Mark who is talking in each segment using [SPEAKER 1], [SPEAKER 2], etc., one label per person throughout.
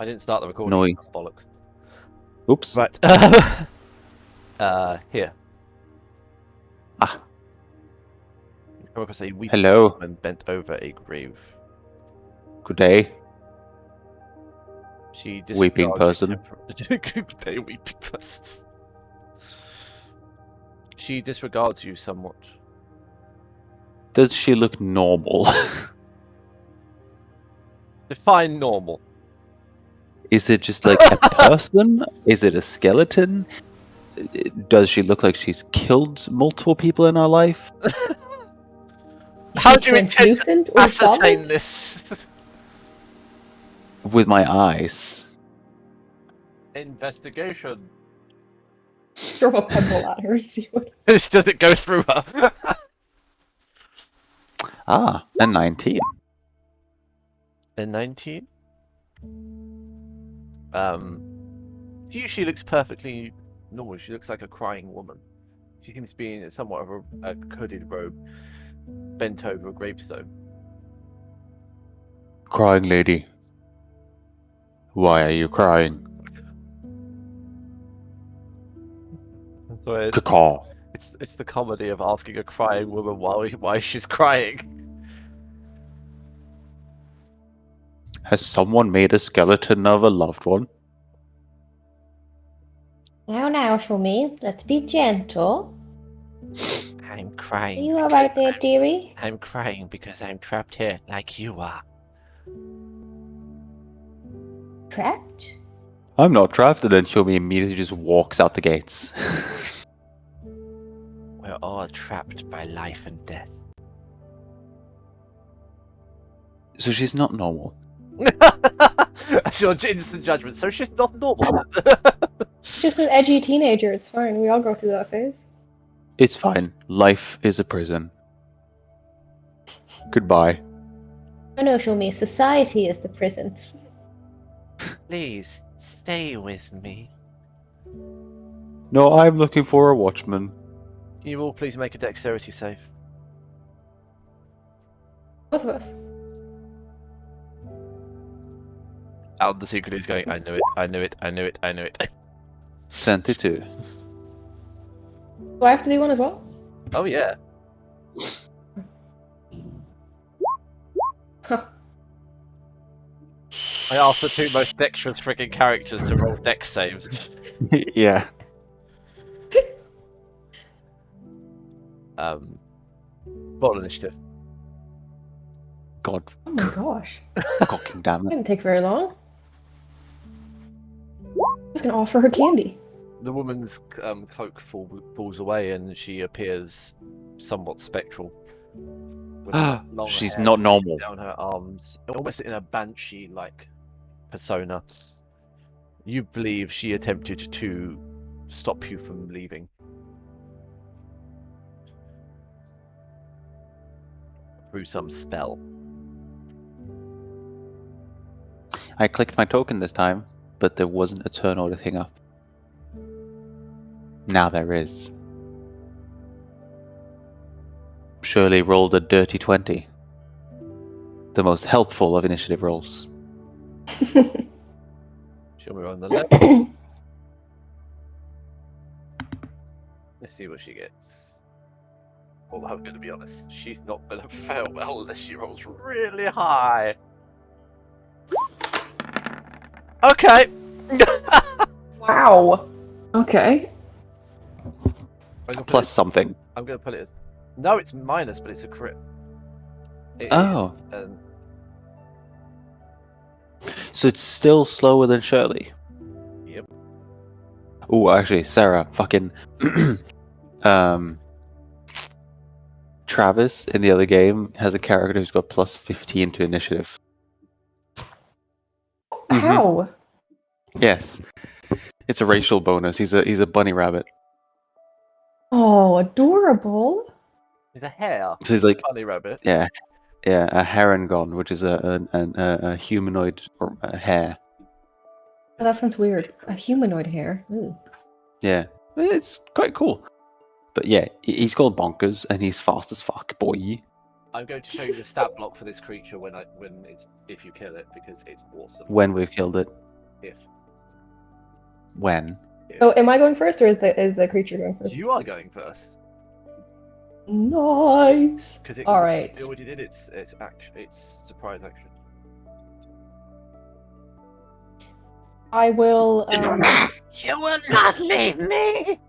[SPEAKER 1] I didn't start the recording.
[SPEAKER 2] No.
[SPEAKER 1] Bollocks.
[SPEAKER 2] Oops.
[SPEAKER 1] Right. Here.
[SPEAKER 2] Ah.
[SPEAKER 1] You come across a weeping
[SPEAKER 2] Hello.
[SPEAKER 1] woman bent over a grave.
[SPEAKER 2] Good day.
[SPEAKER 1] She
[SPEAKER 2] Weeping person.
[SPEAKER 1] Good day, weeping person. She disregards you somewhat.
[SPEAKER 2] Does she look normal?
[SPEAKER 1] Define normal.
[SPEAKER 2] Is it just like a person? Is it a skeleton? Does she look like she's killed multiple people in her life?
[SPEAKER 1] How do you
[SPEAKER 3] translucent or
[SPEAKER 1] ascertain
[SPEAKER 3] solid?
[SPEAKER 1] this?
[SPEAKER 2] With my eyes.
[SPEAKER 1] Investigation.
[SPEAKER 3] Throw a pebble at her and see what.
[SPEAKER 1] Does it go through her?
[SPEAKER 2] Ah, a 19.
[SPEAKER 1] A 19? She looks perfectly normal. She looks like a crying woman. She seems to be in somewhat of a hooded robe, bent over a gravestone.
[SPEAKER 2] Crying lady. Why are you crying?
[SPEAKER 1] So
[SPEAKER 2] Caw.
[SPEAKER 1] it's the comedy of asking a crying woman why she's crying.
[SPEAKER 2] Has someone made a skeleton of a loved one?
[SPEAKER 3] Now, Shumi, let's be gentle.
[SPEAKER 1] I'm
[SPEAKER 3] Are
[SPEAKER 1] crying.
[SPEAKER 3] you alright there, dearie?
[SPEAKER 1] I'm crying because I'm trapped here like you are.
[SPEAKER 3] Trapped?
[SPEAKER 2] I'm not trapped, and then Shomi immediately just walks out the gates.
[SPEAKER 1] We're all trapped by life and death.
[SPEAKER 2] So she's not normal.
[SPEAKER 1] That's your instant judgment. So she's not normal.
[SPEAKER 3] She's just an edgy teenager, it's fine. We all go through that phase.
[SPEAKER 2] It's fine. Life is a prison. Goodbye.
[SPEAKER 3] I know, Shumi, society is the prison.
[SPEAKER 1] Please stay with me.
[SPEAKER 2] No, I'm looking for a watchman.
[SPEAKER 1] Can you all please make a dexterity save?
[SPEAKER 3] Both of us.
[SPEAKER 1] Out the secret is going, I knew it, I knew it, I knew it, I knew it.
[SPEAKER 2] 22.
[SPEAKER 3] Do I have to do one as well?
[SPEAKER 1] Oh yeah.
[SPEAKER 3] Huh.
[SPEAKER 1] I asked the two most dexterous freaking characters to roll dex saves.
[SPEAKER 2] Yeah.
[SPEAKER 1] Roll initiative.
[SPEAKER 2] God
[SPEAKER 3] Oh my gosh.
[SPEAKER 2] fucking damn
[SPEAKER 3] It
[SPEAKER 2] it.
[SPEAKER 3] didn't take very long. I was gonna offer her candy.
[SPEAKER 1] The woman's cloak falls away and she appears somewhat spectral. With long
[SPEAKER 2] She's
[SPEAKER 1] hair
[SPEAKER 2] not normal.
[SPEAKER 1] down her arms, almost in a banshee-like persona. You believe she attempted to stop you from leaving. Through some spell.
[SPEAKER 2] I clicked my token this time, but there wasn't a turn order thing up. Now there is. Shirley rolled a dirty 20. The most helpful of initiative rolls.
[SPEAKER 1] She'll be on the left. Let's see what she gets. Well, I'm going to be honest. She's not going to fail well unless she rolls really high. Okay.
[SPEAKER 3] Wow. Okay.
[SPEAKER 2] Plus something.
[SPEAKER 1] I'm going to put it as... No, it's minus, but it's a crit. It
[SPEAKER 2] Oh.
[SPEAKER 1] Is,
[SPEAKER 2] So it's still slower than Shirley.
[SPEAKER 1] Yep.
[SPEAKER 2] Oh, actually, Sarah, fucking... Travis, in the other game, has a character who's got plus 15 to initiative.
[SPEAKER 3] How?
[SPEAKER 2] Yes. It's a racial bonus. He's a bunny rabbit.
[SPEAKER 3] Oh, adorable.
[SPEAKER 1] It's a hare.
[SPEAKER 2] So he's like,
[SPEAKER 1] Bunny rabbit.
[SPEAKER 2] yeah, a herongon, which is a humanoid or a hare.
[SPEAKER 3] Oh, that sounds weird. A humanoid hair. Ooh.
[SPEAKER 2] Yeah, it's quite cool. But yeah, he's called Bonkers, and he's fast as fuck, boy.
[SPEAKER 1] I'm going to show you the stat block for this creature if you kill it, because it's awesome.
[SPEAKER 2] When we've killed it. When?
[SPEAKER 3] So am I going first, or is the creature going first?
[SPEAKER 1] You are going first
[SPEAKER 3] Nice.
[SPEAKER 1] because it
[SPEAKER 3] All right.
[SPEAKER 1] it already did its action, its surprise action.
[SPEAKER 3] I will.
[SPEAKER 1] You will not leave me.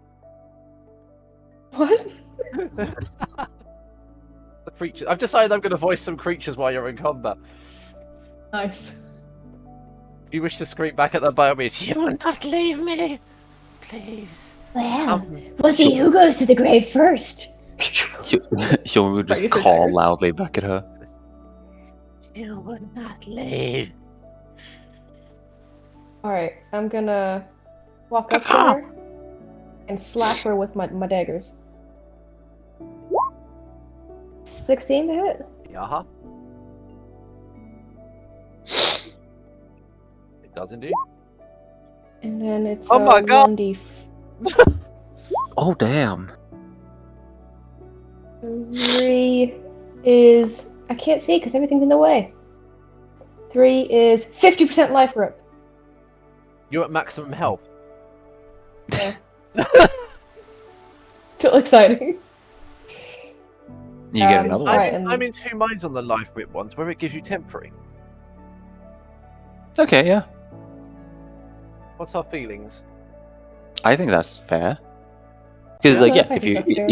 [SPEAKER 3] What?
[SPEAKER 1] The creature. I've decided I'm going to voice some creatures while you're in combat.
[SPEAKER 3] Nice.
[SPEAKER 1] If you wish to scream back at the biomeat, you will not leave me, please.
[SPEAKER 4] Well, we'll see who goes to the grave first.
[SPEAKER 2] She'll just
[SPEAKER 3] Right, you said
[SPEAKER 2] call
[SPEAKER 3] daggers.
[SPEAKER 2] loudly back at her.
[SPEAKER 1] You will not leave.
[SPEAKER 3] All right. I'm gonna walk up to her and slash her with my daggers. 16 to hit.
[SPEAKER 1] Yeah. It does indeed.
[SPEAKER 3] And then it's
[SPEAKER 1] Oh my God.
[SPEAKER 3] 1d.
[SPEAKER 2] Oh damn!
[SPEAKER 3] 3 is I can't see because everything's in the way. 3 is 50% life rip.
[SPEAKER 1] You're at maximum health.
[SPEAKER 3] Yeah. Still exciting.
[SPEAKER 2] You get
[SPEAKER 3] Um,
[SPEAKER 2] another one.
[SPEAKER 3] alright.
[SPEAKER 1] I'm in two minds on the life rip ones, where it gives you temporary.
[SPEAKER 2] Okay, yeah.
[SPEAKER 1] What's our feelings?
[SPEAKER 2] I think that's fair. Because
[SPEAKER 1] Yeah,
[SPEAKER 2] like yeah,
[SPEAKER 3] I
[SPEAKER 2] if
[SPEAKER 3] think
[SPEAKER 2] you
[SPEAKER 3] that's fair.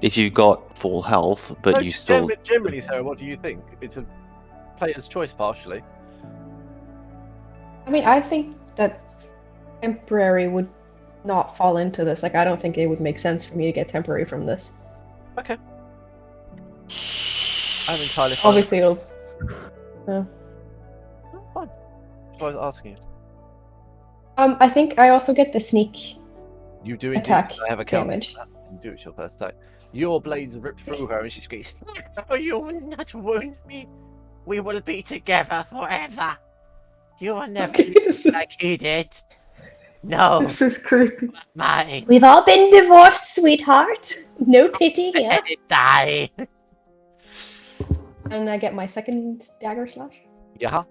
[SPEAKER 2] if you've got full health, but
[SPEAKER 1] No,
[SPEAKER 2] you
[SPEAKER 1] just
[SPEAKER 2] still
[SPEAKER 1] generally, Sarah, what do you think? It's a player's choice, partially.
[SPEAKER 3] I mean, I think that temporary would not fall into this. Like, I don't think it would make sense for me to get temporary from this.
[SPEAKER 1] Okay. I'm entirely fine.
[SPEAKER 3] Obviously, it'll.
[SPEAKER 1] Oh, fine. That's why I was asking you.
[SPEAKER 3] I think I also get the sneak
[SPEAKER 1] You do indeed.
[SPEAKER 3] attack
[SPEAKER 1] I have a counter.
[SPEAKER 3] damage.
[SPEAKER 1] You do it's your first attack. Your blades rip through her, and she screams, "Oh, you will not wound me. We will be together forever. You will never
[SPEAKER 3] Okay,
[SPEAKER 1] leave
[SPEAKER 3] this is
[SPEAKER 1] like he did. No,
[SPEAKER 3] this is creepy.
[SPEAKER 1] mine.
[SPEAKER 4] We've all been divorced, sweetheart. No pity here.
[SPEAKER 1] Let it die."
[SPEAKER 3] And I get my second dagger slash.
[SPEAKER 1] Yeah,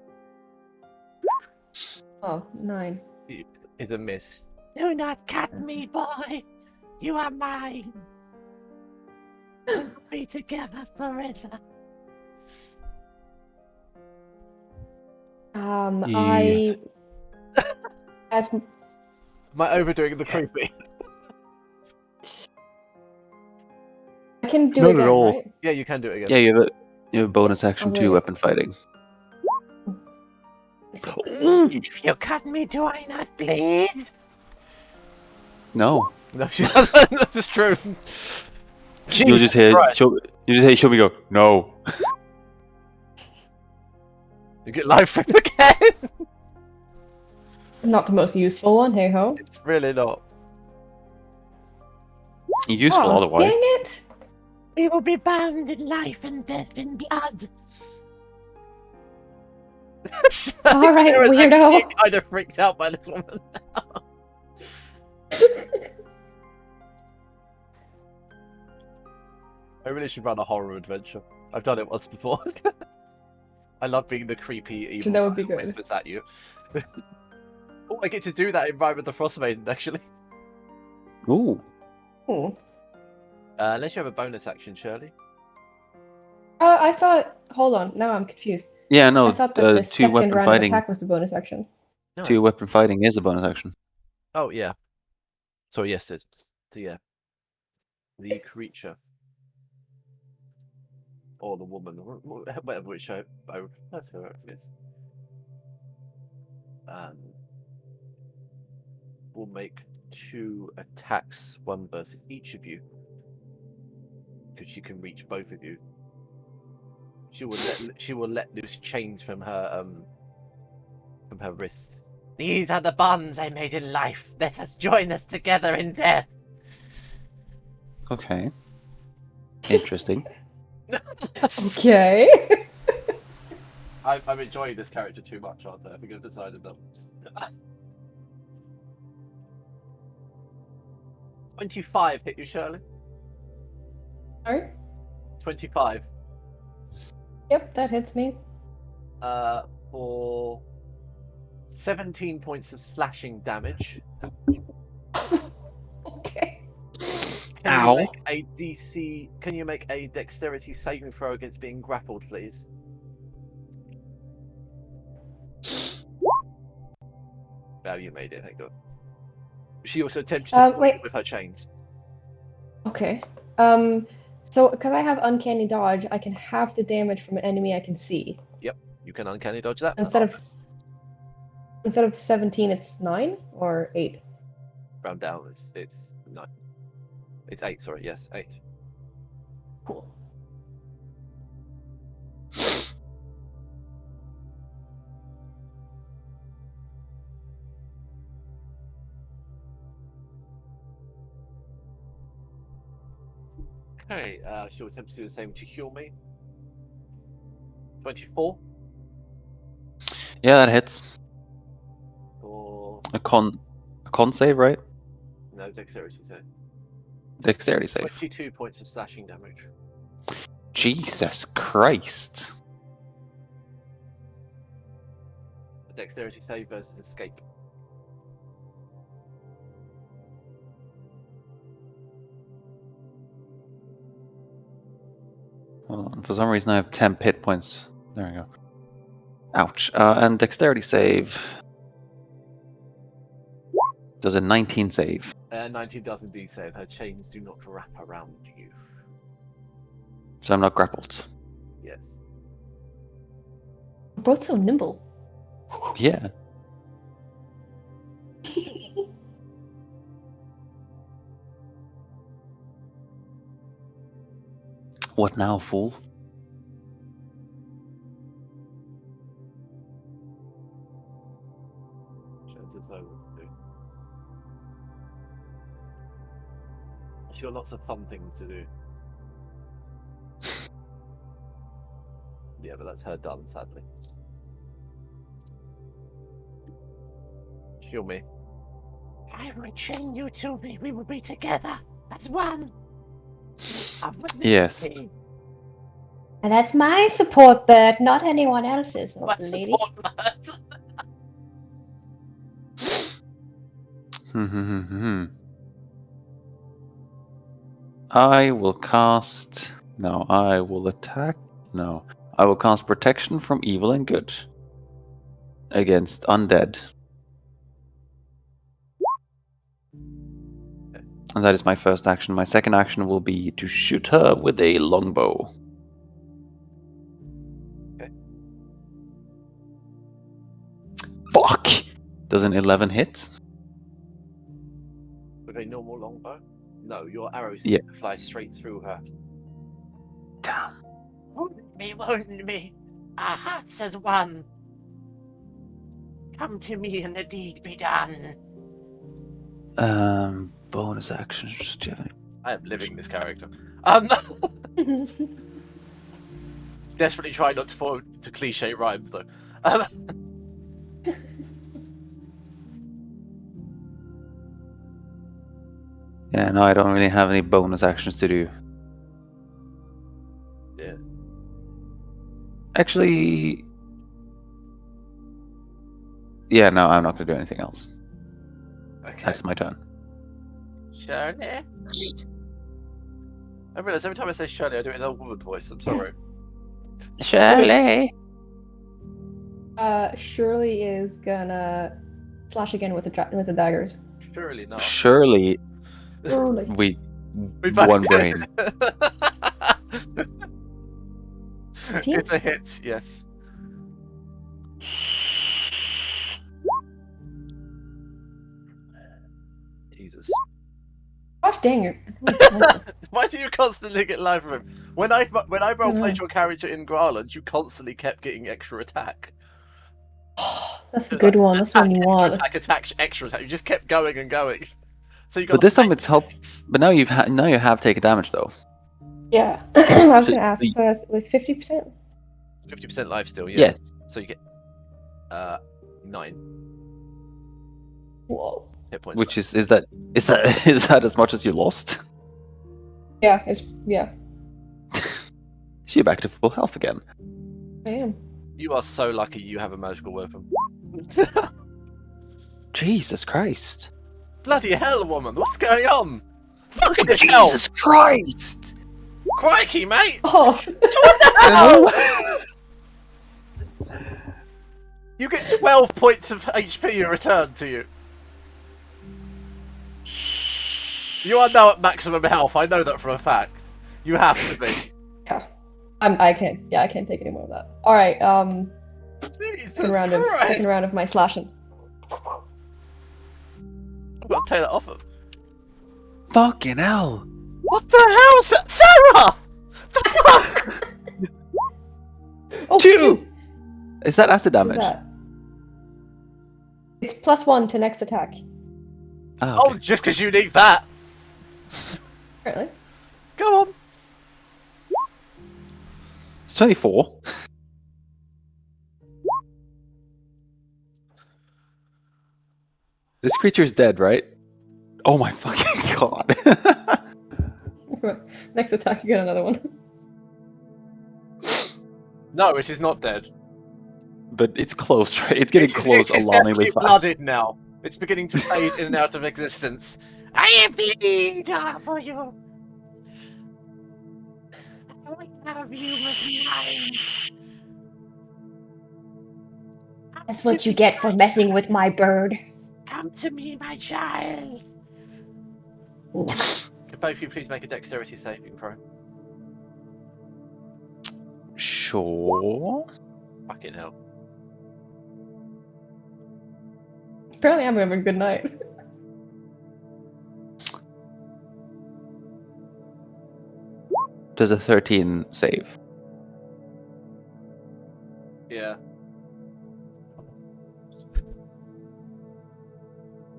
[SPEAKER 3] Oh, 9.
[SPEAKER 1] is a miss. Do not cut me, boy. You are mine. We'll be together forever.
[SPEAKER 3] I as
[SPEAKER 1] Am I overdoing the creepy?
[SPEAKER 3] I can do
[SPEAKER 2] Not
[SPEAKER 3] it
[SPEAKER 2] at
[SPEAKER 3] again,
[SPEAKER 2] all.
[SPEAKER 3] right?
[SPEAKER 1] Yeah, you can do it again.
[SPEAKER 2] yeah you have a bonus action
[SPEAKER 3] Oh,
[SPEAKER 2] to
[SPEAKER 3] really?
[SPEAKER 2] weapon fighting.
[SPEAKER 1] If you cut me, do I not bleed?
[SPEAKER 2] No,
[SPEAKER 1] No, she doesn't. That's true.
[SPEAKER 2] you'll just hear
[SPEAKER 1] Christ.
[SPEAKER 2] show me go no.
[SPEAKER 1] You get life from again.
[SPEAKER 3] Not the most useful one, hey ho.
[SPEAKER 1] It's really not.
[SPEAKER 2] Useful
[SPEAKER 3] Oh,
[SPEAKER 2] otherwise.
[SPEAKER 3] dang it!
[SPEAKER 1] We will be bound in life and death in blood.
[SPEAKER 3] All right,
[SPEAKER 1] Sarah's
[SPEAKER 3] weirdo.
[SPEAKER 1] actually kind of freaked out by this woman now. I really should run a horror adventure. I've done it once before. I love being the creepy evil
[SPEAKER 3] That would be
[SPEAKER 1] guy who
[SPEAKER 3] good.
[SPEAKER 1] whispers at you. Oh, I get to do that in Rime with the Frostmaiden, actually.
[SPEAKER 2] Ooh.
[SPEAKER 3] Hmm.
[SPEAKER 1] Unless you have a bonus action, Shirley.
[SPEAKER 3] I thought. Hold on, now I'm confused.
[SPEAKER 2] Yeah, no.
[SPEAKER 3] I thought that the
[SPEAKER 2] Two
[SPEAKER 3] second
[SPEAKER 2] weapon
[SPEAKER 3] round of
[SPEAKER 2] fighting.
[SPEAKER 3] attack was the bonus action.
[SPEAKER 1] No.
[SPEAKER 2] Two weapon fighting is a bonus action.
[SPEAKER 1] Oh, yeah. So, yes, it's the creature. Or the woman, or whatever which I refer to her as. Will make 2 attacks, one versus each of you. Because she can reach both of you. She will let loose chains from her wrists. These are the bonds I made in life. Let us join us together in death.
[SPEAKER 2] Okay. Interesting.
[SPEAKER 3] Okay.
[SPEAKER 1] I'm enjoying this character too much, aren't I? I think I've decided that. 25 hit you, Shirley?
[SPEAKER 3] Sorry.
[SPEAKER 1] 25.
[SPEAKER 3] Yep, that hits me.
[SPEAKER 1] For 17 points of slashing damage.
[SPEAKER 3] Okay.
[SPEAKER 1] Can
[SPEAKER 2] Ow.
[SPEAKER 1] you make a DC? Can you make a dexterity saving throw against being grappled, please? Oh, you made it. Thank God. She also attempted to
[SPEAKER 3] Wait.
[SPEAKER 1] with her chains.
[SPEAKER 3] Okay. So because I have uncanny dodge, I can halve the damage from an enemy I can see.
[SPEAKER 1] You can uncanny dodge that.
[SPEAKER 3] Instead of 17, it's 9 or 8.
[SPEAKER 1] Round down, it's 9. It's 8. Sorry, yes, 8.
[SPEAKER 3] Cool.
[SPEAKER 1] Okay, she'll attempt to do the same to heal me. 24
[SPEAKER 2] Yeah, that hits.
[SPEAKER 1] or
[SPEAKER 2] A con save, right?
[SPEAKER 1] no dexterity save.
[SPEAKER 2] Dexterity save.
[SPEAKER 1] 22 points of slashing damage.
[SPEAKER 2] Jesus Christ.
[SPEAKER 1] A dexterity save versus escape.
[SPEAKER 2] Hold on. For some reason, I have 10 hit points. There we go. Ouch. And dexterity save. Does a 19 save?
[SPEAKER 1] 19 does indeed save. Her chains do not wrap around you.
[SPEAKER 2] So I'm not grappled.
[SPEAKER 1] Yes.
[SPEAKER 3] We're both so nimble.
[SPEAKER 2] Yeah. What now, fool?
[SPEAKER 1] Chances I would do. She's got lots of fun things to do. Yeah, but that's her done, sadly. Heal me. I will chain you to me. We will be together as one.
[SPEAKER 2] Yes.
[SPEAKER 4] And that's my support bird, not anyone else's,
[SPEAKER 1] My
[SPEAKER 4] old lady.
[SPEAKER 1] support bird.
[SPEAKER 2] I will cast... No, I will attack... No. I will cast Protection from Evil and Good. Against Undead. And that is my first action. My second action will be to shoot her with a longbow.
[SPEAKER 1] Okay.
[SPEAKER 2] Fuck! Does an 11 hit?
[SPEAKER 1] With a normal longbow? No, your arrows
[SPEAKER 2] Yeah.
[SPEAKER 1] fly straight through her.
[SPEAKER 2] Damn.
[SPEAKER 1] Wound me. Our hearts as one. Come to me and the deed be done.
[SPEAKER 2] Bonus actions. Do you have any?
[SPEAKER 1] I am living this character. Desperately trying not to fall into cliche rhymes though.
[SPEAKER 2] Yeah, no, I don't really have any bonus actions to do.
[SPEAKER 1] Yeah.
[SPEAKER 2] Actually... Yeah, no, I'm not going to do anything else.
[SPEAKER 1] Okay.
[SPEAKER 2] That's my turn.
[SPEAKER 1] Shirley? I realise every time I say Shirley, I do it in a woman voice. I'm sorry.
[SPEAKER 2] Shirley!
[SPEAKER 3] Shirley is gonna slash again with the daggers.
[SPEAKER 1] Surely not.
[SPEAKER 2] Surely
[SPEAKER 3] Shirley.
[SPEAKER 2] we
[SPEAKER 1] both
[SPEAKER 2] one
[SPEAKER 1] did.
[SPEAKER 2] brain.
[SPEAKER 1] It's a hit, yes. Jesus.
[SPEAKER 3] Gosh dang it.
[SPEAKER 1] Why do you constantly get live from him? When I roleplayed your character in Garland, you constantly kept getting extra attack.
[SPEAKER 3] That's a
[SPEAKER 1] It was
[SPEAKER 3] good
[SPEAKER 1] like,
[SPEAKER 3] one. That's the one you want.
[SPEAKER 1] Attack, extra attack. You just kept going and going. So you got.
[SPEAKER 2] But this time it's help. But now you have taken damage though.
[SPEAKER 3] Yeah. I was
[SPEAKER 2] So
[SPEAKER 3] gonna ask. So it was 50%.
[SPEAKER 1] 50% life still. Yeah.
[SPEAKER 2] Yes.
[SPEAKER 1] So you get 9
[SPEAKER 3] Whoa.
[SPEAKER 1] hit points.
[SPEAKER 2] Which is that as much as you lost?
[SPEAKER 3] Yeah.
[SPEAKER 2] So you're back to full health again.
[SPEAKER 3] I am.
[SPEAKER 1] You are so lucky you have a magical weapon.
[SPEAKER 2] Jesus Christ.
[SPEAKER 1] Bloody hell, woman! What's going on? Fucking hell!
[SPEAKER 2] Jesus Christ!
[SPEAKER 1] Crikey, mate!
[SPEAKER 3] Oh,
[SPEAKER 1] What the hell? You get 12 points of HP returned to you. You are now at maximum health. I know that for a fact. You have to be.
[SPEAKER 3] yeah. I can't. Yeah, I can't take any more of that. All right.
[SPEAKER 1] Jesus
[SPEAKER 3] Second round
[SPEAKER 1] Christ!
[SPEAKER 3] of my slashing.
[SPEAKER 1] I've got to take that off of.
[SPEAKER 2] Fucking hell!
[SPEAKER 1] What the hell, Sarah? The fuck?
[SPEAKER 3] Oh,
[SPEAKER 2] 2! Is that acid
[SPEAKER 3] Look at
[SPEAKER 2] damage?
[SPEAKER 3] that. It's +1 to next attack.
[SPEAKER 2] Oh,
[SPEAKER 1] Oh,
[SPEAKER 2] okay.
[SPEAKER 1] just because you need that.
[SPEAKER 3] Apparently.
[SPEAKER 1] Go on.
[SPEAKER 2] It's 24. This creature's dead, right? Oh my fucking god.
[SPEAKER 3] Next attack, you get another one.
[SPEAKER 1] No, it is not dead.
[SPEAKER 2] But it's close, right? It's getting close
[SPEAKER 1] It is
[SPEAKER 2] alarmingly
[SPEAKER 1] definitely
[SPEAKER 2] fast.
[SPEAKER 1] blooded now. It's beginning to fade in and out of existence. I am bleeding for you. I will have you behind.
[SPEAKER 4] That's what you get for messing with my bird.
[SPEAKER 1] Come to me, my child. Could both of you please make a dexterity saving throw?
[SPEAKER 2] Sure.
[SPEAKER 1] Fucking hell.
[SPEAKER 3] Apparently, I'm having a good night.
[SPEAKER 2] Does a 13 save?
[SPEAKER 1] Yeah.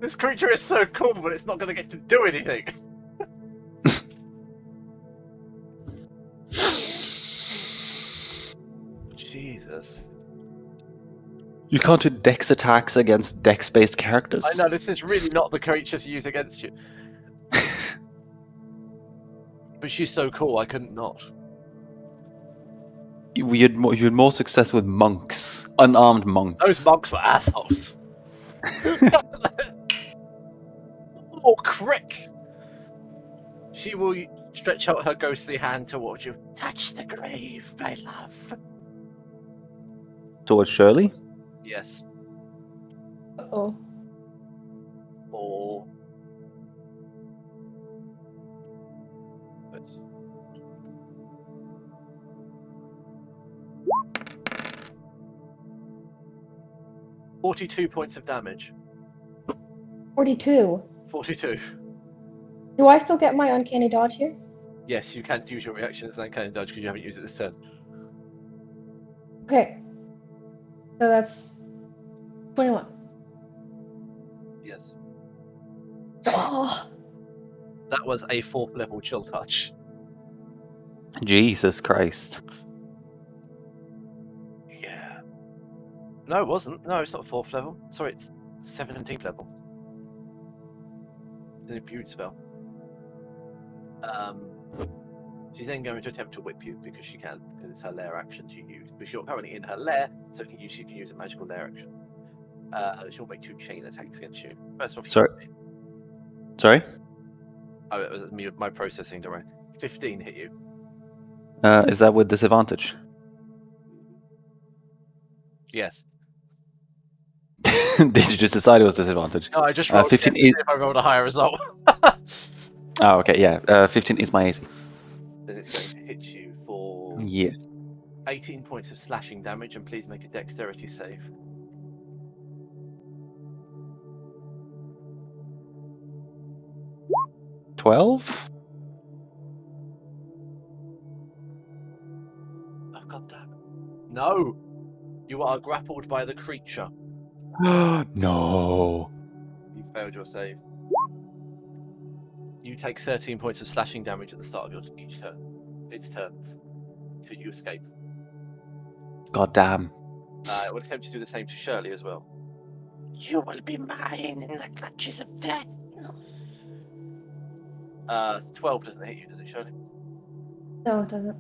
[SPEAKER 1] This creature is so cool, but it's not going to get to do anything. Jesus.
[SPEAKER 2] You can't do dex attacks against dex-based characters.
[SPEAKER 1] I know, this is really not the creature to use against you. But she's so cool, I couldn't not.
[SPEAKER 2] You had more success with monks, unarmed monks.
[SPEAKER 1] Those monks were assholes. Oh, crit! She will stretch out her ghostly hand towards you. Touch the grave, my love.
[SPEAKER 2] Towards Shirley.
[SPEAKER 1] Yes.
[SPEAKER 3] Uh-oh.
[SPEAKER 1] 4. Let's... $42 points of damage.
[SPEAKER 3] 42.
[SPEAKER 1] 42.
[SPEAKER 3] Do I still get my uncanny dodge here?
[SPEAKER 1] Yes, you can't use your reaction as an uncanny dodge because you haven't used it this turn.
[SPEAKER 3] Okay. So that's 21.
[SPEAKER 1] Yes.
[SPEAKER 3] Oh,
[SPEAKER 1] That was a 4th level chill touch.
[SPEAKER 2] Jesus Christ.
[SPEAKER 1] Yeah. No, it wasn't. No, it's not 4th level. Sorry, it's 17th level. It's an imbue spell. She's then going to attempt to whip you because she can, because it's her lair action to use. But you're currently in her lair, so she can use a magical lair action. She'll make 2 chain attacks against you. First off,
[SPEAKER 2] Sorry. Sorry?
[SPEAKER 1] Oh, it was my processing, don't worry. 15 hit you.
[SPEAKER 2] Is that with disadvantage?
[SPEAKER 1] Yes.
[SPEAKER 2] Did you just decide it was disadvantage?
[SPEAKER 1] No, I just rolled
[SPEAKER 2] 15
[SPEAKER 1] to see
[SPEAKER 2] is...
[SPEAKER 1] if I rolled a higher result.
[SPEAKER 2] Oh, okay, yeah. 15 is my AC.
[SPEAKER 1] Then it's going to hit you for
[SPEAKER 2] Yes.
[SPEAKER 1] 18 points of slashing damage, and please make a dexterity save.
[SPEAKER 2] $12?
[SPEAKER 1] Oh, god damn it. No! You are grappled by the creature.
[SPEAKER 2] No.
[SPEAKER 1] You failed your save. You take 13 points of slashing damage at the start of each turn. Its turns. So you escape.
[SPEAKER 2] God damn.
[SPEAKER 1] It will attempt to do the same to Shirley as well. You will be mine in the clutches of death. 12 doesn't hit you, does it, Shirley?
[SPEAKER 3] no, it doesn't.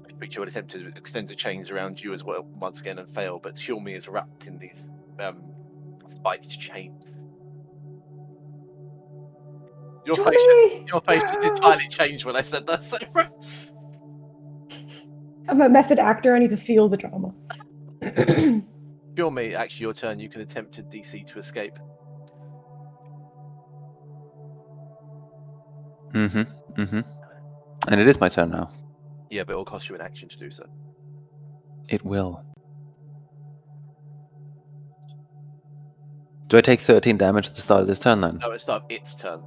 [SPEAKER 1] The creature would attempt to extend the chains around you as well once again and fail, but Shilmi is wrapped in these spiked chains. Your
[SPEAKER 3] Johnny!
[SPEAKER 1] face just entirely changed when I said that, Sarah.
[SPEAKER 3] I'm a method actor. I need to feel the drama.
[SPEAKER 1] Jeremy, actually, your turn. You can attempt to DC to escape.
[SPEAKER 2] And it is my turn now.
[SPEAKER 1] Yeah, but it will cost you an action to do so.
[SPEAKER 2] It will. Do I take 13 damage at the start of this turn then?
[SPEAKER 1] No, it's start its turn.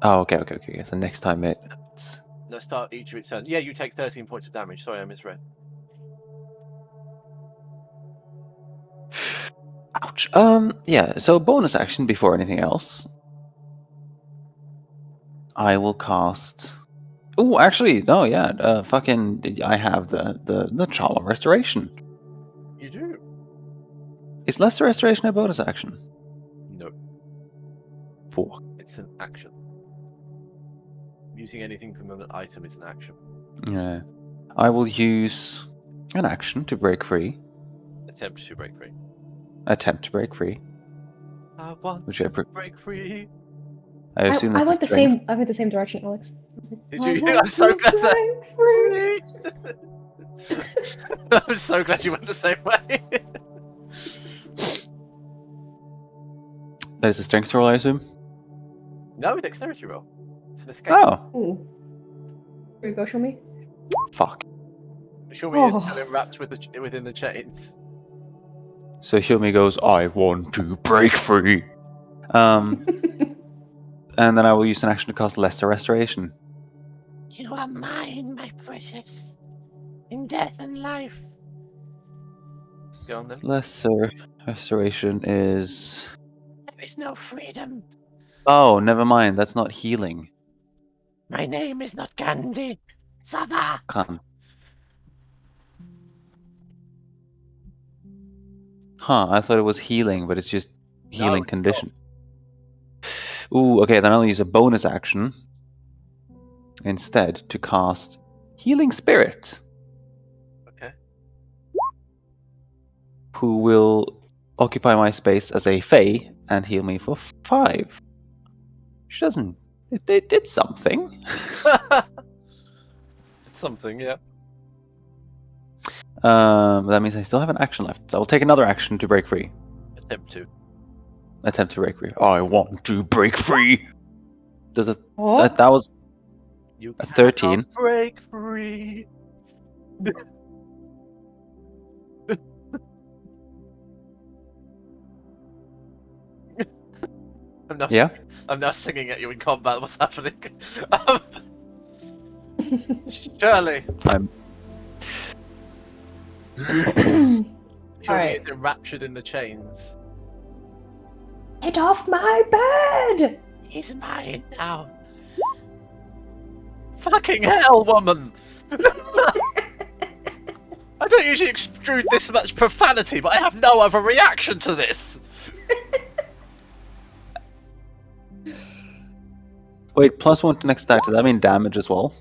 [SPEAKER 2] Oh, okay. So next time it's...
[SPEAKER 1] No, start each of its turn. Yeah, you take 13 points of damage. Sorry, I misread.
[SPEAKER 2] Ouch. Yeah, so bonus action before anything else. I will cast... Oh, actually, no, yeah. I have the Charm of Restoration.
[SPEAKER 1] You do?
[SPEAKER 2] Is Lesser Restoration a bonus action?
[SPEAKER 1] No,
[SPEAKER 2] Fuck.
[SPEAKER 1] it's an action. Using anything from an item is an action.
[SPEAKER 2] Yeah. I will use an action to break free.
[SPEAKER 1] Attempt to break free.
[SPEAKER 2] Attempt to break free.
[SPEAKER 1] I want
[SPEAKER 2] Which
[SPEAKER 1] to
[SPEAKER 2] I
[SPEAKER 1] break free.
[SPEAKER 2] I assume
[SPEAKER 3] I
[SPEAKER 2] that's
[SPEAKER 3] went the
[SPEAKER 2] strength.
[SPEAKER 3] same. I went the same direction, Alex.
[SPEAKER 1] Did
[SPEAKER 3] I
[SPEAKER 1] you?
[SPEAKER 3] want
[SPEAKER 1] I'm so
[SPEAKER 3] to
[SPEAKER 1] glad that.
[SPEAKER 3] break free.
[SPEAKER 1] I'm so glad you went the same way.
[SPEAKER 2] That is a strength roll, I assume?
[SPEAKER 1] No, dexterity roll. It's an escape.
[SPEAKER 2] Oh,
[SPEAKER 3] Ooh. Here you go, show me.
[SPEAKER 2] fuck.
[SPEAKER 1] Shumi is
[SPEAKER 3] Oh.
[SPEAKER 1] still enwrapped within the chains.
[SPEAKER 2] So Hilmi goes, I want to break free. And then I will use an action to cast Lesser Restoration.
[SPEAKER 1] You are mine, my precious. In death and life. Go on then.
[SPEAKER 2] Lesser Restoration is...
[SPEAKER 1] There is no freedom.
[SPEAKER 2] Oh, never mind. That's not healing.
[SPEAKER 1] My name is not Gandhi. Sava.
[SPEAKER 2] Can't. Huh, I thought it was healing, but it's just healing
[SPEAKER 1] it's
[SPEAKER 2] condition. Ooh, okay, then I'll use a bonus action instead to cast Healing Spirit,
[SPEAKER 1] Okay.
[SPEAKER 2] who will occupy my space as a Fae and heal me for 5. Which doesn't... It did something.
[SPEAKER 1] It's something, yeah.
[SPEAKER 2] That means I still have an action left, so I'll take another action to break free.
[SPEAKER 1] Attempt to.
[SPEAKER 2] Attempt to break free. I want to break free! Does it...
[SPEAKER 3] Oh,
[SPEAKER 2] That was
[SPEAKER 1] You
[SPEAKER 2] a 13.
[SPEAKER 1] cannot break free.
[SPEAKER 2] Yeah?
[SPEAKER 1] I'm now singing at you in combat. What's happening? Shirley.
[SPEAKER 2] I'm...
[SPEAKER 1] Shirley
[SPEAKER 3] Alright.
[SPEAKER 1] is enraptured in the chains.
[SPEAKER 4] Get off my bed!
[SPEAKER 1] He's mine now. Fucking hell, woman! I don't usually extrude this much profanity, but I have no other reaction to this.
[SPEAKER 2] Wait, +1 to next attack, does that mean damage as well?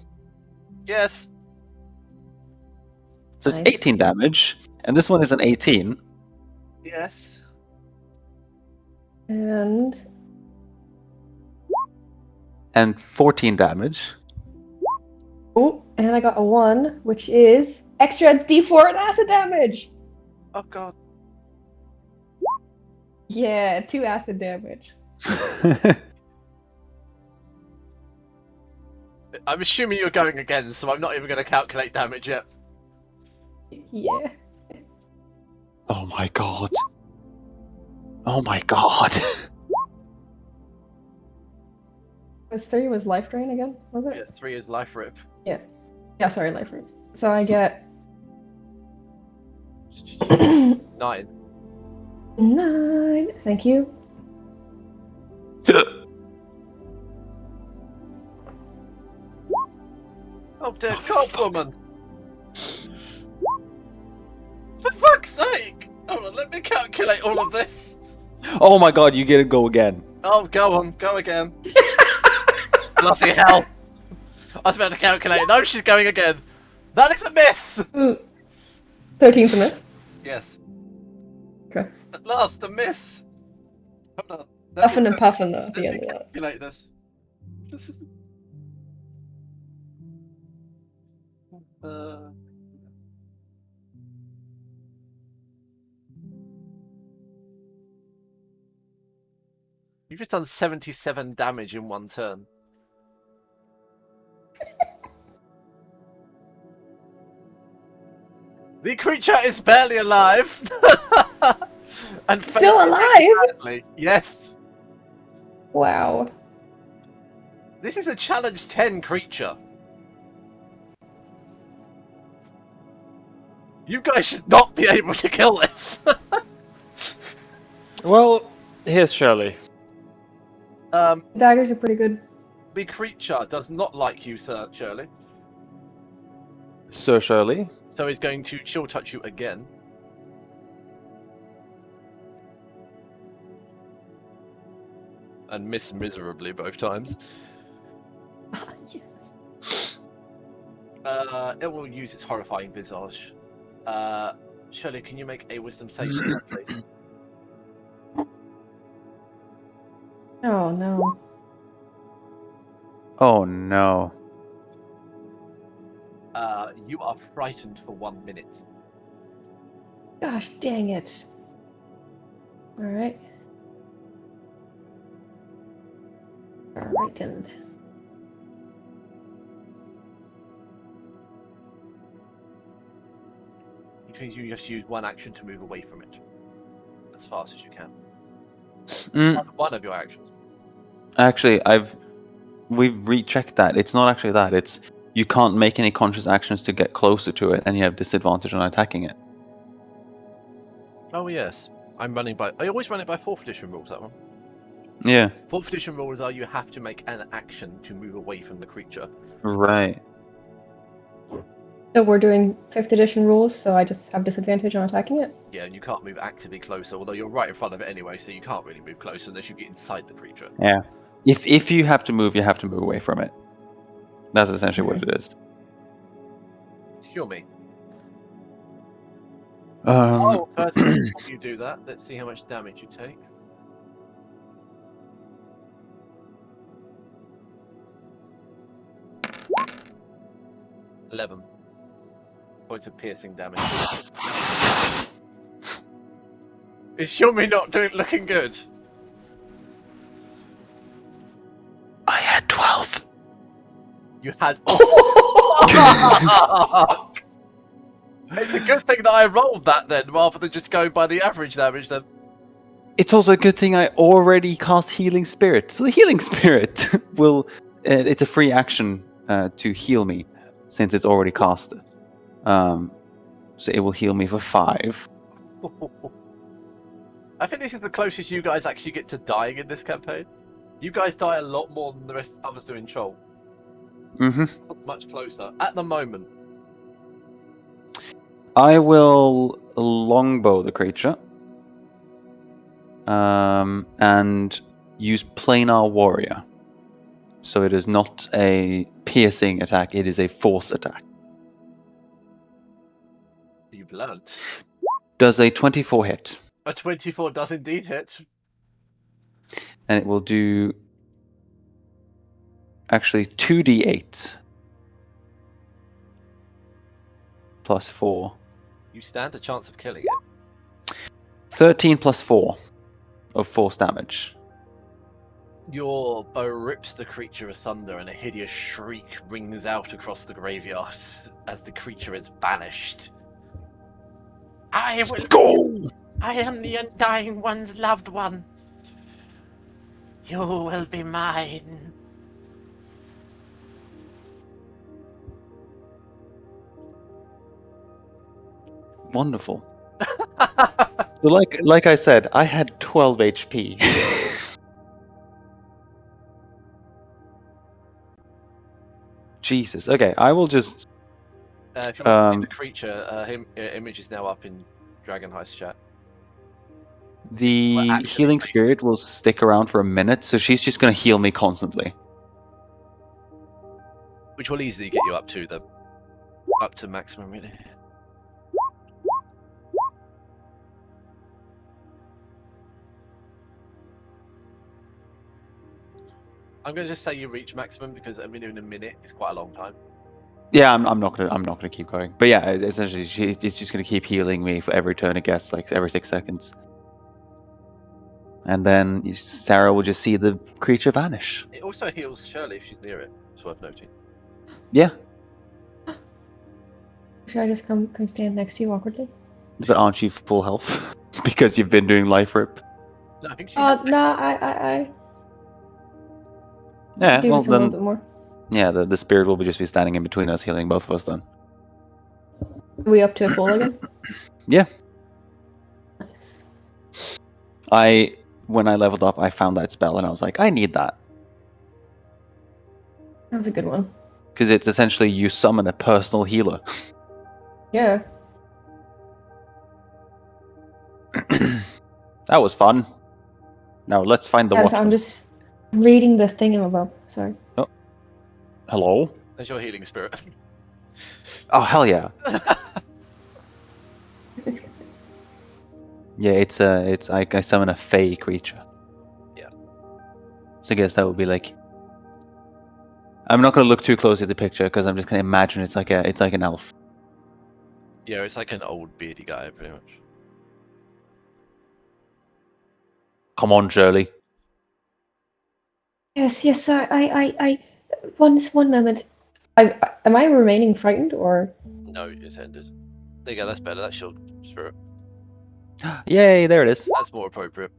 [SPEAKER 1] Yes.
[SPEAKER 2] So it's
[SPEAKER 3] Nice.
[SPEAKER 2] 18 damage, and this one is an 18.
[SPEAKER 1] Yes.
[SPEAKER 3] and
[SPEAKER 2] And 14 damage.
[SPEAKER 3] oh, and I got a 1, which is extra D4 acid damage.
[SPEAKER 1] Oh god.
[SPEAKER 3] Yeah, 2 acid damage.
[SPEAKER 1] I'm assuming you're going again, so I'm not even going to calculate damage yet.
[SPEAKER 3] Yeah.
[SPEAKER 2] Oh my god. Oh my god.
[SPEAKER 3] Was 3 was life drain again, was it?
[SPEAKER 1] Yeah, 3 is life rip.
[SPEAKER 3] Yeah, sorry, life drain. So I get
[SPEAKER 1] 9.
[SPEAKER 3] 9. Thank you.
[SPEAKER 1] Oh dear god, woman! For fuck's sake! Hold on, let me calculate all of this.
[SPEAKER 2] Oh my god, you get to go again.
[SPEAKER 1] Oh, go on, go again. Bloody hell! I was about to calculate. No, she's going again. That is a miss!
[SPEAKER 3] Ooh. 13 to miss.
[SPEAKER 1] Yes.
[SPEAKER 3] Okay.
[SPEAKER 1] At last, a miss! Hold on.
[SPEAKER 3] Puffing and puffing though at the end of that.
[SPEAKER 1] Calculate this. You've just done 77 damage in one turn. The creature is barely alive. And
[SPEAKER 3] Still
[SPEAKER 1] failed
[SPEAKER 3] alive?
[SPEAKER 1] badly. Yes.
[SPEAKER 3] Wow.
[SPEAKER 1] This is a challenge 10 creature. You guys should not be able to kill this.
[SPEAKER 2] Well, here's Shirley.
[SPEAKER 3] Daggers are pretty good.
[SPEAKER 1] The creature does not like you, Sir Shirley.
[SPEAKER 2] Sir Shirley.
[SPEAKER 1] So he's going to chill touch you again. And miss miserably both times.
[SPEAKER 4] Yes.
[SPEAKER 1] It will use its horrifying visage. Shirley, can you make a wisdom save, please?
[SPEAKER 3] Oh no.
[SPEAKER 2] Oh no.
[SPEAKER 1] You are frightened for 1 minute.
[SPEAKER 3] Gosh dang it. Alright. Frightened.
[SPEAKER 1] Which means you just use one action to move away from it. As fast as you can. One of your actions.
[SPEAKER 2] Actually, we've rechecked that. It's not actually that. It's you can't make any conscious actions to get closer to it, and you have disadvantage on attacking it.
[SPEAKER 1] Oh yes. I always run it by 4th edition rules, that one.
[SPEAKER 2] Yeah.
[SPEAKER 1] 4th edition rules are you have to make an action to move away from the creature.
[SPEAKER 2] Right.
[SPEAKER 3] So we're doing 5th edition rules, so I just have disadvantage on attacking it?
[SPEAKER 1] Yeah, and you can't move actively closer, although you're right in front of it anyway, so you can't really move closer unless you get inside the creature.
[SPEAKER 2] Yeah. If you have to move, you have to move away from it. That's essentially what it is.
[SPEAKER 1] Sure me.
[SPEAKER 2] First
[SPEAKER 1] before you do that, let's see how much damage you take. $11 points of piercing damage. Is Shumi not looking good?
[SPEAKER 2] I had 12.
[SPEAKER 1] You had. It's a good thing that I rolled that then, rather than just going by the average damage then.
[SPEAKER 2] It's also a good thing I already cast Healing Spirit. So the Healing Spirit will... it's a free action to heal me, since it's already casted. So it will heal me for 5.
[SPEAKER 1] I think this is the closest you guys actually get to dying in this campaign. You guys die a lot more than the rest of us do in Troll.
[SPEAKER 2] Mm-hmm.
[SPEAKER 1] Much closer. At the moment.
[SPEAKER 2] I will longbow the creature. And use Planar Warrior. So it is not a piercing attack, it is a force attack.
[SPEAKER 1] You've learned.
[SPEAKER 2] Does a 24 hit.
[SPEAKER 1] A 24 does indeed hit.
[SPEAKER 2] And it will do... actually 2d8. Plus 4.
[SPEAKER 1] You stand a chance of killing it.
[SPEAKER 2] 13 plus 4 of force damage.
[SPEAKER 1] Your bow rips the creature asunder and a hideous shriek rings out across the graveyard as the creature is banished. I am the Undying One's loved one. You will be mine.
[SPEAKER 2] Wonderful. So like I said, I had 12 HP. Jesus. Okay, I will just...
[SPEAKER 1] if you want to see the creature, image is now up in Dragon Heist chat.
[SPEAKER 2] The
[SPEAKER 1] Well, actually,
[SPEAKER 2] healing spirit will stick around for a minute, so she's just going to heal me constantly.
[SPEAKER 1] Which will easily get you up to maximum, really. I'm going to just say you reach maximum because a minute is quite a long time.
[SPEAKER 2] Yeah, I'm not gonna keep going. But yeah, essentially, it's just gonna keep healing me for every turn it gets, like every 6 seconds. And then Sarah will just see the creature vanish.
[SPEAKER 1] It also heals Shirley if she's near it. It's worth noting.
[SPEAKER 2] Yeah,
[SPEAKER 3] Should I just come stand next to you awkwardly?
[SPEAKER 2] but aren't you full health because you've been doing life rip?
[SPEAKER 1] No, I think she.
[SPEAKER 3] No, I
[SPEAKER 2] Yeah,
[SPEAKER 3] do
[SPEAKER 2] well
[SPEAKER 3] this a little
[SPEAKER 2] then,
[SPEAKER 3] bit more.
[SPEAKER 2] yeah, the spirit will just be standing in between us, healing both of us. Then.
[SPEAKER 3] Are we up to a full again?
[SPEAKER 2] Yeah.
[SPEAKER 3] Nice.
[SPEAKER 2] When I leveled up, I found that spell and I was like, I need that.
[SPEAKER 3] That was a good one.
[SPEAKER 2] Because it's essentially you summon a personal healer.
[SPEAKER 3] Yeah.
[SPEAKER 2] That was fun. Now let's find the
[SPEAKER 3] I'm
[SPEAKER 2] watchman.
[SPEAKER 3] just reading the thingamabob. Sorry.
[SPEAKER 2] Hello?
[SPEAKER 1] That's your healing spirit.
[SPEAKER 2] Oh, hell yeah. Yeah, it's I summon a fey creature.
[SPEAKER 1] Yeah.
[SPEAKER 2] So I guess that would be like. I'm not gonna look too closely at the picture because I'm just gonna imagine it's like an elf.
[SPEAKER 1] Yeah, it's like an old beardy guy, pretty much.
[SPEAKER 2] Come on, Shirley.
[SPEAKER 3] Yes, sir. I one moment. Am I remaining frightened or?
[SPEAKER 1] No, it's ended. There you go, that's better. That's your spirit.
[SPEAKER 2] Yay! There it is.
[SPEAKER 1] That's more appropriate.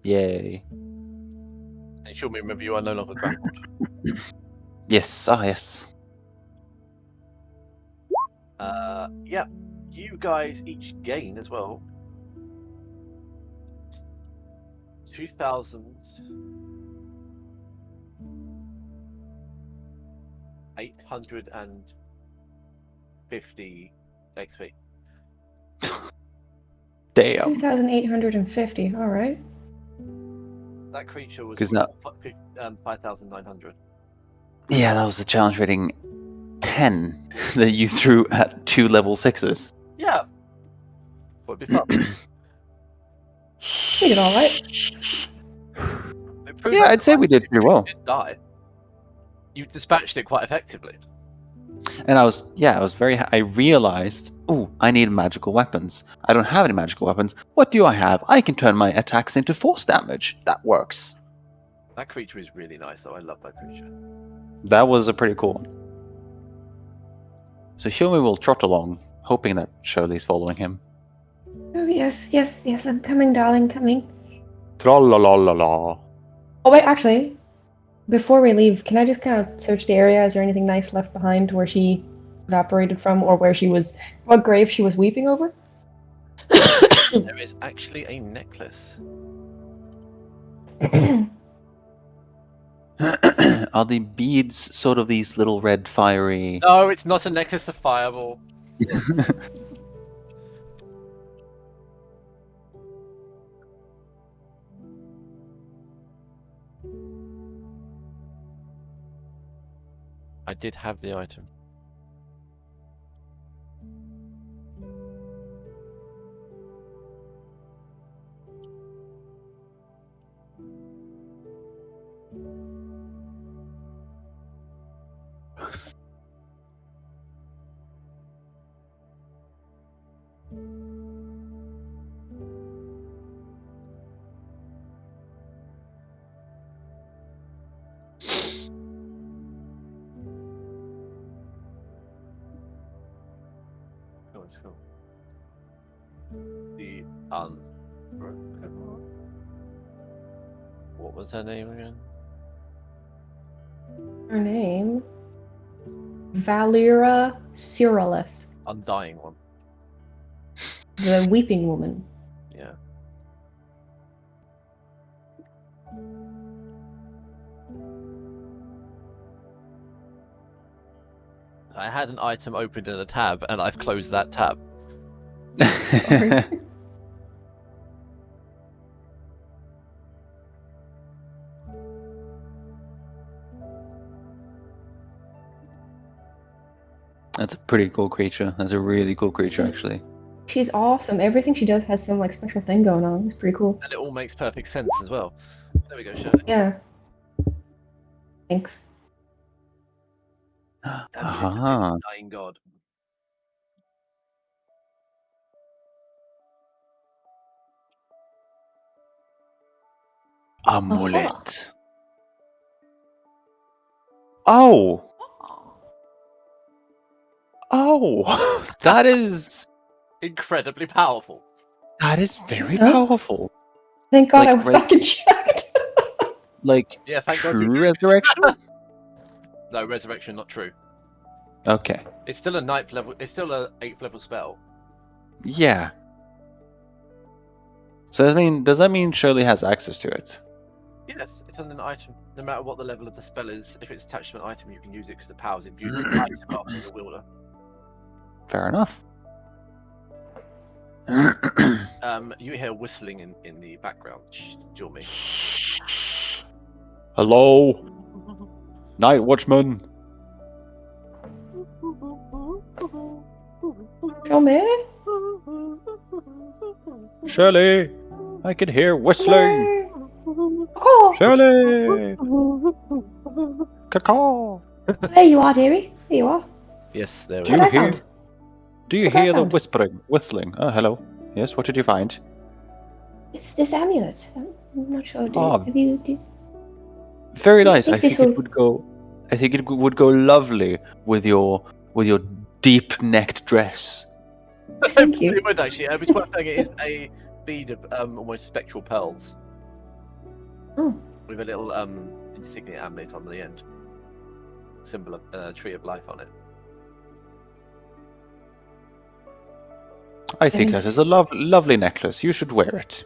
[SPEAKER 2] Yay.
[SPEAKER 1] And sure, remember you are no longer grappled.
[SPEAKER 2] Yes. Ah, yes.
[SPEAKER 1] Yeah, you guys each gain as well 2,850 XP.
[SPEAKER 2] Damn.
[SPEAKER 3] 2,850. All right.
[SPEAKER 1] That creature was
[SPEAKER 2] 'Cause now-
[SPEAKER 1] 5,900.
[SPEAKER 2] Yeah, that was a challenge rating 10 that you threw at 2 level 6s.
[SPEAKER 1] Yeah. Would be fun.
[SPEAKER 3] We did all right.
[SPEAKER 1] It proved
[SPEAKER 2] Yeah,
[SPEAKER 1] that
[SPEAKER 2] I'd say we did pretty well.
[SPEAKER 1] You didn't die. You dispatched it quite effectively.
[SPEAKER 2] And I was very. I realized, I need magical weapons. I don't have any magical weapons. What do I have? I can turn my attacks into force damage. That works.
[SPEAKER 1] That creature is really nice, though. I love that creature.
[SPEAKER 2] That was a pretty cool one. So Shomi will trot along, hoping that Shirley's following him.
[SPEAKER 3] Oh yes. I'm coming, darling. Coming.
[SPEAKER 2] Tra-la-la-la-la.
[SPEAKER 3] Oh wait, actually, before we leave, can I just kind of search the area? Is there anything nice left behind where she evaporated from, or what grave she was weeping over?
[SPEAKER 1] There is actually a necklace.
[SPEAKER 2] Are the beads sort of these little red fiery?
[SPEAKER 1] No, it's not a necklace of fireball. I did have the item. Oh, it's cool. The Unbroken Heart? What was her name again?
[SPEAKER 3] Her name? Valera Cyrillith,
[SPEAKER 1] Undying One.
[SPEAKER 3] the Weeping Woman.
[SPEAKER 1] Yeah. I had an item opened in a tab, and I've closed that tab.
[SPEAKER 3] Sorry.
[SPEAKER 2] That's a pretty cool creature. That's a really cool creature, actually.
[SPEAKER 3] She's awesome. Everything she does has some like special thing going on. It's pretty cool.
[SPEAKER 1] And it all makes perfect sense as well. There we go, Shirley.
[SPEAKER 3] Yeah. Thanks.
[SPEAKER 2] Aha.
[SPEAKER 1] Dying god.
[SPEAKER 2] Amulet. Oh! Oh! That is
[SPEAKER 1] Incredibly powerful.
[SPEAKER 2] very
[SPEAKER 3] Huh?
[SPEAKER 2] powerful.
[SPEAKER 3] Thank God
[SPEAKER 2] Like,
[SPEAKER 3] I went back and checked.
[SPEAKER 2] Like,
[SPEAKER 1] Yeah, thank God
[SPEAKER 2] true
[SPEAKER 1] you-
[SPEAKER 2] resurrection?
[SPEAKER 1] No, resurrection, not true.
[SPEAKER 2] Okay.
[SPEAKER 1] It's still a 9th level. It's still a 8th level spell.
[SPEAKER 2] Yeah. So does that mean Shirley has access to it?
[SPEAKER 1] Yes, it's on an item. No matter what the level of the spell is, if it's attached to an item, you can use it because the power's imbued with the item rather than the wielder.
[SPEAKER 2] Fair enough.
[SPEAKER 1] You hear whistling in the background. Shh, Jormy.
[SPEAKER 2] Hello, night watchman.
[SPEAKER 3] Show me.
[SPEAKER 2] Shirley, I can hear whistling.
[SPEAKER 3] Oh,
[SPEAKER 2] Shirley, caw.
[SPEAKER 4] There you are, dearie. There you are.
[SPEAKER 1] Yes, there
[SPEAKER 2] Do
[SPEAKER 1] we
[SPEAKER 2] you
[SPEAKER 3] What I
[SPEAKER 2] hear?
[SPEAKER 3] found?
[SPEAKER 2] Do you
[SPEAKER 3] What I
[SPEAKER 2] hear the
[SPEAKER 3] found?
[SPEAKER 2] whistling? Oh, hello. Yes. What did you find?
[SPEAKER 4] It's this amulet. I'm not sure.
[SPEAKER 2] Ah.
[SPEAKER 4] Have you?
[SPEAKER 2] Very nice. I
[SPEAKER 4] If this
[SPEAKER 2] think it
[SPEAKER 4] will-
[SPEAKER 2] would go. I think it would go lovely with your deep-necked dress.
[SPEAKER 3] Thank you.
[SPEAKER 1] It would actually. It's worth saying it is a bead of almost spectral pearls.
[SPEAKER 3] Oh.
[SPEAKER 1] With a little insignia amulet on the end. Symbol of tree of life on it.
[SPEAKER 2] I think that is a lovely necklace. You should wear it.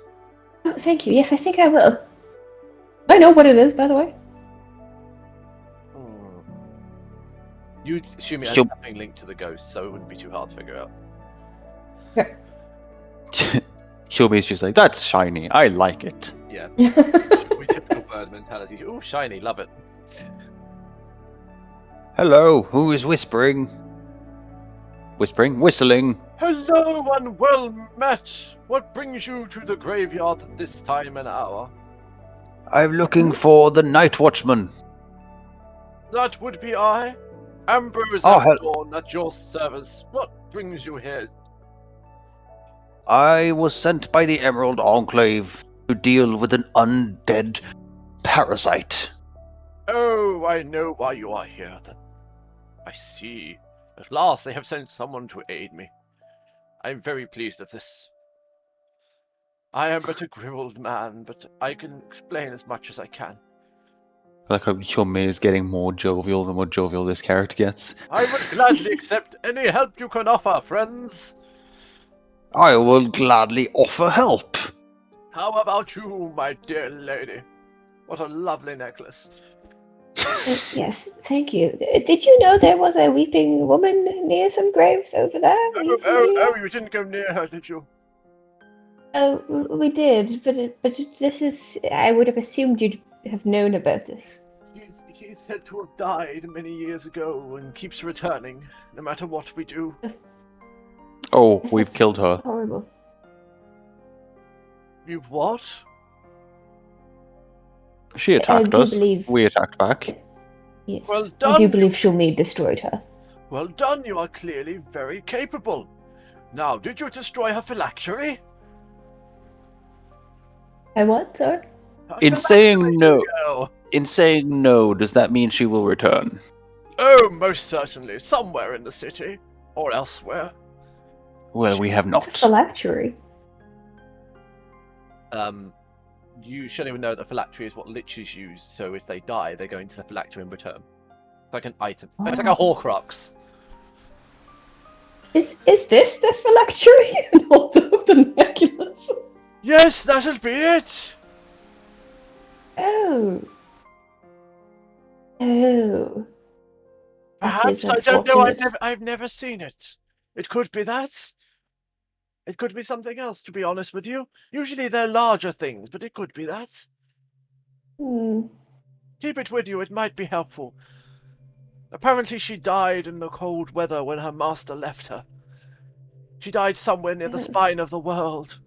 [SPEAKER 3] Oh, thank you. Yes, I think I will. I know what it is, by the way.
[SPEAKER 1] You assume it has
[SPEAKER 2] She'll-
[SPEAKER 1] something linked to the ghost, so it wouldn't be too hard to figure out.
[SPEAKER 2] Shelby's just like, that's shiny. I like it.
[SPEAKER 1] Yeah, we typical bird mentality. Oh, shiny, love it.
[SPEAKER 2] Hello, who is whispering? Whispering? Whistling.
[SPEAKER 1] Hello and well met. What brings you to the graveyard at this time and hour?
[SPEAKER 2] I'm looking for the night watchman.
[SPEAKER 1] That would be I. Ambrose
[SPEAKER 2] Oh,
[SPEAKER 1] Amthorn at your service. What brings you here?
[SPEAKER 2] I was sent by the Emerald Enclave to deal with an undead parasite.
[SPEAKER 1] Oh, I know why you are here then. I see. At last they have sent someone to aid me. I am very pleased of this. I am but a grizzled man, but I can explain as much as I can.
[SPEAKER 2] I like how Hyunmei is getting more jovial the more jovial this character gets.
[SPEAKER 1] I would gladly accept any help you can offer, friends.
[SPEAKER 2] I will gladly offer help.
[SPEAKER 1] How about you, my dear lady? What a lovely necklace.
[SPEAKER 4] Yes, thank you. Did you know there was a weeping woman near some graves over there? Are you familiar?
[SPEAKER 1] You didn't go near her, did you?
[SPEAKER 4] Oh, we did, but this is. I would have assumed you'd have known about this.
[SPEAKER 1] She's said to have died many years ago and keeps returning, no matter what we do.
[SPEAKER 2] Oh,
[SPEAKER 4] Yes,
[SPEAKER 2] we've
[SPEAKER 4] that's
[SPEAKER 2] killed her.
[SPEAKER 4] Horrible.
[SPEAKER 1] You've what?
[SPEAKER 2] She attacked
[SPEAKER 4] do you
[SPEAKER 2] us.
[SPEAKER 4] believe-
[SPEAKER 2] We attacked back.
[SPEAKER 4] Yes.
[SPEAKER 1] Well
[SPEAKER 4] I
[SPEAKER 1] done.
[SPEAKER 4] do believe Shumi destroyed her.
[SPEAKER 1] Well done, you are clearly very capable. Now, did you destroy her phylactery?
[SPEAKER 4] I what, sir?
[SPEAKER 1] Her
[SPEAKER 2] In saying
[SPEAKER 1] phylactery,
[SPEAKER 2] no,
[SPEAKER 1] girl.
[SPEAKER 2] in saying no, does that mean she will return?
[SPEAKER 1] Oh, most certainly, somewhere in the city. Or elsewhere.
[SPEAKER 2] Well, we have not.
[SPEAKER 4] Phylactery.
[SPEAKER 1] You should even know that phylactery is what liches use, so if they die, they go into the phylactery in return. It's like an item. It's like a Horcrux.
[SPEAKER 4] Is this the phylactery?
[SPEAKER 3] And hold up the necklace.
[SPEAKER 1] Yes, that'll be it!
[SPEAKER 4] Oh. Oh. That
[SPEAKER 1] Perhaps,
[SPEAKER 4] is
[SPEAKER 1] I don't know,
[SPEAKER 4] unfortunate.
[SPEAKER 1] I've never seen it. It could be that. It could be something else, to be honest with you. Usually they're larger things, but it could be that.
[SPEAKER 4] Hmm.
[SPEAKER 1] Keep it with you, it might be helpful. Apparently she died in the cold weather when her master left her. She died somewhere near the spine of the world.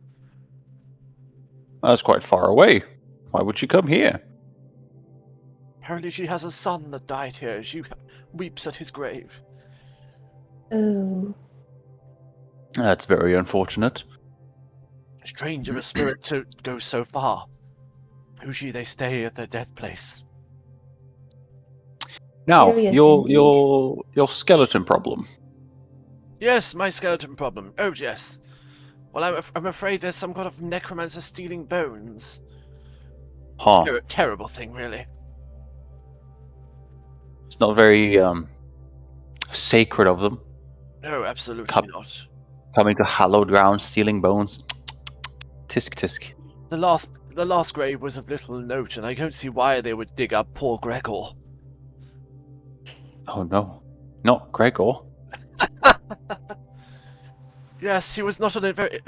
[SPEAKER 2] That's quite far away. Why would she come here?
[SPEAKER 1] Apparently she has a son that died here. She weeps at his grave.
[SPEAKER 3] Oh.
[SPEAKER 2] That's very unfortunate.
[SPEAKER 1] Strange of a spirit to go so far. Usually they stay at their death place.
[SPEAKER 2] Now,
[SPEAKER 3] Curious
[SPEAKER 2] your skeleton problem.
[SPEAKER 1] Yes, my skeleton problem. Oh, yes. Well, I'm afraid there's some kind of necromancer stealing bones.
[SPEAKER 2] Huh.
[SPEAKER 1] Terrible thing, really.
[SPEAKER 2] It's not very sacred of them.
[SPEAKER 1] No, absolutely
[SPEAKER 2] Cup.
[SPEAKER 1] not.
[SPEAKER 2] Coming to hallowed ground, stealing bones. Tisk tisk.
[SPEAKER 1] The last grave was of little note, and I don't see why they would dig up poor Gregor.
[SPEAKER 2] Oh no. Not Gregor.
[SPEAKER 1] Yes, he was not he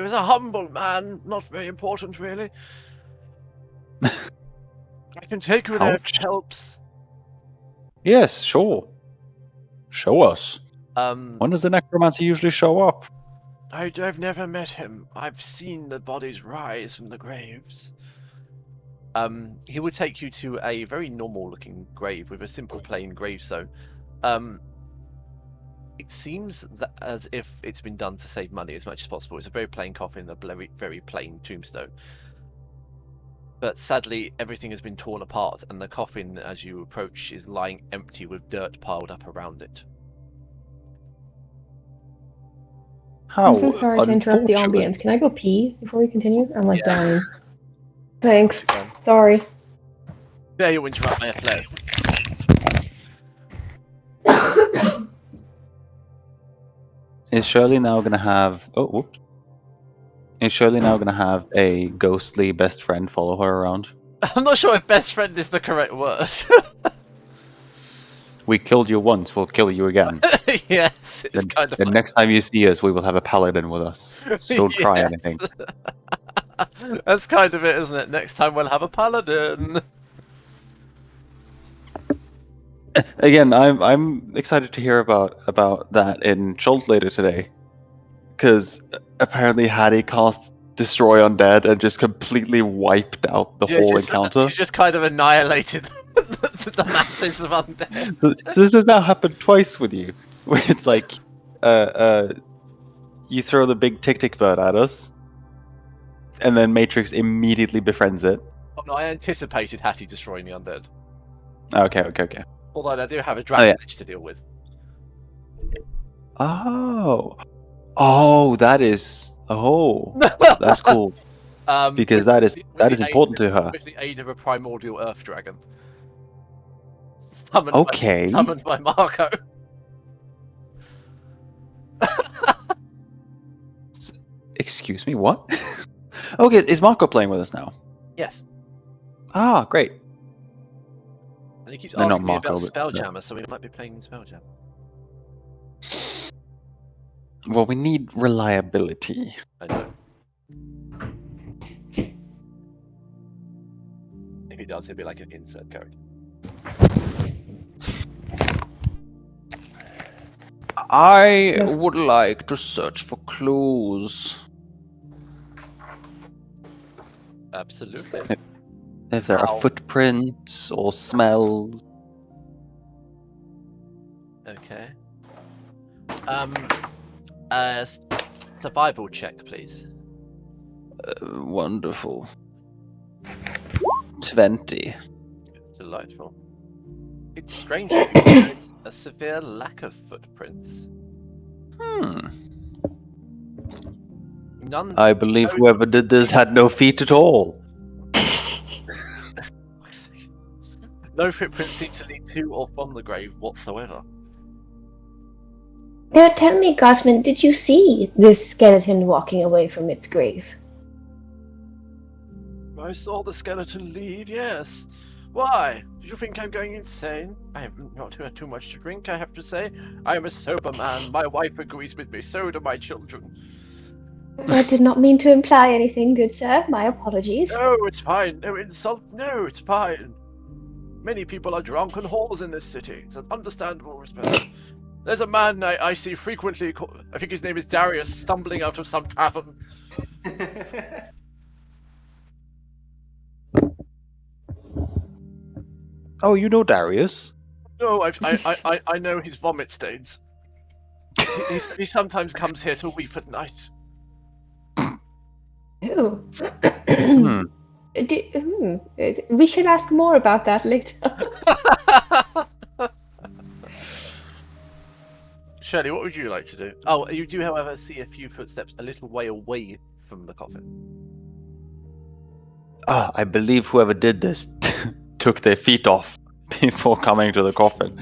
[SPEAKER 1] was a humble man, not very important, really. I can take you there if it
[SPEAKER 2] Ouch.
[SPEAKER 1] helps.
[SPEAKER 2] Yes, sure. Show us. When does the necromancer usually show up?
[SPEAKER 1] I've never met him. I've seen the bodies rise from the graves. He would take you to a very normal-looking grave with a simple plain gravestone. It seems that as if it's been done to save money as much as possible. It's a very plain coffin, a very, very plain tombstone. But sadly, everything has been torn apart, and the coffin, as you approach, is lying empty with dirt piled up around it.
[SPEAKER 2] How
[SPEAKER 3] I'm so sorry to interrupt the
[SPEAKER 2] unfortunate.
[SPEAKER 3] ambience. Can I go pee before we continue? I'm like
[SPEAKER 1] Yeah.
[SPEAKER 3] dying. Thanks.
[SPEAKER 1] Um,
[SPEAKER 3] Sorry.
[SPEAKER 1] There you interrupt my flow.
[SPEAKER 2] Is Shirley now gonna have... Oh, whoops. Is Shirley now gonna have a ghostly best friend follow her around?
[SPEAKER 1] I'm not sure if best friend is the correct word.
[SPEAKER 2] We killed you once, we'll kill you again.
[SPEAKER 1] Yes, it's kind of
[SPEAKER 2] The
[SPEAKER 1] like...
[SPEAKER 2] next time you see us, we will have a paladin with us. So don't try
[SPEAKER 1] Yes.
[SPEAKER 2] anything.
[SPEAKER 1] That's kind of it, isn't it? Next time we'll have a paladin.
[SPEAKER 2] Again, I'm excited to hear about that in Schult later today, because apparently Hattie cast Destroy Undead and just completely wiped out the whole encounter.
[SPEAKER 1] She just kind of annihilated the masses of undead.
[SPEAKER 2] So this has now happened twice with you, where it's like, you throw the big tick bird at us, and then Matrix immediately befriends it.
[SPEAKER 1] Oh no, I anticipated Hattie destroying the undead.
[SPEAKER 2] Okay.
[SPEAKER 1] Although I do have a dragon lich to deal with.
[SPEAKER 2] Oh, that is. Oh, that's cool. Because that is important to her.
[SPEAKER 1] With the aid of a primordial earth dragon. Summoned by Marco.
[SPEAKER 2] Excuse me, what? Okay, is Marco playing with us now?
[SPEAKER 1] Yes.
[SPEAKER 2] Ah, great.
[SPEAKER 1] And he keeps
[SPEAKER 2] No, not
[SPEAKER 1] asking me
[SPEAKER 2] Marco,
[SPEAKER 1] about
[SPEAKER 2] but-
[SPEAKER 1] Spelljammer, so we might be playing Spelljammer.
[SPEAKER 2] Well, we need reliability.
[SPEAKER 1] I know. If he does, he'll be like an insert character.
[SPEAKER 2] I
[SPEAKER 3] No.
[SPEAKER 2] would like to search for clues.
[SPEAKER 1] Absolutely.
[SPEAKER 2] If there
[SPEAKER 1] Wow.
[SPEAKER 2] are footprints or smells.
[SPEAKER 1] Okay. Survival check, please.
[SPEAKER 2] Wonderful. 20.
[SPEAKER 1] Delightful. It's strange that there's a severe lack of footprints. None.
[SPEAKER 2] I believe whoever did this had no feet at all.
[SPEAKER 1] No footprints seem to lead to or from the grave whatsoever.
[SPEAKER 4] Now tell me, Gottman, did you see this skeleton walking away from its grave?
[SPEAKER 1] I saw the skeleton leave, yes. Why? Do you think I'm going insane? I have not had too much to drink, I have to say. I am a sober man. My wife agrees with me. So do my children.
[SPEAKER 4] I did not mean to imply anything, good sir. My apologies.
[SPEAKER 1] No, it's fine. No insult. No, it's fine. Many people are drunk and whores in this city. It's an understandable respect. There's a man I see frequently, I think his name is Darius, stumbling out of some tavern.
[SPEAKER 2] Oh, you know Darius?
[SPEAKER 1] No, I know his vomit stains. He sometimes comes here to weep at night.
[SPEAKER 3] Ooh.
[SPEAKER 2] Hmm.
[SPEAKER 3] We should ask more about that later.
[SPEAKER 1] Shirley, what would you like to do? Oh, you do, however, see a few footsteps a little way away from the coffin.
[SPEAKER 2] Ah, I believe whoever did this took their feet off before coming to the coffin.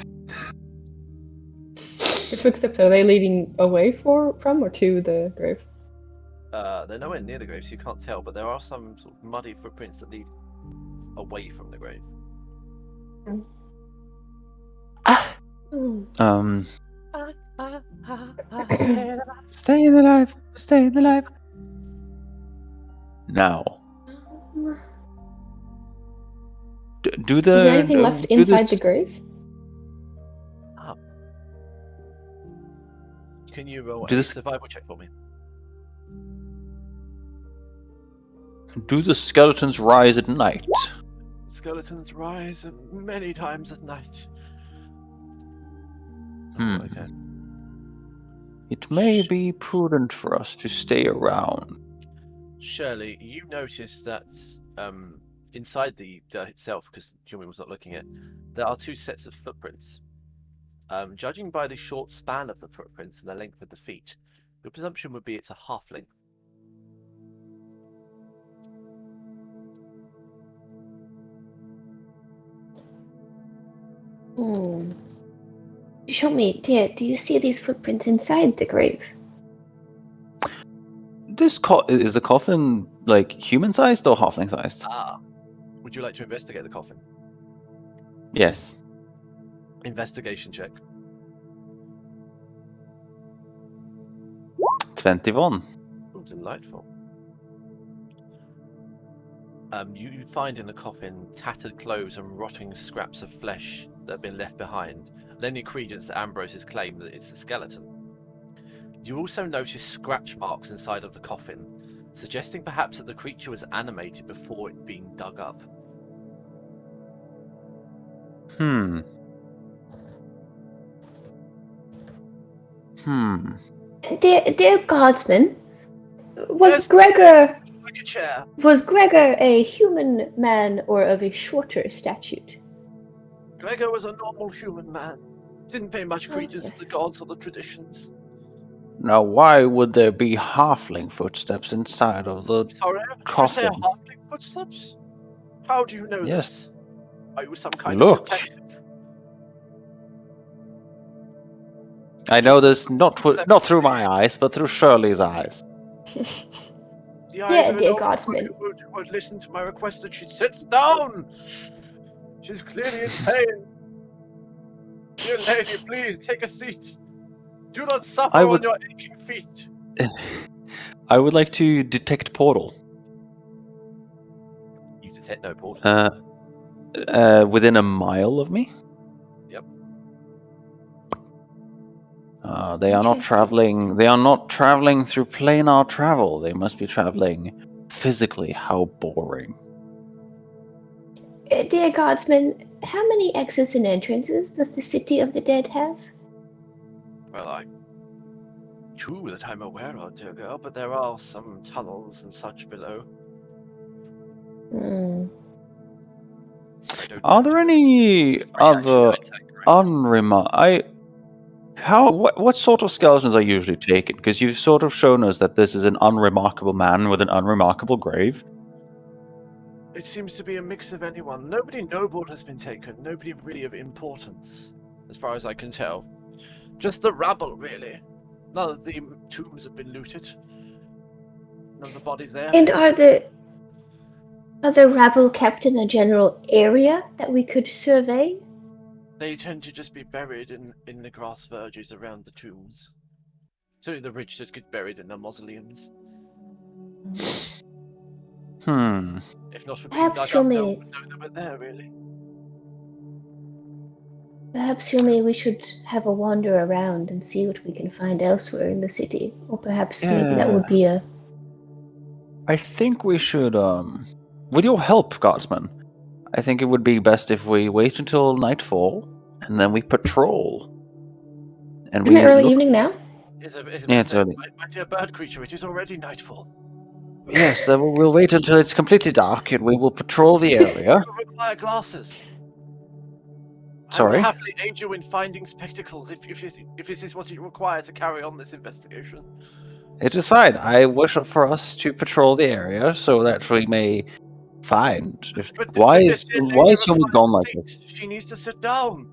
[SPEAKER 3] The footsteps, are they leading away from or to the grave?
[SPEAKER 1] They're nowhere near the grave, so you can't tell, but there are some sort of muddy footprints that lead away from the grave.
[SPEAKER 3] Hmm.
[SPEAKER 2] Staying alive, staying alive. Now, do the.
[SPEAKER 3] Is there anything left inside the grave?
[SPEAKER 1] Can you roll
[SPEAKER 2] Do
[SPEAKER 1] a
[SPEAKER 2] this-
[SPEAKER 1] survival check for me?
[SPEAKER 2] Do the skeletons rise at night?
[SPEAKER 1] Skeletons rise many times at night.
[SPEAKER 2] Hmm.
[SPEAKER 1] Oh, okay.
[SPEAKER 2] It may be prudent for us to stay around.
[SPEAKER 1] Shirley, you notice that inside the dirt itself, because Jumi was not looking at, there are two sets of footprints. Judging by the short span of the footprints and the length of the feet, your presumption would be it's a halfling.
[SPEAKER 4] Hmm. Show me, dear, do you see these footprints inside the grave?
[SPEAKER 2] This is the coffin like human-sized or halfling-sized?
[SPEAKER 1] Ah. Would you like to investigate the coffin?
[SPEAKER 2] Yes.
[SPEAKER 1] Investigation check.
[SPEAKER 2] 21.
[SPEAKER 1] Oh, delightful. You find in the coffin tattered clothes and rotting scraps of flesh that have been left behind, lending credence to Ambrose's claim that it's a skeleton. You also notice scratch marks inside of the coffin, suggesting perhaps that the creature was animated before it being dug up.
[SPEAKER 4] Dear Guardsman, was
[SPEAKER 1] Yes.
[SPEAKER 4] Gregor
[SPEAKER 1] Like a chair.
[SPEAKER 4] was Gregor a human man or of a shorter stature?
[SPEAKER 1] Gregor was a normal human man. Didn't pay much
[SPEAKER 4] Oh,
[SPEAKER 1] credence
[SPEAKER 4] yes.
[SPEAKER 1] to the gods or the traditions.
[SPEAKER 2] Now, why would there be halfling footsteps inside of the
[SPEAKER 1] Sorry, did you say
[SPEAKER 2] coffin?
[SPEAKER 1] halfling footsteps? How do you know
[SPEAKER 2] Yes.
[SPEAKER 1] this? Are you some kind
[SPEAKER 2] Look.
[SPEAKER 1] of detective?
[SPEAKER 2] I know this not through my eyes, but through Shirley's eyes.
[SPEAKER 1] The eyes of an
[SPEAKER 4] dear
[SPEAKER 1] old
[SPEAKER 4] Guardsman.
[SPEAKER 1] woman who won't listen to my request that she sits down. She's clearly in pain. Dear lady, please take a seat. Do not suffer
[SPEAKER 2] I
[SPEAKER 1] on
[SPEAKER 2] would-
[SPEAKER 1] your aching feet.
[SPEAKER 2] I would like to detect portal.
[SPEAKER 1] You detect no portal.
[SPEAKER 2] Within a mile of me?
[SPEAKER 1] Yep.
[SPEAKER 2] They are not
[SPEAKER 4] Interesting.
[SPEAKER 2] traveling. They are not traveling through planar travel. They must be traveling physically. How boring.
[SPEAKER 4] Dear Guardsman, how many exits and entrances does the City of the Dead have?
[SPEAKER 1] Well, two that I'm aware of, dear girl, but there are some tunnels and such below.
[SPEAKER 4] Hmm.
[SPEAKER 1] I don't
[SPEAKER 2] Are
[SPEAKER 1] know
[SPEAKER 2] there
[SPEAKER 1] to-
[SPEAKER 2] any
[SPEAKER 1] It's very actually
[SPEAKER 2] other
[SPEAKER 1] high-tech, right?
[SPEAKER 2] what sort of skeletons are usually taken? Because you've sort of shown us that this is an unremarkable man with an unremarkable grave.
[SPEAKER 1] It seems to be a mix of anyone. Nobody noble has been taken. Nobody really of importance, as far as I can tell. Just the rabble, really. None of the tombs have been looted. None of the bodies there.
[SPEAKER 4] And are the rabble kept in a general area that we could survey?
[SPEAKER 1] They tend to just be buried in the grass verges around the tombs. So the rich just get buried in their mausoleums. If not for being
[SPEAKER 4] Perhaps
[SPEAKER 1] dug
[SPEAKER 4] show
[SPEAKER 1] up, no
[SPEAKER 4] me-
[SPEAKER 1] one would know they were there, really.
[SPEAKER 4] Perhaps, Yumi, we should have a wander around and see what we can find elsewhere in the city. Or perhaps maybe that would be a...
[SPEAKER 2] I think we should, with your help, Guardsman, I think it would be best if we wait until nightfall and then we patrol. And
[SPEAKER 3] Isn't
[SPEAKER 2] we
[SPEAKER 3] it early
[SPEAKER 2] look-
[SPEAKER 3] evening now?
[SPEAKER 2] Yeah, it's early.
[SPEAKER 1] My dear bird creature, it is already nightfall.
[SPEAKER 2] Yes, then we'll wait until it's completely dark and we will patrol the area.
[SPEAKER 1] You require glasses. I
[SPEAKER 2] Sorry?
[SPEAKER 1] will happily aid you in finding spectacles if this is what you require to carry on this investigation.
[SPEAKER 2] It is fine. I wish for us to patrol the area so that we may find. Why is Yumi gone like this?
[SPEAKER 1] She needs to sit down.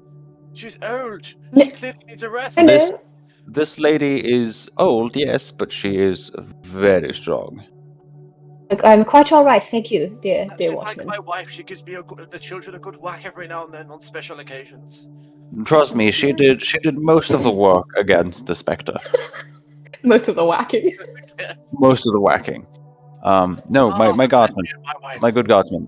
[SPEAKER 1] She's old.
[SPEAKER 3] No.
[SPEAKER 1] She clearly needs a rest.
[SPEAKER 3] Hello.
[SPEAKER 2] This lady is old, yes, but she is very strong.
[SPEAKER 4] I'm quite all right, thank you, dear
[SPEAKER 1] She's like
[SPEAKER 4] watchman.
[SPEAKER 1] my wife. She gives me the children a good whack every now and then on special occasions.
[SPEAKER 2] Trust me, she did most of the work against the Spectre.
[SPEAKER 3] Most of the whacking.
[SPEAKER 1] Yes.
[SPEAKER 2] Most of the whacking. No, my guardsman,
[SPEAKER 1] My wife.
[SPEAKER 2] my good guardsman.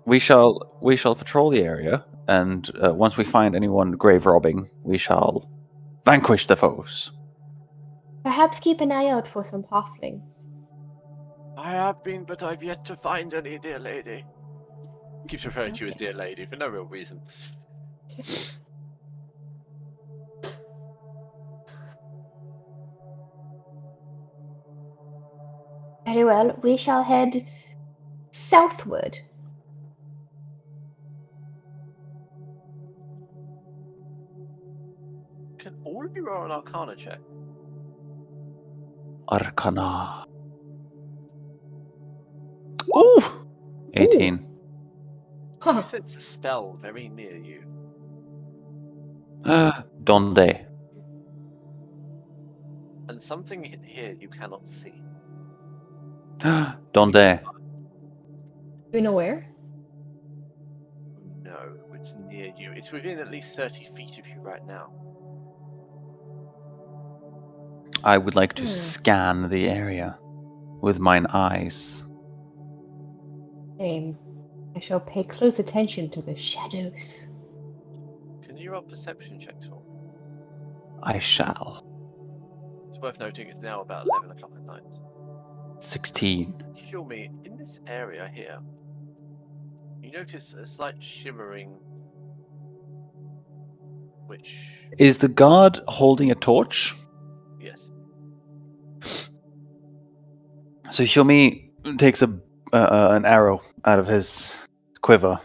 [SPEAKER 2] We shall patrol the area, and once we find anyone grave robbing, we shall vanquish the foes.
[SPEAKER 4] Perhaps keep an eye out for some halflings.
[SPEAKER 1] I have been, but I've yet to find any, dear lady. He keeps referring to you as dear lady for no real reason.
[SPEAKER 4] Very well, we shall head southward.
[SPEAKER 1] Can all of you roll an Arcana check?
[SPEAKER 2] Arcana. Ooh! 18.
[SPEAKER 3] Huh.
[SPEAKER 1] You sense a spell very near you.
[SPEAKER 2] Donde?
[SPEAKER 1] And something in here you cannot see.
[SPEAKER 2] Donde?
[SPEAKER 3] Do you know where?
[SPEAKER 1] No, it's near you. It's within at least 30 feet of you right now.
[SPEAKER 2] I would like to
[SPEAKER 3] Hmm.
[SPEAKER 2] scan the area with mine eyes.
[SPEAKER 4] Same. I shall pay close attention to the shadows.
[SPEAKER 1] Can you roll perception checks for me?
[SPEAKER 2] I shall.
[SPEAKER 1] It's worth noting it's now about 11 o'clock at night.
[SPEAKER 2] 16.
[SPEAKER 1] Show me, in this area here, you notice a slight shimmering, which,
[SPEAKER 2] Is the guard holding a torch?
[SPEAKER 1] yes,
[SPEAKER 2] So Hyumi takes an arrow out of his quiver,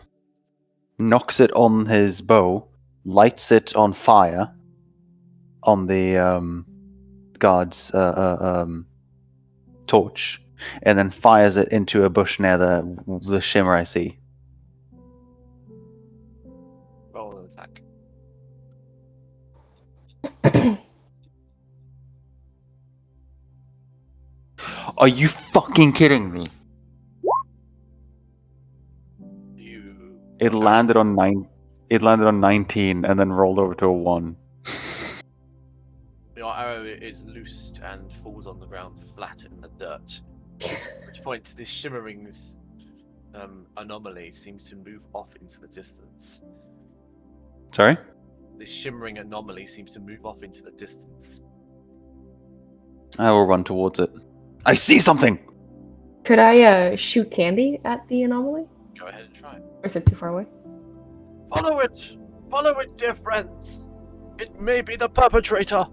[SPEAKER 2] knocks it on his bow, lights it on fire on the guard's torch, and then fires it into a bush near the shimmer I see.
[SPEAKER 1] roll an attack.
[SPEAKER 2] Are you fucking kidding me?
[SPEAKER 1] You,
[SPEAKER 2] It landed on 19 and then rolled over to a 1.
[SPEAKER 1] your arrow is loosed and falls on the ground flat in the dirt. At which point, this shimmering anomaly seems to move off into the distance.
[SPEAKER 2] Sorry?
[SPEAKER 1] This shimmering anomaly seems to move off into the distance.
[SPEAKER 2] I will run towards it. I see something!
[SPEAKER 3] Could I shoot candy at the anomaly?
[SPEAKER 1] Go ahead and try it.
[SPEAKER 3] Or is it too far away?
[SPEAKER 1] Follow it! Follow it, dear friends! It may be the perpetrator!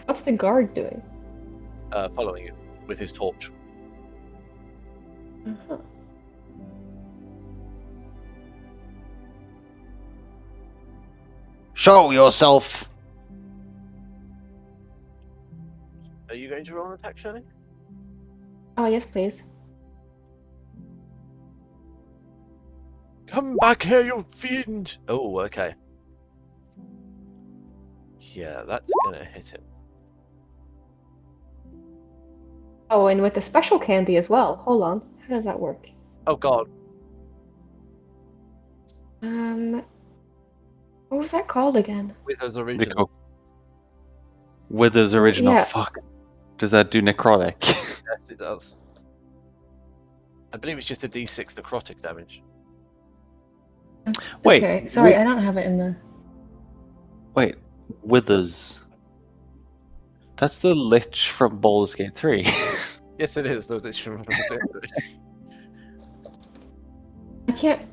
[SPEAKER 3] What's the guard doing?
[SPEAKER 1] Following you with his torch.
[SPEAKER 3] Uh-huh.
[SPEAKER 2] Show yourself!
[SPEAKER 1] Are you going to roll an attack, Shirley?
[SPEAKER 3] Oh, yes, please.
[SPEAKER 1] Come back here, you fiend! Oh, okay. Yeah, that's gonna hit him.
[SPEAKER 3] Oh, and with the special candy as well. Hold on. How does that work?
[SPEAKER 1] Oh god.
[SPEAKER 3] What was that called again?
[SPEAKER 1] With his original.
[SPEAKER 2] Wither's original.
[SPEAKER 3] Yeah.
[SPEAKER 2] Fuck. Does that do necrotic?
[SPEAKER 1] Yes, it does. I believe it's just a d6 necrotic damage.
[SPEAKER 2] Wait.
[SPEAKER 3] Okay, sorry, I don't have it in the.
[SPEAKER 2] Wait. Withers. That's the Lich from Baldur's Gate 3.
[SPEAKER 1] Yes, it is. Those it's from.
[SPEAKER 3] I can't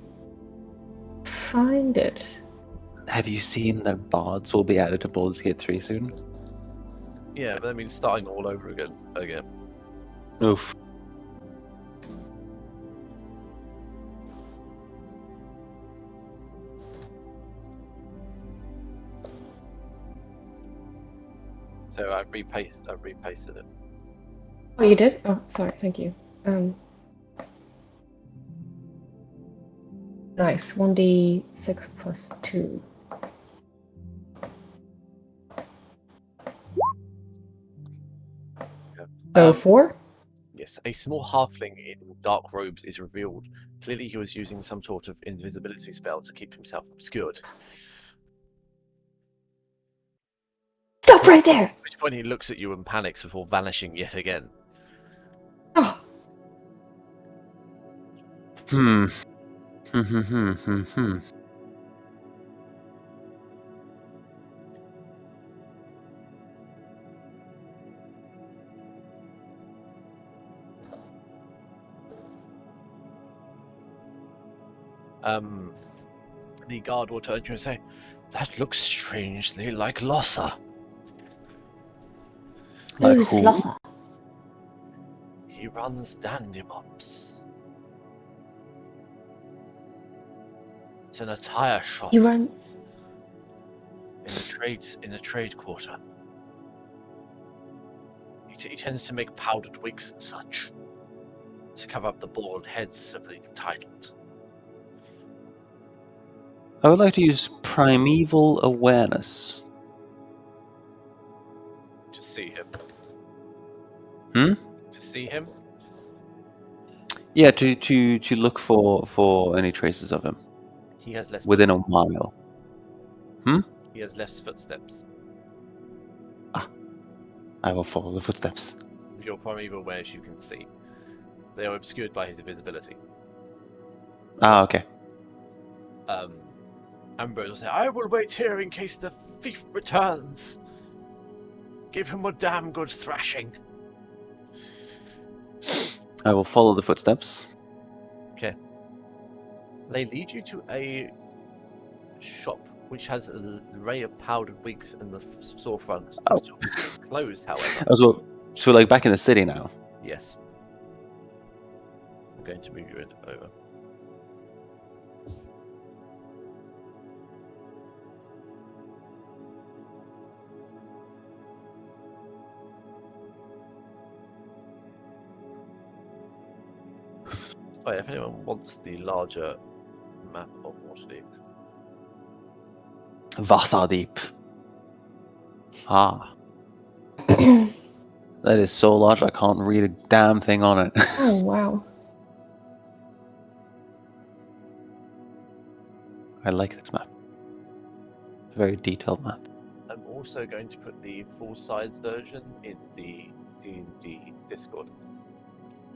[SPEAKER 3] find it.
[SPEAKER 2] Have you seen that bards will be added to Baldur's Gate 3 soon?
[SPEAKER 1] Yeah, but I mean, starting all over again.
[SPEAKER 2] Oof.
[SPEAKER 1] So I repasted it.
[SPEAKER 3] Oh, you did? Oh, sorry. Thank you. Nice. 1d6 plus 2. So 4?
[SPEAKER 1] Yes, a small halfling in dark robes is revealed. Clearly, he was using some sort of invisibility spell to keep himself obscured.
[SPEAKER 3] Stop right there!
[SPEAKER 1] At which point he looks at you and panics before vanishing yet again.
[SPEAKER 3] Oh,
[SPEAKER 2] Hmm.
[SPEAKER 1] The guard will turn to you and say, "That looks strangely like Lossa."
[SPEAKER 2] Like
[SPEAKER 4] Who's
[SPEAKER 2] who?
[SPEAKER 4] Flosser?
[SPEAKER 1] He runs Dandymops. It's an attire shop
[SPEAKER 4] You run.
[SPEAKER 1] in the trade quarter. He tends to make powdered wigs and such to cover up the bald heads of the entitled.
[SPEAKER 2] I would like to use Primeval Awareness.
[SPEAKER 1] To see him.
[SPEAKER 2] Hmm?
[SPEAKER 1] To see him?
[SPEAKER 2] Yeah, to look for any traces of him
[SPEAKER 1] He has less.
[SPEAKER 2] within a mile.
[SPEAKER 1] He has less footsteps.
[SPEAKER 2] I will follow the footsteps.
[SPEAKER 1] With your primeval awareness, you can see. They are obscured by his invisibility.
[SPEAKER 2] Ah, okay.
[SPEAKER 1] Ambrose will say, "I will wait here in case the thief returns. Give him a damn good thrashing."
[SPEAKER 2] I will follow the footsteps.
[SPEAKER 1] They lead you to a shop which has an array of powdered wigs in the storefront.
[SPEAKER 2] Oh.
[SPEAKER 1] Closed, however.
[SPEAKER 2] Oh, so like back in the city now.
[SPEAKER 1] Yes. I'm going to move you over. Oh, yeah, if anyone wants the larger map of Waterdeep.
[SPEAKER 2] Vasardeep. Ah. That is so large I can't read a damn thing on it.
[SPEAKER 3] oh wow.
[SPEAKER 2] I like this map. It's a very detailed map.
[SPEAKER 1] I'm also going to put the full-size version in the D&D Discord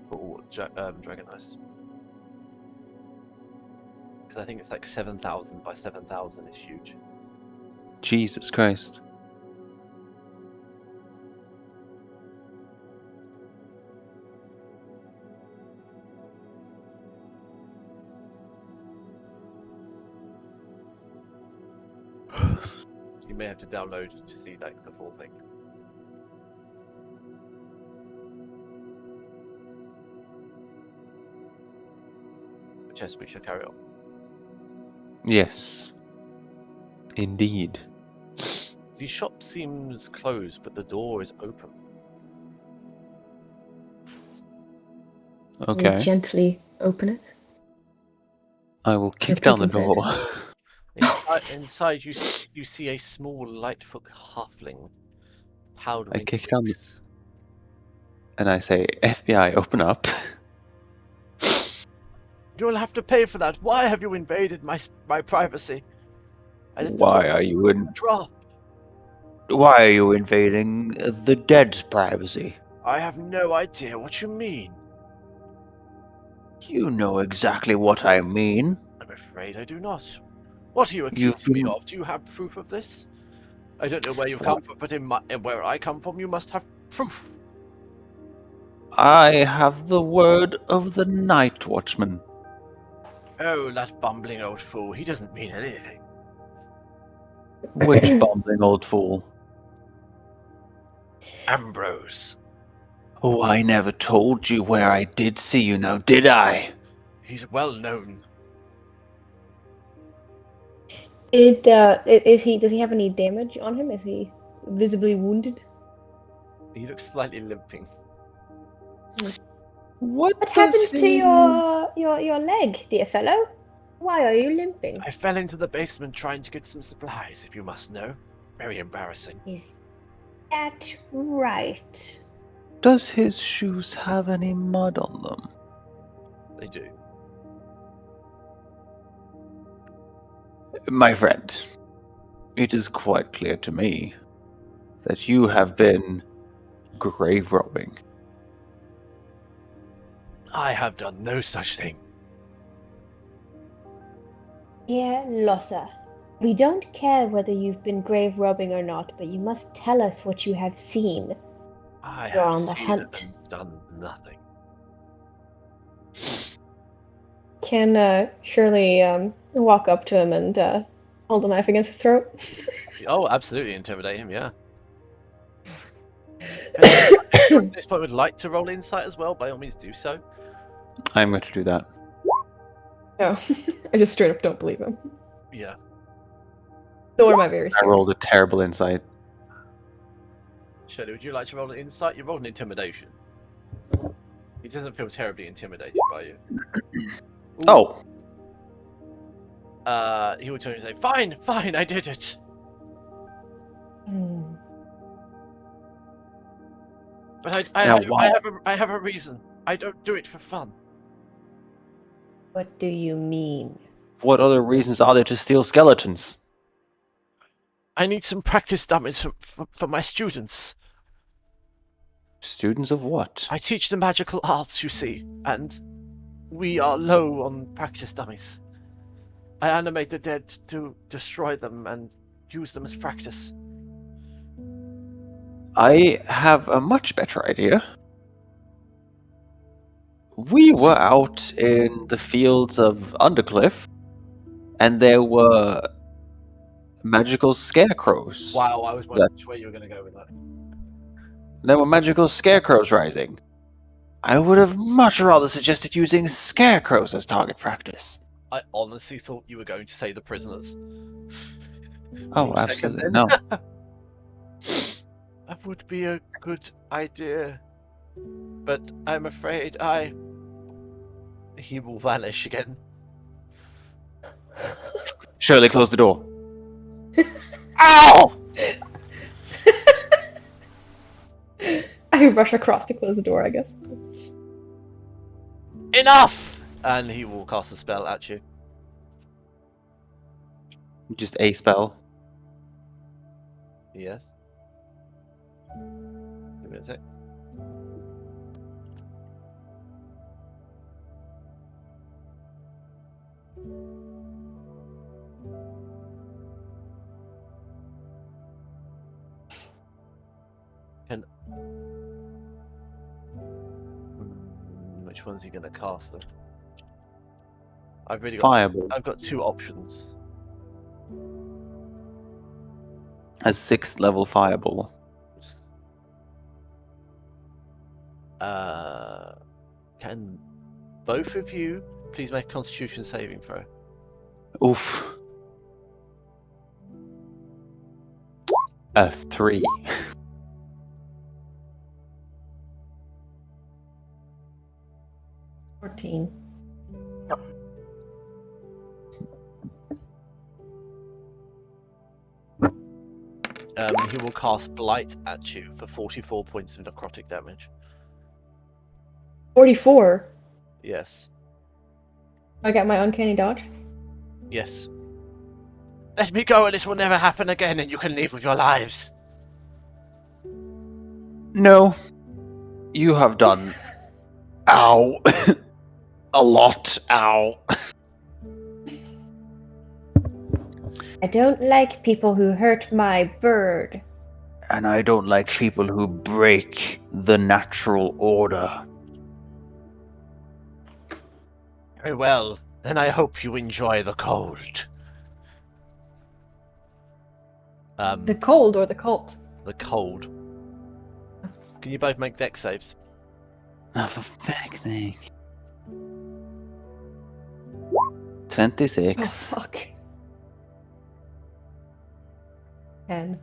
[SPEAKER 1] for Dragon Ice. Because I think it's like 7,000 by 7,000 is huge.
[SPEAKER 2] Jesus Christ.
[SPEAKER 1] You may have to download to see like the full thing. But yes, we shall carry on.
[SPEAKER 2] Yes. Indeed.
[SPEAKER 1] The shop seems closed, but the door is open.
[SPEAKER 3] We
[SPEAKER 2] Okay.
[SPEAKER 3] gently open it.
[SPEAKER 2] I will kick down the
[SPEAKER 3] peek inside.
[SPEAKER 2] door.
[SPEAKER 1] Inside you see a small Lightfoot halfling powdering
[SPEAKER 2] kick down the-
[SPEAKER 1] wigs.
[SPEAKER 2] And I say, FBI, open up.
[SPEAKER 1] You'll have to pay for that. Why have you invaded my privacy?
[SPEAKER 2] Why are you
[SPEAKER 1] Drop.
[SPEAKER 2] Why are you invading the dead's privacy?
[SPEAKER 1] I have no idea what you mean.
[SPEAKER 2] You know exactly what I mean.
[SPEAKER 1] I'm afraid I do not. What are you
[SPEAKER 2] You've
[SPEAKER 1] accusing me
[SPEAKER 2] been-
[SPEAKER 1] of? Do you have proof of this? I don't know where you've come from, but in where I come from, you must have proof.
[SPEAKER 2] I have the word of the Night Watchman.
[SPEAKER 1] Oh, that bumbling old fool. He doesn't mean anything.
[SPEAKER 2] Which bumbling old fool?
[SPEAKER 1] Ambrose.
[SPEAKER 2] Oh, I never told you where I did see you now, did I?
[SPEAKER 1] He's well known.
[SPEAKER 3] Is he? Does he have any damage on him? Is he visibly wounded?
[SPEAKER 1] He looks slightly limping.
[SPEAKER 2] What
[SPEAKER 3] What happens to
[SPEAKER 2] he-
[SPEAKER 3] your leg, dear fellow? Why are you limping?
[SPEAKER 1] I fell into the basement trying to get some supplies, if you must know. Very embarrassing.
[SPEAKER 4] Is that right?
[SPEAKER 2] Does his shoes have any mud on them?
[SPEAKER 1] They do.
[SPEAKER 2] My friend, it is quite clear to me that you have been grave robbing.
[SPEAKER 1] I have done no such thing.
[SPEAKER 4] Dear Lossa, we don't care whether you've been grave robbing or not, but you must tell us what you have seen.
[SPEAKER 1] I
[SPEAKER 4] You're
[SPEAKER 1] have
[SPEAKER 4] on the
[SPEAKER 1] seen
[SPEAKER 4] hunt.
[SPEAKER 1] and done nothing.
[SPEAKER 3] Can Shirley walk up to him and hold a knife against his throat?
[SPEAKER 1] Oh, absolutely intimidate him, yeah. At this point would like to roll insight as well, by all means do so.
[SPEAKER 2] I'm going to do that.
[SPEAKER 3] No, I just straight up don't believe him.
[SPEAKER 1] Yeah.
[SPEAKER 3] Nor am I very
[SPEAKER 2] I
[SPEAKER 3] scared.
[SPEAKER 2] rolled a terrible insight.
[SPEAKER 1] Shirley, would you like to roll an insight? You rolled an intimidation. He doesn't feel terribly intimidated by you. Ooh.
[SPEAKER 2] Oh,
[SPEAKER 1] He would turn and say, Fine, I did it.
[SPEAKER 3] Hmm.
[SPEAKER 1] But
[SPEAKER 2] Now, why?
[SPEAKER 1] I have a reason. I don't do it for fun.
[SPEAKER 4] What do you mean?
[SPEAKER 2] what other reasons are there to steal skeletons?
[SPEAKER 1] I need some practice dummies for my students.
[SPEAKER 2] Students of what?
[SPEAKER 1] I teach the magical arts, you see, and we are low on practice dummies. I animate the dead to destroy them and use them as practice.
[SPEAKER 2] I have a much better idea. We were out in the fields of Undercliff, and there were magical scarecrows.
[SPEAKER 1] Wow, I was wondering which way you were going to go with that.
[SPEAKER 2] There were magical scarecrows rising. I would have much rather suggested using scarecrows as target practice.
[SPEAKER 1] I honestly thought you were going to say the prisoners.
[SPEAKER 2] Oh,
[SPEAKER 1] For a second
[SPEAKER 2] absolutely
[SPEAKER 1] then.
[SPEAKER 2] no.
[SPEAKER 1] That would be a good idea. But I'm afraid he will vanish again.
[SPEAKER 2] Shirley, close the door.
[SPEAKER 1] Ow!
[SPEAKER 3] I rush across to close the door, I guess.
[SPEAKER 1] Enough! And he will cast a spell at you.
[SPEAKER 2] Just a spell.
[SPEAKER 1] Yes. Give me a sec. Which one's he going to cast them? I've
[SPEAKER 2] Fireball.
[SPEAKER 1] I've got two options.
[SPEAKER 2] A 6th level fireball.
[SPEAKER 1] Can both of you please make a Constitution saving throw?
[SPEAKER 2] Oof. A 3.
[SPEAKER 3] 14.
[SPEAKER 1] He will cast Blight at you for 44 points of necrotic damage.
[SPEAKER 3] 44?
[SPEAKER 1] Yes.
[SPEAKER 3] I got my uncanny dodge?
[SPEAKER 1] Yes. Let me go and this will never happen again and you can leave with your lives.
[SPEAKER 2] No. You have done. Ow. A lot. Ow.
[SPEAKER 4] I don't like people who hurt my bird.
[SPEAKER 2] And I don't like people who break the natural order.
[SPEAKER 1] Very well. Then I hope you enjoy the cold.
[SPEAKER 3] The cold or the cult?
[SPEAKER 1] The cold. Can you both make dex saves?
[SPEAKER 2] Oh, for fuck's sake. 26.
[SPEAKER 3] Oh, fuck. 10.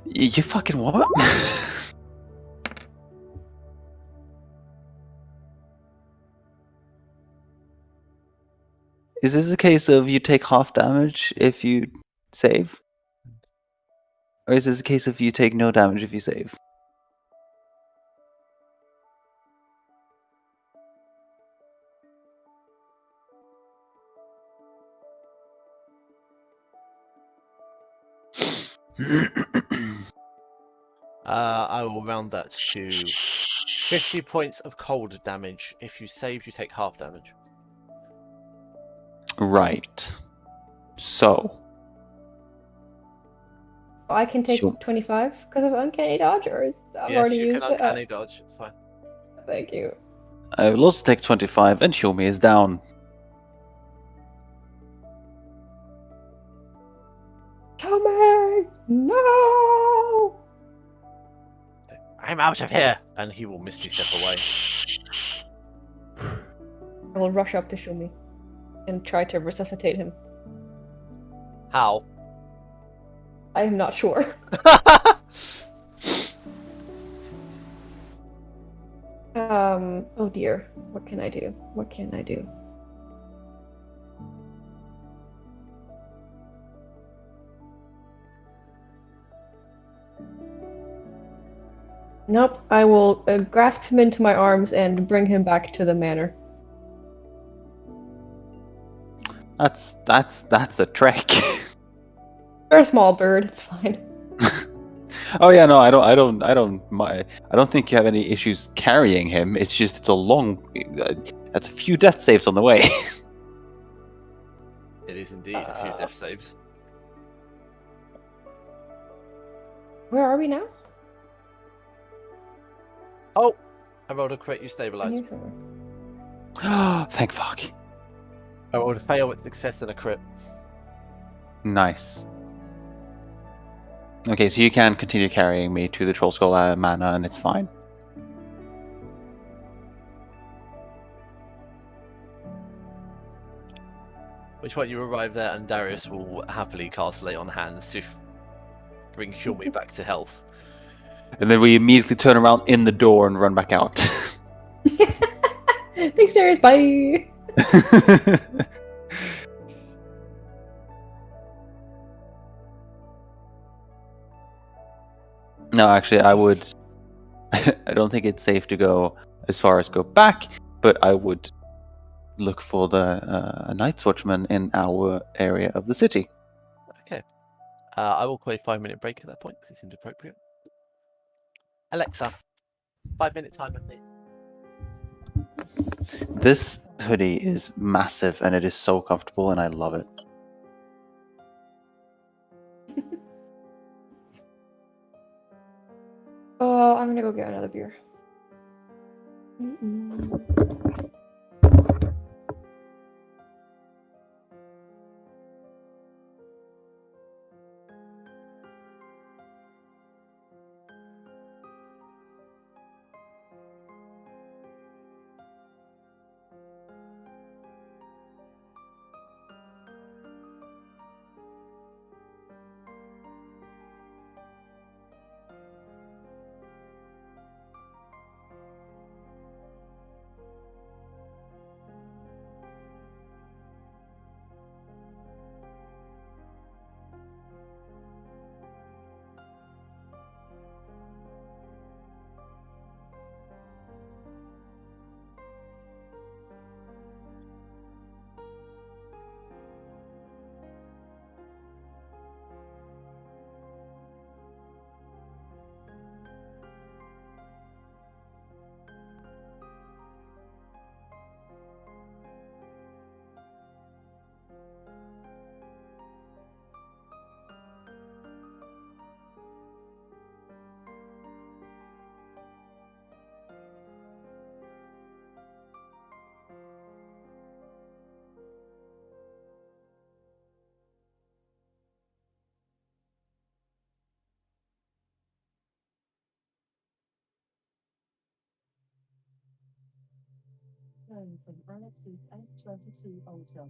[SPEAKER 2] You fucking what? Is this a case of you take half damage if you save? Or is this a case of you take no damage if you save?
[SPEAKER 1] I will round that to 50 points of cold damage. If you save, you take half damage.
[SPEAKER 2] Right. So.
[SPEAKER 3] I can take
[SPEAKER 2] Sure.
[SPEAKER 3] 25 because of uncanny dodge, or I've
[SPEAKER 1] Yes,
[SPEAKER 3] already
[SPEAKER 1] you
[SPEAKER 3] used
[SPEAKER 1] can
[SPEAKER 3] it.
[SPEAKER 1] uncanny dodge. It's fine.
[SPEAKER 3] Thank you.
[SPEAKER 2] I will also take 25 and Shomi is down.
[SPEAKER 3] Coming! No!
[SPEAKER 1] I'm out of here, and he will misty step away.
[SPEAKER 3] I will rush up to Shumi and try to resuscitate him.
[SPEAKER 1] How?
[SPEAKER 3] I am not sure. Oh dear. What can I do? What can I do? Nope, I will grasp him into my arms and bring him back to the manor.
[SPEAKER 2] That's a trek.
[SPEAKER 3] You're a small bird, it's fine.
[SPEAKER 2] Oh yeah, no, I don't think you have any issues carrying him. It's just it's a long. That's a few death saves on the way.
[SPEAKER 1] It is indeed a few death saves.
[SPEAKER 3] Where are we now?
[SPEAKER 1] Oh, I rolled a crit. You
[SPEAKER 3] I'm
[SPEAKER 1] stabilize.
[SPEAKER 3] here somewhere.
[SPEAKER 2] Thank fuck.
[SPEAKER 1] I rolled a fail with success and a crit.
[SPEAKER 2] Nice. Okay, so you can continue carrying me to the Troll Skull Manor, and it's fine.
[SPEAKER 1] Which point you arrive there, and Darius will happily cast Lay on Hands to bring Shumi back to health.
[SPEAKER 2] And then we immediately turn around in the door and run back out.
[SPEAKER 3] Thanks, Darius. Bye.
[SPEAKER 2] No, actually, I would. I don't think it's safe to go as far as go back, but I would look for the Night's Watchman in our area of the city.
[SPEAKER 1] Okay. I will call a 5-minute break at that point because it seems appropriate. Alexa, 5-minute timer, please.
[SPEAKER 2] This hoodie is massive and it is so comfortable, and I love it.
[SPEAKER 3] Oh, I'm gonna go get another beer. Mm-mm.
[SPEAKER 5] phone from Alexis S22 Ultra.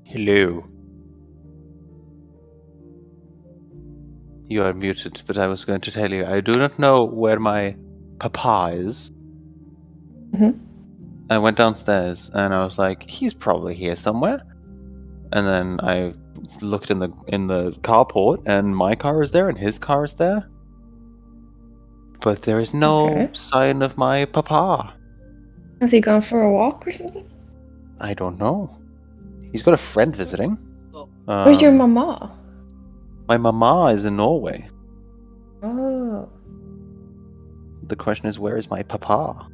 [SPEAKER 2] Hello. You are muted, but I was going to tell you, I do not know where my papa is.
[SPEAKER 3] Mhm.
[SPEAKER 2] I went downstairs and I was like, he's probably here somewhere. And then I looked in the carport, and my car is there, and his car is there. But there is no
[SPEAKER 3] Okay.
[SPEAKER 2] sign of my papa.
[SPEAKER 3] Has he gone for a walk or something?
[SPEAKER 2] I don't know. He's got a friend visiting.
[SPEAKER 3] Where's your mama?
[SPEAKER 2] My mama is in Norway.
[SPEAKER 3] Oh.
[SPEAKER 2] The question is, where is my papa?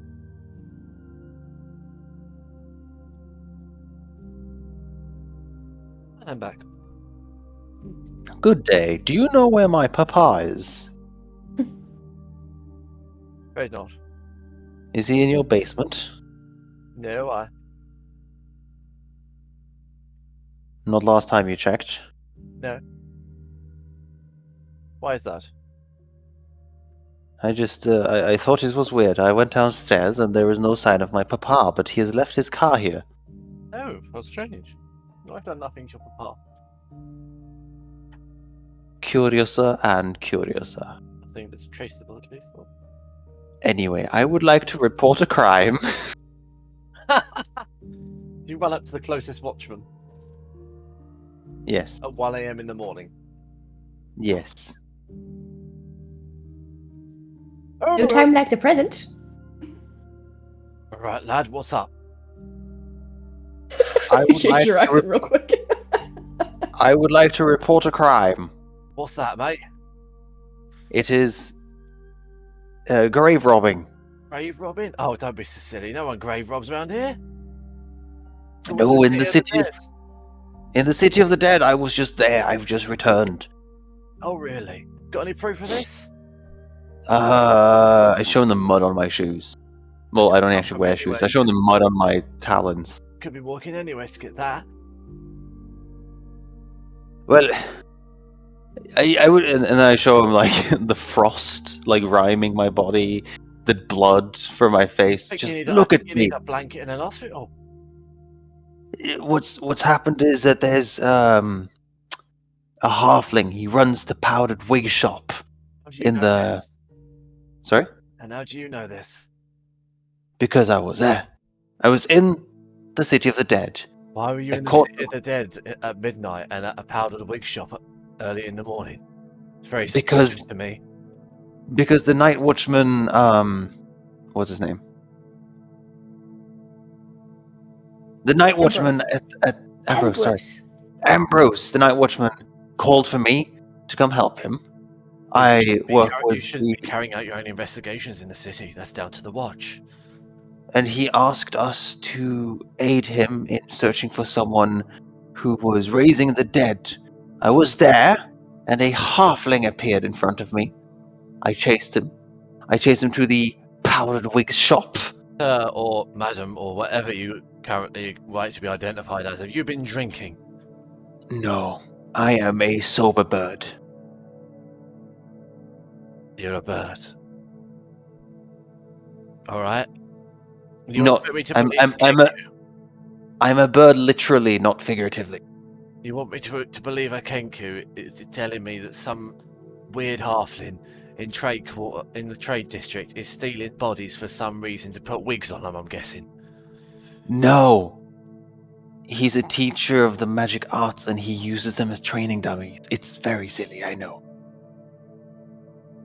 [SPEAKER 1] I'm back.
[SPEAKER 2] good day. Do you know where my papa is?
[SPEAKER 1] Very not.
[SPEAKER 2] Is he in your basement?
[SPEAKER 1] No, I.
[SPEAKER 2] Not last time you checked.
[SPEAKER 1] No. Why is that?
[SPEAKER 2] I just, I thought it was weird. I went downstairs and there was no sign of my papa, but he has left his car here.
[SPEAKER 1] Oh, that's strange. I've done nothing to your papa.
[SPEAKER 2] Curiouser and curiouser.
[SPEAKER 1] Nothing that's traceable, at least. Or...
[SPEAKER 2] Anyway, I would like to report a crime.
[SPEAKER 1] You run up to the closest watchman
[SPEAKER 2] Yes,
[SPEAKER 1] at 1 a.m. in the morning.
[SPEAKER 2] yes.
[SPEAKER 1] Oh,
[SPEAKER 3] No time like the present.
[SPEAKER 1] All right, lad, what's up?
[SPEAKER 2] I would,
[SPEAKER 3] Change
[SPEAKER 2] like
[SPEAKER 3] your
[SPEAKER 2] to
[SPEAKER 3] accent real quick.
[SPEAKER 2] I would like to report a crime.
[SPEAKER 1] What's that, mate?
[SPEAKER 2] It is grave robbing.
[SPEAKER 1] Grave robbing? Oh, don't be so silly. No one grave robs around here.
[SPEAKER 2] No, in the city of
[SPEAKER 1] dead.
[SPEAKER 2] in the city of the dead. I was just there. I've just returned.
[SPEAKER 1] Oh, really? Got any proof of this?
[SPEAKER 2] I shown them mud on my shoes. Well, I don't actually wear shoes. I shown them mud on my talons.
[SPEAKER 1] Could be walking anywhere to get that.
[SPEAKER 2] Well, I would, and I show him like the frost, like rhyming my body, the blood from my face.
[SPEAKER 1] I think
[SPEAKER 2] Just
[SPEAKER 1] you need
[SPEAKER 2] look at
[SPEAKER 1] you
[SPEAKER 2] me.
[SPEAKER 1] need a blanket in an hospital.
[SPEAKER 2] What's happened is that there's a halfling. He runs the powdered wig shop
[SPEAKER 1] How do you
[SPEAKER 2] in
[SPEAKER 1] know
[SPEAKER 2] the.
[SPEAKER 1] this?
[SPEAKER 2] Sorry,
[SPEAKER 1] And how do you know this?
[SPEAKER 2] because I was there. I was in the city of the dead.
[SPEAKER 1] Why were you
[SPEAKER 2] I
[SPEAKER 1] in the
[SPEAKER 2] caught
[SPEAKER 1] city of the dead at midnight and at a powdered wig shop early in the morning? It's very
[SPEAKER 2] Because-
[SPEAKER 1] suspicious to me.
[SPEAKER 2] Because the night watchman, what's his name? The night watchman at Ambrose, sorry. Ambrose, the night watchman, called for me to come help him. I work
[SPEAKER 1] You
[SPEAKER 2] with
[SPEAKER 1] shouldn't
[SPEAKER 2] the,
[SPEAKER 1] be carrying out your own investigations in the city. That's down to the watch.
[SPEAKER 2] and he asked us to aid him in searching for someone who was raising the dead. I was there, and a halfling appeared in front of me. I chased him. I chased him to the powdered wig shop.
[SPEAKER 1] Or madam, or whatever you currently like to be identified as. Have you been drinking?
[SPEAKER 2] No, I am a sober bird.
[SPEAKER 1] You're a bird. All right. You
[SPEAKER 2] No,
[SPEAKER 1] want me to
[SPEAKER 2] I'm-
[SPEAKER 1] believe
[SPEAKER 2] I'm-
[SPEAKER 1] I
[SPEAKER 2] I'm
[SPEAKER 1] caned
[SPEAKER 2] a-
[SPEAKER 1] you?
[SPEAKER 2] I'm a bird literally, not figuratively.
[SPEAKER 1] You want me to believe a Kenku is telling me that some weird halfling in the trade district is stealing bodies for some reason to put wigs on them, I'm guessing.
[SPEAKER 2] No. He's a teacher of the magic arts and he uses them as training dummies. It's very silly, I know.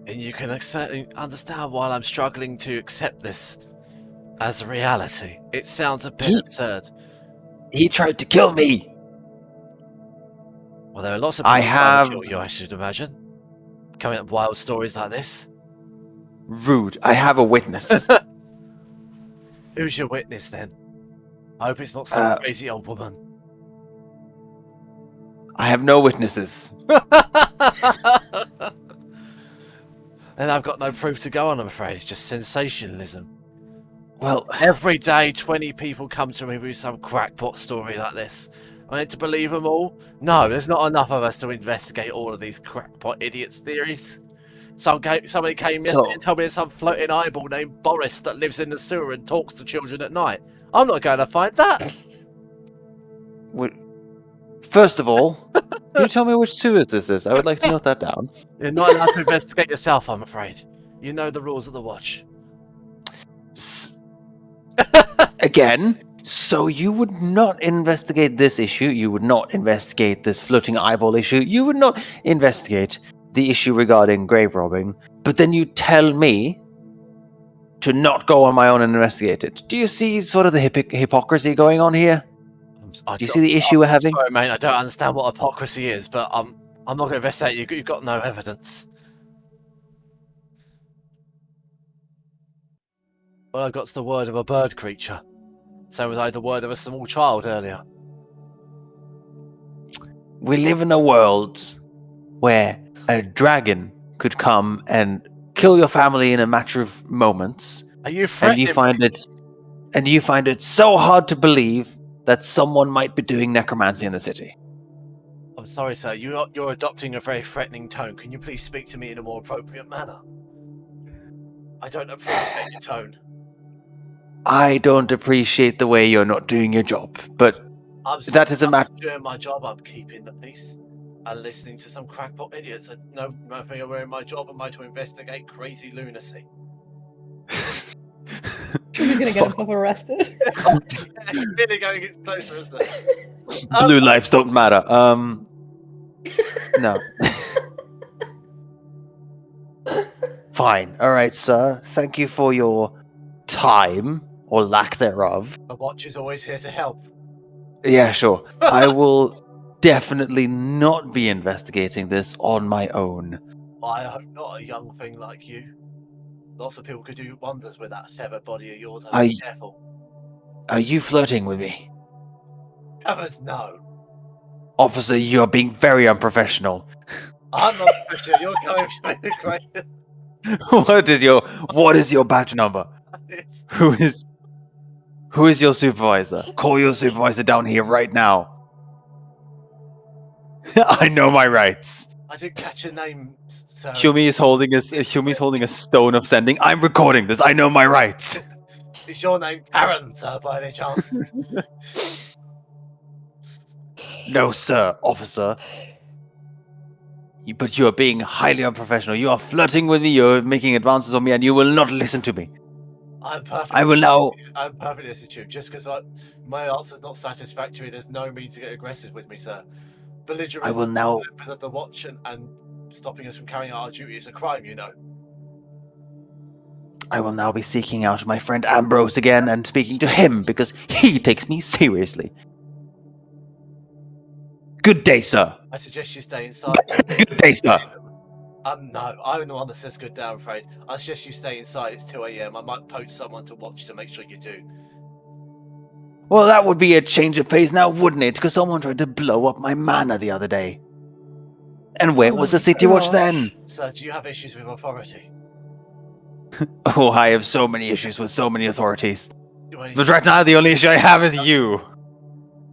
[SPEAKER 1] And you can understand why I'm struggling to accept this as a reality. It sounds a bit
[SPEAKER 2] He-
[SPEAKER 1] absurd.
[SPEAKER 2] He tried to kill me.
[SPEAKER 1] Well, there are lots of people
[SPEAKER 2] I
[SPEAKER 1] trying
[SPEAKER 2] have-
[SPEAKER 1] to kill you, I should imagine. Coming up with wild stories like this.
[SPEAKER 2] Rude. I have a witness.
[SPEAKER 1] Who's your witness then? I hope it's not some
[SPEAKER 2] Uh,
[SPEAKER 1] crazy old woman.
[SPEAKER 2] I have no witnesses.
[SPEAKER 1] And I've got no proof to go on, I'm afraid. It's just sensationalism.
[SPEAKER 2] Well,
[SPEAKER 1] Every day, 20 people come to me with some crackpot story like this. I need to believe them all? No, there's not enough of us to investigate all of these crackpot idiots' theories. Somebody came yesterday and told me there's some floating eyeball named Boris that lives in the sewer and talks to children at night. I'm not going to find that.
[SPEAKER 2] first of all, can you tell me which sewers this is? I would like to note that down.
[SPEAKER 1] You're not allowed to investigate yourself, I'm afraid. You know the rules of the watch.
[SPEAKER 2] Again, so you would not investigate this issue, you would not investigate this floating eyeball issue, you would not investigate the issue regarding grave robbing, but then you tell me to not go on my own and investigate it. Do you see sort of the hypocrisy going on here? Do you see the issue we're having?
[SPEAKER 1] Sorry, mate, I don't understand what hypocrisy is, but I'm not going to investigate you. You've got no evidence. All I got's the word of a bird creature. So was I the word of a small child earlier.
[SPEAKER 2] We live in a world where a dragon could come and kill your family in a matter of moments,
[SPEAKER 1] Are you
[SPEAKER 2] and
[SPEAKER 1] threatening
[SPEAKER 2] you find it so hard to believe that someone might be doing necromancy in the city.
[SPEAKER 1] I'm sorry, sir. You're adopting a very threatening tone. Can you please speak to me in a more appropriate manner? I don't appreciate your tone.
[SPEAKER 2] I don't appreciate the way you're not doing your job, but
[SPEAKER 1] I'm
[SPEAKER 2] that is a matter.
[SPEAKER 1] doing my job. I'm keeping the peace and listening to some crackpot idiots. No, nothing aware my job am I to investigate crazy lunacy.
[SPEAKER 3] He's gonna get himself arrested.
[SPEAKER 1] It's really going closer, isn't it?
[SPEAKER 2] Blue lives don't matter. No. Fine. All right, sir. Thank you for your time, or lack thereof.
[SPEAKER 1] The watch is always here to help.
[SPEAKER 2] Yeah, sure. I will definitely not be investigating this on my own.
[SPEAKER 1] I hope not, a young thing like you. Lots of people could do wonders with that feather body of yours. Be careful.
[SPEAKER 2] Are you flirting with me?
[SPEAKER 1] Heavens, no.
[SPEAKER 2] Officer, you are being very unprofessional.
[SPEAKER 1] I'm not Christian. You're coming from me great.
[SPEAKER 2] What is your badge number? Who is your supervisor? Call your supervisor down here right now. I know my rights.
[SPEAKER 1] I didn't catch your name, sir.
[SPEAKER 2] Humi is holding a stone of sending. I'm recording this. I know my rights.
[SPEAKER 1] Is your name Karen, sir, by any chance?
[SPEAKER 2] No, sir, officer. But you are being highly unprofessional. You are flirting with me. You're making advances on me, and you will not listen to me.
[SPEAKER 1] I'm perfect.
[SPEAKER 2] I will now.
[SPEAKER 1] I'm perfectly listening to you. Just because my answer's not satisfactory, there's no need to get aggressive with me, sir. Belligerent
[SPEAKER 2] I will now.
[SPEAKER 1] members of the watch and stopping us from carrying out our duty is a crime, you know.
[SPEAKER 2] I will now be seeking out my friend Ambrose again and speaking to him because he takes me seriously. Good day, sir.
[SPEAKER 1] I suggest you stay inside.
[SPEAKER 2] Good day, sir.
[SPEAKER 1] No, I'm the one that says good day, I'm afraid. I suggest you stay inside. It's 2 a.m. I might poach someone to watch to make sure you do.
[SPEAKER 2] Well, that would be a change of pace now, wouldn't it? Because someone tried to blow up my manor the other day. And where was the city watch then?
[SPEAKER 1] Sir, do you have issues with authority?
[SPEAKER 2] Oh, I have so many issues with so many authorities.
[SPEAKER 1] But
[SPEAKER 2] But right now, the only issue I have is you.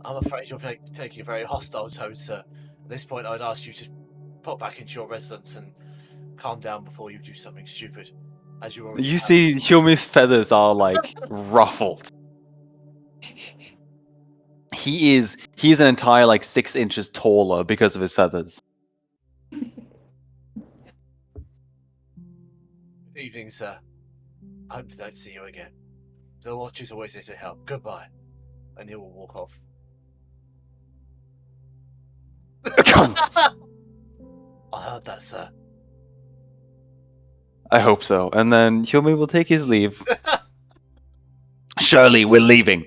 [SPEAKER 1] I'm afraid you're taking a very hostile tone, sir. At this point, I'd ask you to pop back into your residence and calm down before you do something stupid. As you already
[SPEAKER 2] You
[SPEAKER 1] have.
[SPEAKER 2] see, Humi's feathers are like ruffled. He's an entire like 6 inches taller because of his feathers.
[SPEAKER 1] Good evening, sir. I hope to don't see you again. The watch is always here to help. Goodbye. And he will walk off.
[SPEAKER 2] Cunt!
[SPEAKER 1] I heard that, sir.
[SPEAKER 2] I hope so. And then Humi will take his leave. Shirley, we're leaving.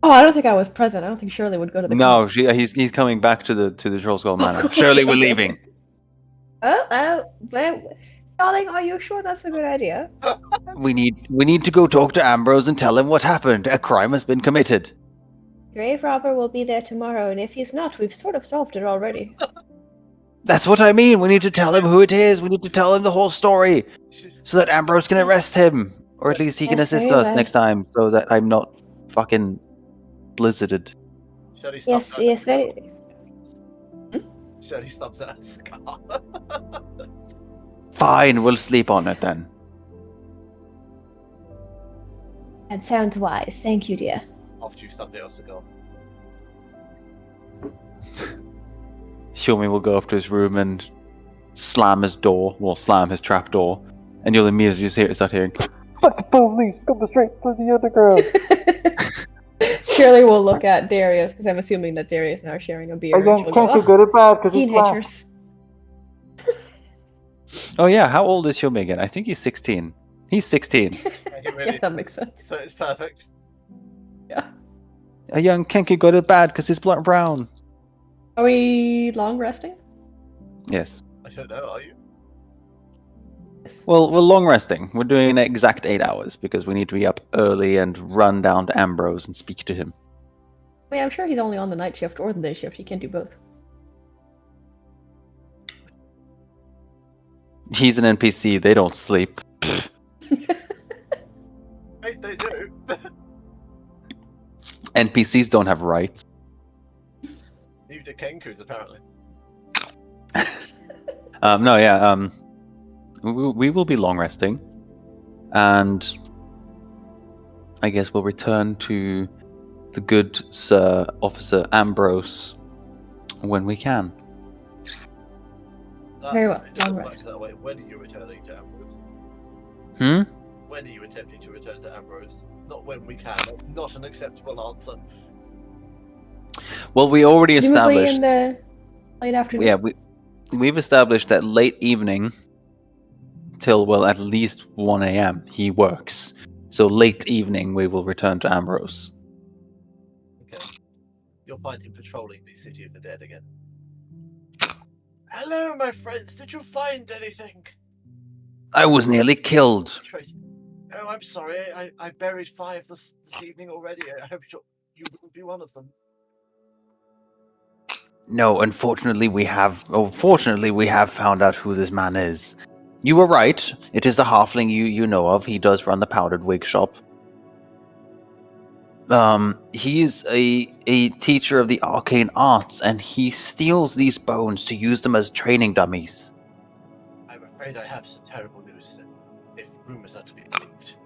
[SPEAKER 3] Oh, I don't think I was present. I don't think Shirley would go to the.
[SPEAKER 2] No, he's coming back to the Troll Skull Manor. Shirley, we're leaving.
[SPEAKER 4] Well, darling, are you sure that's a good idea?
[SPEAKER 2] We need to go talk to Ambrose and tell him what happened. A crime has been committed.
[SPEAKER 4] Grave Robber will be there tomorrow, and if he's not, we've sort of solved it already.
[SPEAKER 2] That's what I mean. We need to tell him who it is. We need to tell him the whole story so that Ambrose can arrest him. Or at least he can
[SPEAKER 4] Yes,
[SPEAKER 2] assist
[SPEAKER 4] very
[SPEAKER 2] us
[SPEAKER 4] well.
[SPEAKER 2] next time so that I'm not fucking blizzarded.
[SPEAKER 1] Shirley
[SPEAKER 4] Yes, very.
[SPEAKER 1] Shirley stops at a cigar.
[SPEAKER 2] Fine, we'll sleep on it then.
[SPEAKER 4] That sounds wise. Thank you, dear.
[SPEAKER 1] After you've stubbed it a cigar.
[SPEAKER 2] Humi will go up to his room and slam his door, well, slam his trap door, and you'll immediately start hearing, "Fuck the police! Come straight for the underground!"
[SPEAKER 3] Shirley will look at Darius because I'm assuming that Darius and I are sharing a beer. and she'll go, "Oh,
[SPEAKER 2] good or bad because he's black.
[SPEAKER 3] teenagers."
[SPEAKER 2] Oh yeah, how old is Humi again? I think he's 16. He's 16.
[SPEAKER 3] Yeah, that makes sense.
[SPEAKER 1] So it's perfect.
[SPEAKER 3] Yeah.
[SPEAKER 2] A young Kenku got it bad because he's brown.
[SPEAKER 3] Are we long resting?
[SPEAKER 2] Yes.
[SPEAKER 1] I don't know, are you?
[SPEAKER 3] Yes.
[SPEAKER 2] Well, we're long resting. We're doing an exact 8 hours because we need to be up early and run down to Ambrose and speak to him.
[SPEAKER 3] I mean, I'm sure he's only on the night shift or the day shift. He can't do both.
[SPEAKER 2] He's an NPC. They don't sleep.
[SPEAKER 1] Right, they do.
[SPEAKER 2] NPCs don't have rights.
[SPEAKER 1] Neither do Kenkus, apparently.
[SPEAKER 2] No, yeah. We will be long resting, and I guess we'll return to the good Sir Officer Ambrose when we can.
[SPEAKER 3] Very well,
[SPEAKER 1] That
[SPEAKER 3] long
[SPEAKER 1] way,
[SPEAKER 3] rest.
[SPEAKER 1] that way. When are you returning to Ambrose? When are you attempting to return to Ambrose? Not when we can. That's not an acceptable answer.
[SPEAKER 2] Well, we already
[SPEAKER 3] Presumably
[SPEAKER 2] established.
[SPEAKER 3] in the late afternoon.
[SPEAKER 2] Yeah, we've established that late evening till, well, at least 1 a.m. he works. So late evening we will return to Ambrose.
[SPEAKER 1] Okay. You'll find him patrolling the City of the Dead again. Hello, my friends. Did you find anything?
[SPEAKER 2] I was nearly killed.
[SPEAKER 1] Oh, I'm sorry. I buried 5 this evening already. I hope you will be one of them.
[SPEAKER 2] No, unfortunately we have found out who this man is. You were right. It is the halfling you know of. He does run the powdered wig shop. He's a teacher of the arcane arts, and he steals these bones to use them as training dummies.
[SPEAKER 1] I'm afraid I have some terrible news then, if rumors are to be believed.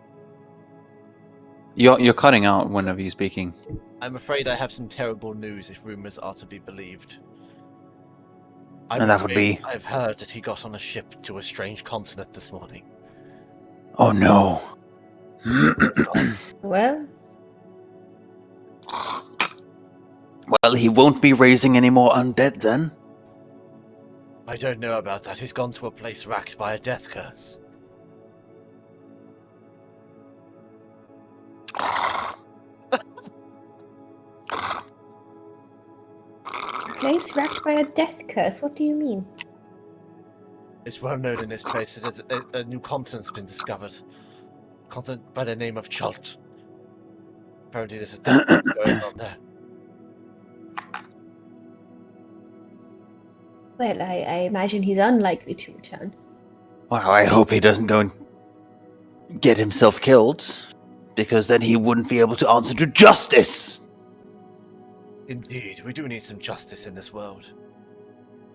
[SPEAKER 2] You're cutting out whenever you're speaking.
[SPEAKER 1] I'm afraid I have some terrible news if rumors are to be believed.
[SPEAKER 2] And that would be?
[SPEAKER 1] I've heard that he got on a ship to a strange continent this morning.
[SPEAKER 2] Oh no.
[SPEAKER 3] Well,
[SPEAKER 2] Well, he won't be raising any more undead then.
[SPEAKER 1] I don't know about that. He's gone to a place racked by a death curse.
[SPEAKER 4] A place racked by a death curse. What do you mean?
[SPEAKER 1] It's well known in this place that a new continent's been discovered. Continent by the name of Chult. Apparently there's a death curse going on there.
[SPEAKER 4] Well, I imagine he's unlikely to return.
[SPEAKER 2] Well, I hope he doesn't go and get himself killed, because then he wouldn't be able to answer to justice.
[SPEAKER 1] Indeed, we do need some justice in this world.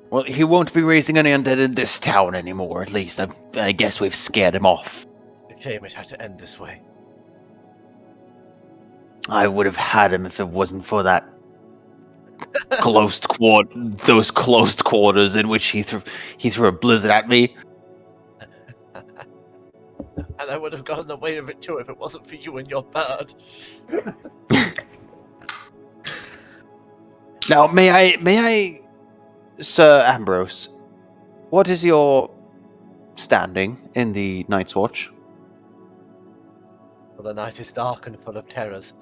[SPEAKER 2] Well, he won't be raising any undead in this town anymore, at least. I guess we've scared him off.
[SPEAKER 1] It's a shame it had to end this way.
[SPEAKER 2] I would have had him if it wasn't for that those closed quarters in which he threw a blizzard at me.
[SPEAKER 1] And I would have gotten away with it too if it wasn't for you and your bird.
[SPEAKER 2] Now, may I, Sir Ambrose, what is your standing in the Night's Watch?
[SPEAKER 1] Well, the night is dark and full of terrors.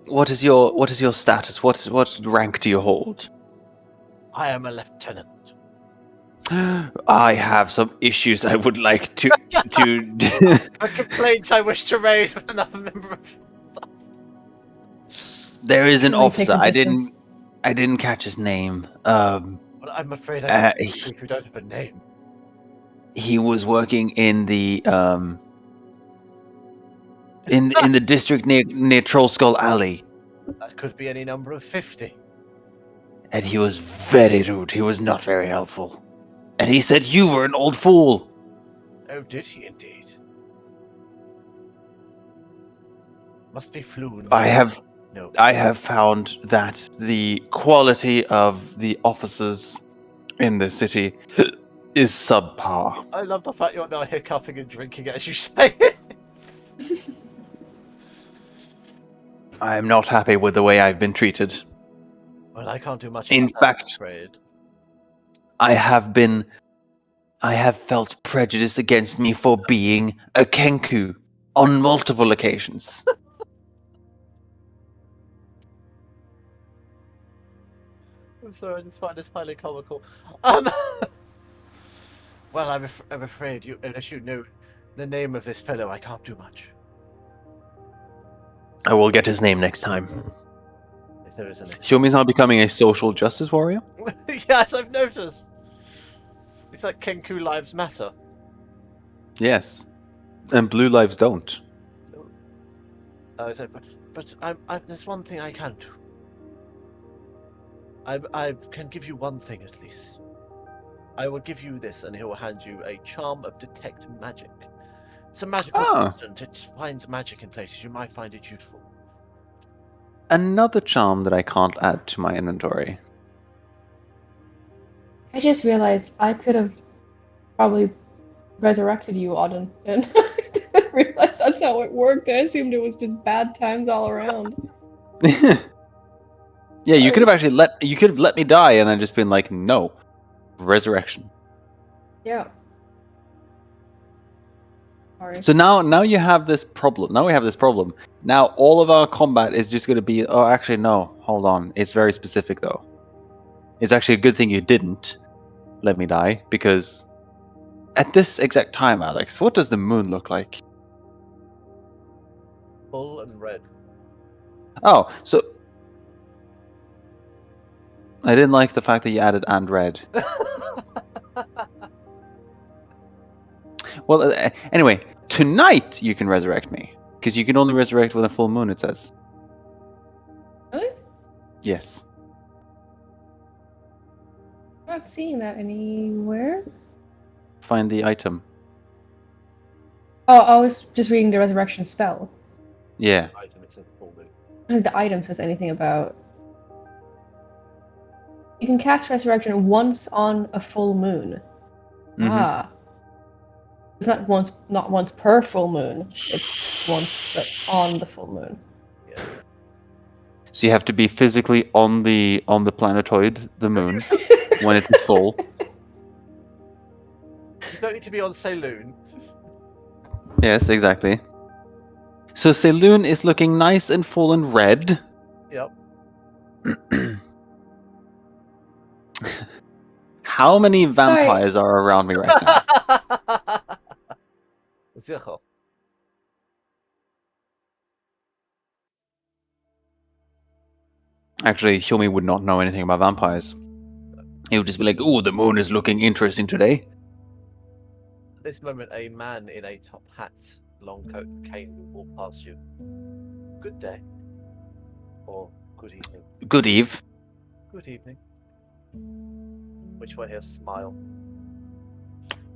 [SPEAKER 2] What is your status? What rank do you hold?
[SPEAKER 1] I am a lieutenant.
[SPEAKER 2] I have some issues I would like to
[SPEAKER 1] A complaint I wish to raise with another member of...
[SPEAKER 2] There is an
[SPEAKER 3] Can we take
[SPEAKER 2] officer.
[SPEAKER 3] a
[SPEAKER 2] I
[SPEAKER 3] distance?
[SPEAKER 2] didn't catch his name.
[SPEAKER 1] Well, I'm afraid I if you don't have a name.
[SPEAKER 2] He was working in the in the district near Trollskull Alley,
[SPEAKER 1] That could be any number of 50.
[SPEAKER 2] and he was very rude. He was not very helpful, and he said you were an old fool.
[SPEAKER 1] Oh, did he indeed? Must be Floon. No.
[SPEAKER 2] I have found that the quality of the officers in the city is subpar.
[SPEAKER 1] I love the fact you're now hiccuping and drinking as you say it.
[SPEAKER 2] I am not happy with the way I've been treated.
[SPEAKER 1] Well, I can't do much
[SPEAKER 2] In
[SPEAKER 1] about that,
[SPEAKER 2] fact-
[SPEAKER 1] I'm afraid.
[SPEAKER 2] I have felt prejudice against me for being a Kenku on multiple occasions.
[SPEAKER 1] I'm sorry, I just find this highly comical. Well, I'm afraid unless you know the name of this fellow, I can't do much.
[SPEAKER 2] I will get his name next time.
[SPEAKER 1] Yes, there is an issue.
[SPEAKER 2] Xiumi's now becoming a social justice warrior.
[SPEAKER 1] Yes, I've noticed. It's like Kenku lives matter.
[SPEAKER 2] Yes. And blue lives don't.
[SPEAKER 1] But there's one thing I can do. I can give you one thing at least. I will give you this, and he will hand you a charm of detect magic. It's a magical
[SPEAKER 2] Ah.
[SPEAKER 1] constant. It finds magic in places you might find it useful.
[SPEAKER 2] Another charm that I can't add to my inventory.
[SPEAKER 3] I just realized I could have probably resurrected you, Auden, and I didn't realize that's how it worked. I assumed it was just bad times all around.
[SPEAKER 2] Yeah, you could have actually let me die and then just been like, no. Resurrection.
[SPEAKER 3] Yeah. Sorry.
[SPEAKER 2] So now you have this problem. Now we have this problem. Now all of our combat is just going to be. Oh, actually, no. Hold on. It's very specific though. It's actually a good thing you didn't let me die, because at this exact time, Alex, what does the moon look like?
[SPEAKER 1] Full and red.
[SPEAKER 2] Oh, so I didn't like the fact that you added and red. Well, anyway, tonight you can resurrect me, because you can only resurrect with a full moon. It says.
[SPEAKER 3] Really?
[SPEAKER 2] Yes.
[SPEAKER 3] I'm not seeing that anywhere.
[SPEAKER 2] Find the item.
[SPEAKER 3] Oh, I was just reading the resurrection spell.
[SPEAKER 2] Yeah.
[SPEAKER 1] Item, it says full moon.
[SPEAKER 3] I don't think the item says anything about. You can cast resurrection once on a full moon.
[SPEAKER 2] Mhm.
[SPEAKER 3] Ah. It's not once per full moon. It's once but on the full moon.
[SPEAKER 1] Yeah.
[SPEAKER 2] So you have to be physically on the planetoid, the moon, when it is full.
[SPEAKER 1] You don't need to be on Saloon.
[SPEAKER 2] Yes, exactly. So Saloon is looking nice and full and red.
[SPEAKER 1] Yep.
[SPEAKER 2] How many vampires are around me right now?
[SPEAKER 1] Zero.
[SPEAKER 2] Actually, Xiumi would not know anything about vampires. He would just be like, "Ooh, the moon is looking interesting today."
[SPEAKER 1] At this moment, a man in a top hat, long coat, and cane will walk past you. Good day. Or good evening.
[SPEAKER 2] Good eve.
[SPEAKER 1] Good evening. Which one here smile?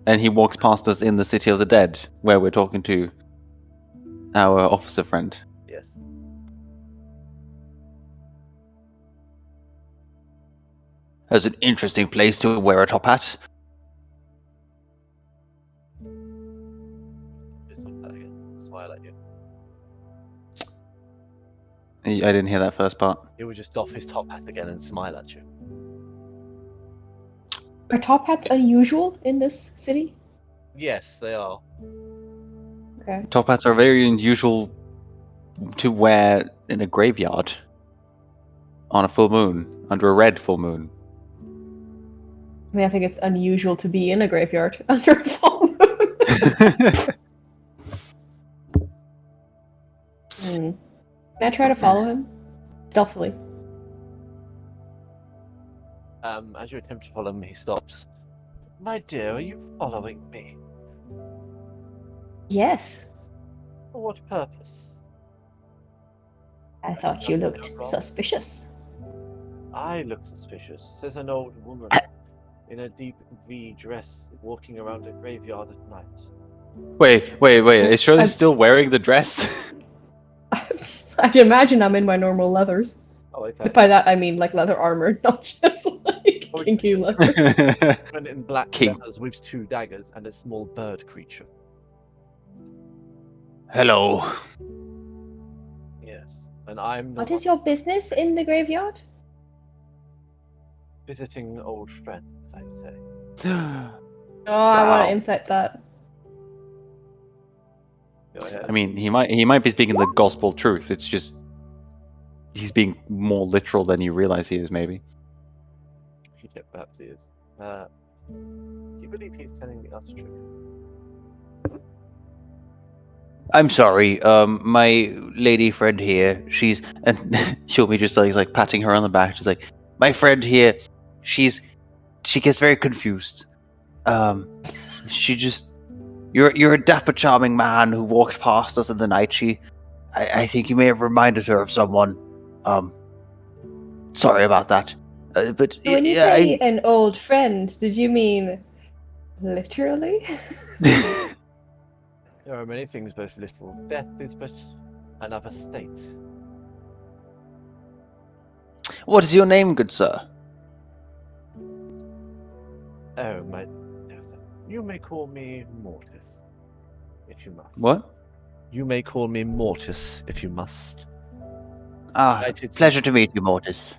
[SPEAKER 2] And he walks past us in the City of the Dead, where we're talking to our officer friend.
[SPEAKER 1] Yes.
[SPEAKER 2] That's an interesting place to wear a top hat.
[SPEAKER 1] Just look at that again. Smile at you.
[SPEAKER 2] I didn't hear that first part.
[SPEAKER 1] He will just doff his top hat again and smile at you.
[SPEAKER 3] Are top hats unusual in this city?
[SPEAKER 1] Yes, they are.
[SPEAKER 3] Okay.
[SPEAKER 2] Top hats are very unusual to wear in a graveyard on a full moon, under a red full moon.
[SPEAKER 3] I mean, I think it's unusual to be in a graveyard under a full moon. Can I try to follow him? Stealthily.
[SPEAKER 1] As you attempt to follow him, he stops. My dear, are you following me?
[SPEAKER 3] Yes.
[SPEAKER 1] For what purpose?
[SPEAKER 3] I thought you looked suspicious.
[SPEAKER 1] I look suspicious, says an old woman in a deep V dress walking around a graveyard at night.
[SPEAKER 2] Wait. Is Shirley still wearing the dress?
[SPEAKER 3] I'd imagine I'm in my normal leathers.
[SPEAKER 1] Oh, okay.
[SPEAKER 3] By that I mean like leather armor, not just like
[SPEAKER 1] Oh,
[SPEAKER 3] kinky leather.
[SPEAKER 1] And in black
[SPEAKER 2] King.
[SPEAKER 1] leathers with 2 daggers and a small bird creature.
[SPEAKER 2] Hello.
[SPEAKER 1] Yes. And I'm the
[SPEAKER 4] What
[SPEAKER 1] one
[SPEAKER 4] is your business in the graveyard?
[SPEAKER 1] visiting old friends, I'd say.
[SPEAKER 3] Oh, I want
[SPEAKER 2] Wow.
[SPEAKER 3] to insight that.
[SPEAKER 1] Go ahead.
[SPEAKER 2] I mean, he might be speaking the gospel truth. It's just he's being more literal than you realize he is, maybe.
[SPEAKER 1] Yeah, perhaps he is. Do you believe he's telling us the truth?
[SPEAKER 2] I'm sorry. My lady friend here, she's and she'll be just like patting her on the back. She's like, my friend here, she gets very confused. She just you're a dapper, charming man who walked past us in the night. I think you may have reminded her of someone. Sorry about that. But
[SPEAKER 3] When you
[SPEAKER 2] yeah,
[SPEAKER 3] say an old friend, did you mean literally?
[SPEAKER 1] There are many things both little. Death is but another state.
[SPEAKER 2] What is your name, good sir?
[SPEAKER 1] Oh, my... You may call me Mortis, if you must.
[SPEAKER 2] What?
[SPEAKER 1] You may call me Mortis, if you must.
[SPEAKER 2] Ah,
[SPEAKER 1] Delighted to-
[SPEAKER 2] pleasure to meet you, Mortis.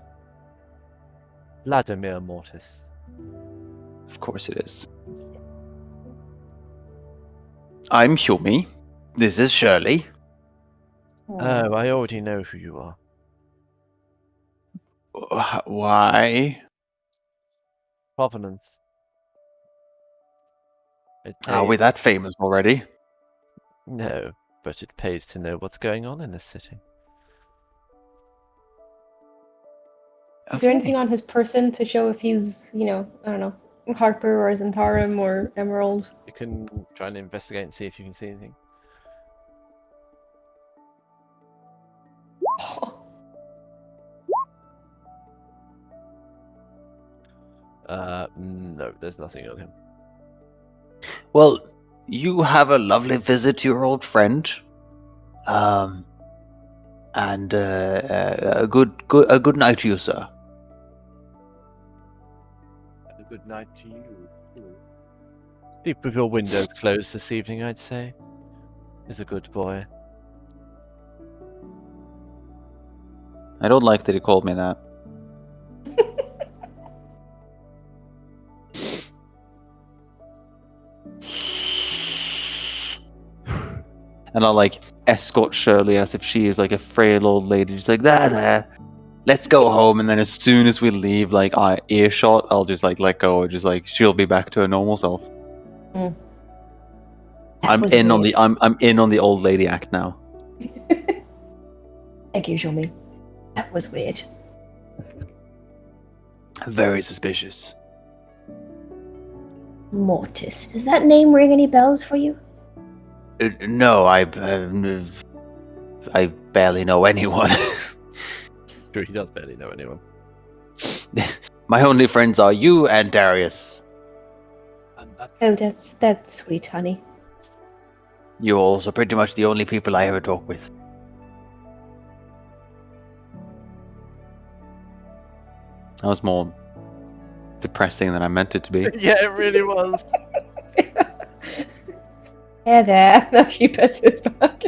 [SPEAKER 1] Vladimir Mortis.
[SPEAKER 2] Of course it is. I'm Humi. This is Shirley.
[SPEAKER 1] Oh, I already know who you are.
[SPEAKER 2] Why?
[SPEAKER 1] Provenance. It
[SPEAKER 2] Are we
[SPEAKER 1] pays-
[SPEAKER 2] that famous already?
[SPEAKER 1] No, but it pays to know what's going on in this city.
[SPEAKER 3] Is there
[SPEAKER 2] Okay.
[SPEAKER 3] anything on his person to show if he's, I don't know, Harper or Zentarum or Emerald?
[SPEAKER 1] You can try and investigate and see if you can see anything. No, there's nothing on him.
[SPEAKER 2] Well, you have a lovely visit to your old friend. And a good night to you, sir.
[SPEAKER 1] And a good night to you, too. Sleep with your windows closed this evening, I'd say. Is a good boy.
[SPEAKER 2] I don't like that he called me that. And I'll like escort Shirley as if she is like a frail old lady. She's like, there, let's go home. And then as soon as we leave, like our earshot, I'll just like let go. Just like she'll be back to her normal self.
[SPEAKER 3] That
[SPEAKER 2] I'm
[SPEAKER 3] was
[SPEAKER 2] in on
[SPEAKER 3] weird.
[SPEAKER 2] the I'm in on the old lady act now.
[SPEAKER 3] Thank you, Shumi. That was weird.
[SPEAKER 2] Very suspicious.
[SPEAKER 4] Mortis. Does that name ring any bells for you?
[SPEAKER 2] No, I barely know anyone.
[SPEAKER 1] Sure, he does barely know anyone.
[SPEAKER 2] My only friends are you and Darius.
[SPEAKER 1] And that
[SPEAKER 4] Oh, that's sweet, honey.
[SPEAKER 2] You're also pretty much the only people I ever talk with. That was more depressing than I meant it to be.
[SPEAKER 1] yeah, it really was.
[SPEAKER 3] There. Now she puts his back.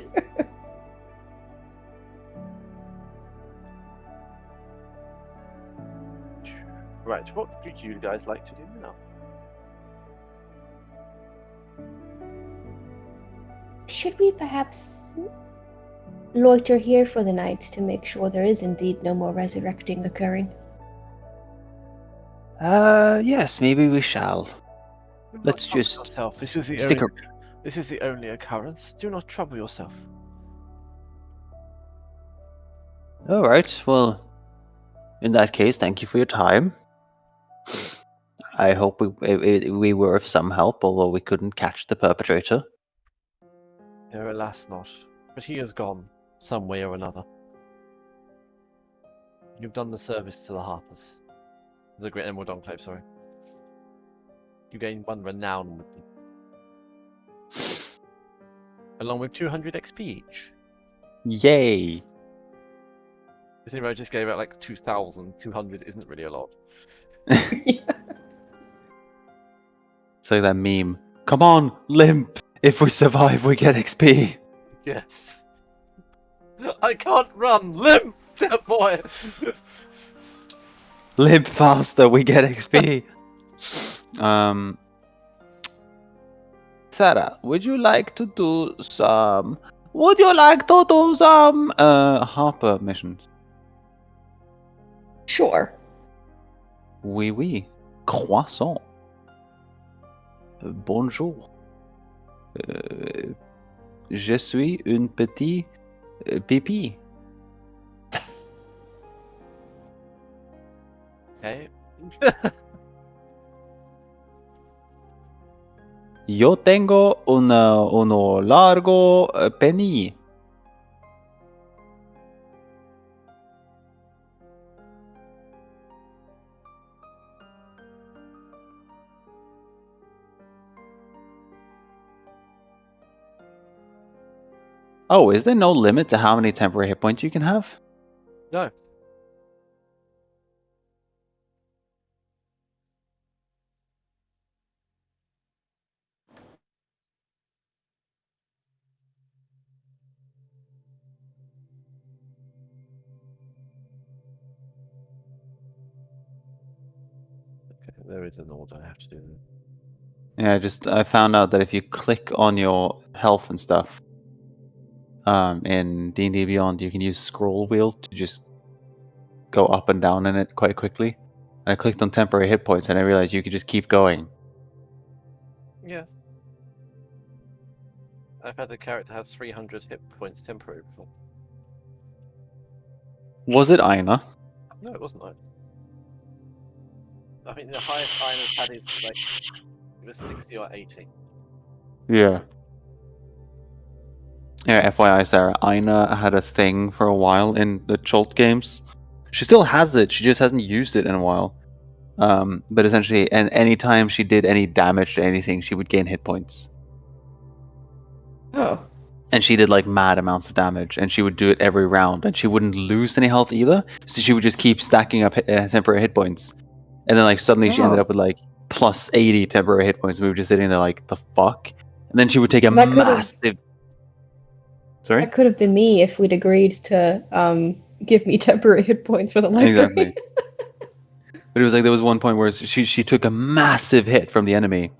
[SPEAKER 1] Right, what would you guys like to do now?
[SPEAKER 4] Should we perhaps loiter here for the night to make sure there is indeed no more resurrecting occurring?
[SPEAKER 2] Yes, maybe we shall.
[SPEAKER 1] Do not
[SPEAKER 2] Let's
[SPEAKER 1] trouble
[SPEAKER 2] just
[SPEAKER 1] yourself. This is the
[SPEAKER 2] stick
[SPEAKER 1] only. This is the only occurrence. Do not trouble yourself.
[SPEAKER 2] All right. Well, in that case, thank you for your time. I hope we were of some help, although we couldn't catch the perpetrator.
[SPEAKER 1] No, alas not. But he is gone, some way or another. You've done the service to the Harpers. The Great Emerald Enclave, sorry. You gained 1 renown with them. Along with 200 XP each.
[SPEAKER 2] Yay!
[SPEAKER 1] Isn't it I just gave out like 2,200 isn't really a lot.
[SPEAKER 2] It's like that meme. Come on, limp! If we survive, we get XP.
[SPEAKER 1] Yes. I can't run! Limp! That boy!
[SPEAKER 2] Limp faster, we get XP. Sarah, would you like to do some Harper missions?
[SPEAKER 3] Sure.
[SPEAKER 2] Oui, oui. Croissant. Bonjour. je suis un petit pipi.
[SPEAKER 1] Okay.
[SPEAKER 2] Yo tengo uno largo peni. Oh, is there no limit to how many temporary hit points you can have?
[SPEAKER 1] No. Okay, there is an order I have to do.
[SPEAKER 2] Yeah, I found out that if you click on your health and stuff, in D&D Beyond, you can use scroll wheel to just go up and down in it quite quickly. And I clicked on temporary hit points, and I realized you could just keep going.
[SPEAKER 1] Yeah. I've had a character have 300 hit points temporary before.
[SPEAKER 2] Was it Aina?
[SPEAKER 1] No, it wasn't. I think the highest Ina's had is like it was 60 or 80.
[SPEAKER 2] Yeah. Yeah, FYI, Sarah, Aina had a thing for a while in the Cholt games. She still has it, she just hasn't used it in a while. But essentially, and anytime she did any damage to anything, she would gain hit points.
[SPEAKER 3] Oh.
[SPEAKER 2] And she did like mad amounts of damage, and she would do it every round, and she wouldn't lose any health either. So she would just keep stacking up temporary hit points, and then like suddenly she ended
[SPEAKER 3] Oh.
[SPEAKER 2] up with like plus 80 temporary hit points. And we were just sitting there like, the fuck? And then she would take a
[SPEAKER 3] That could've-
[SPEAKER 2] massive. Sorry.
[SPEAKER 3] That could have been me if we'd agreed to give me temporary hit points for the library.
[SPEAKER 2] Exactly. But it was like there was one point where she took a massive hit from the enemy,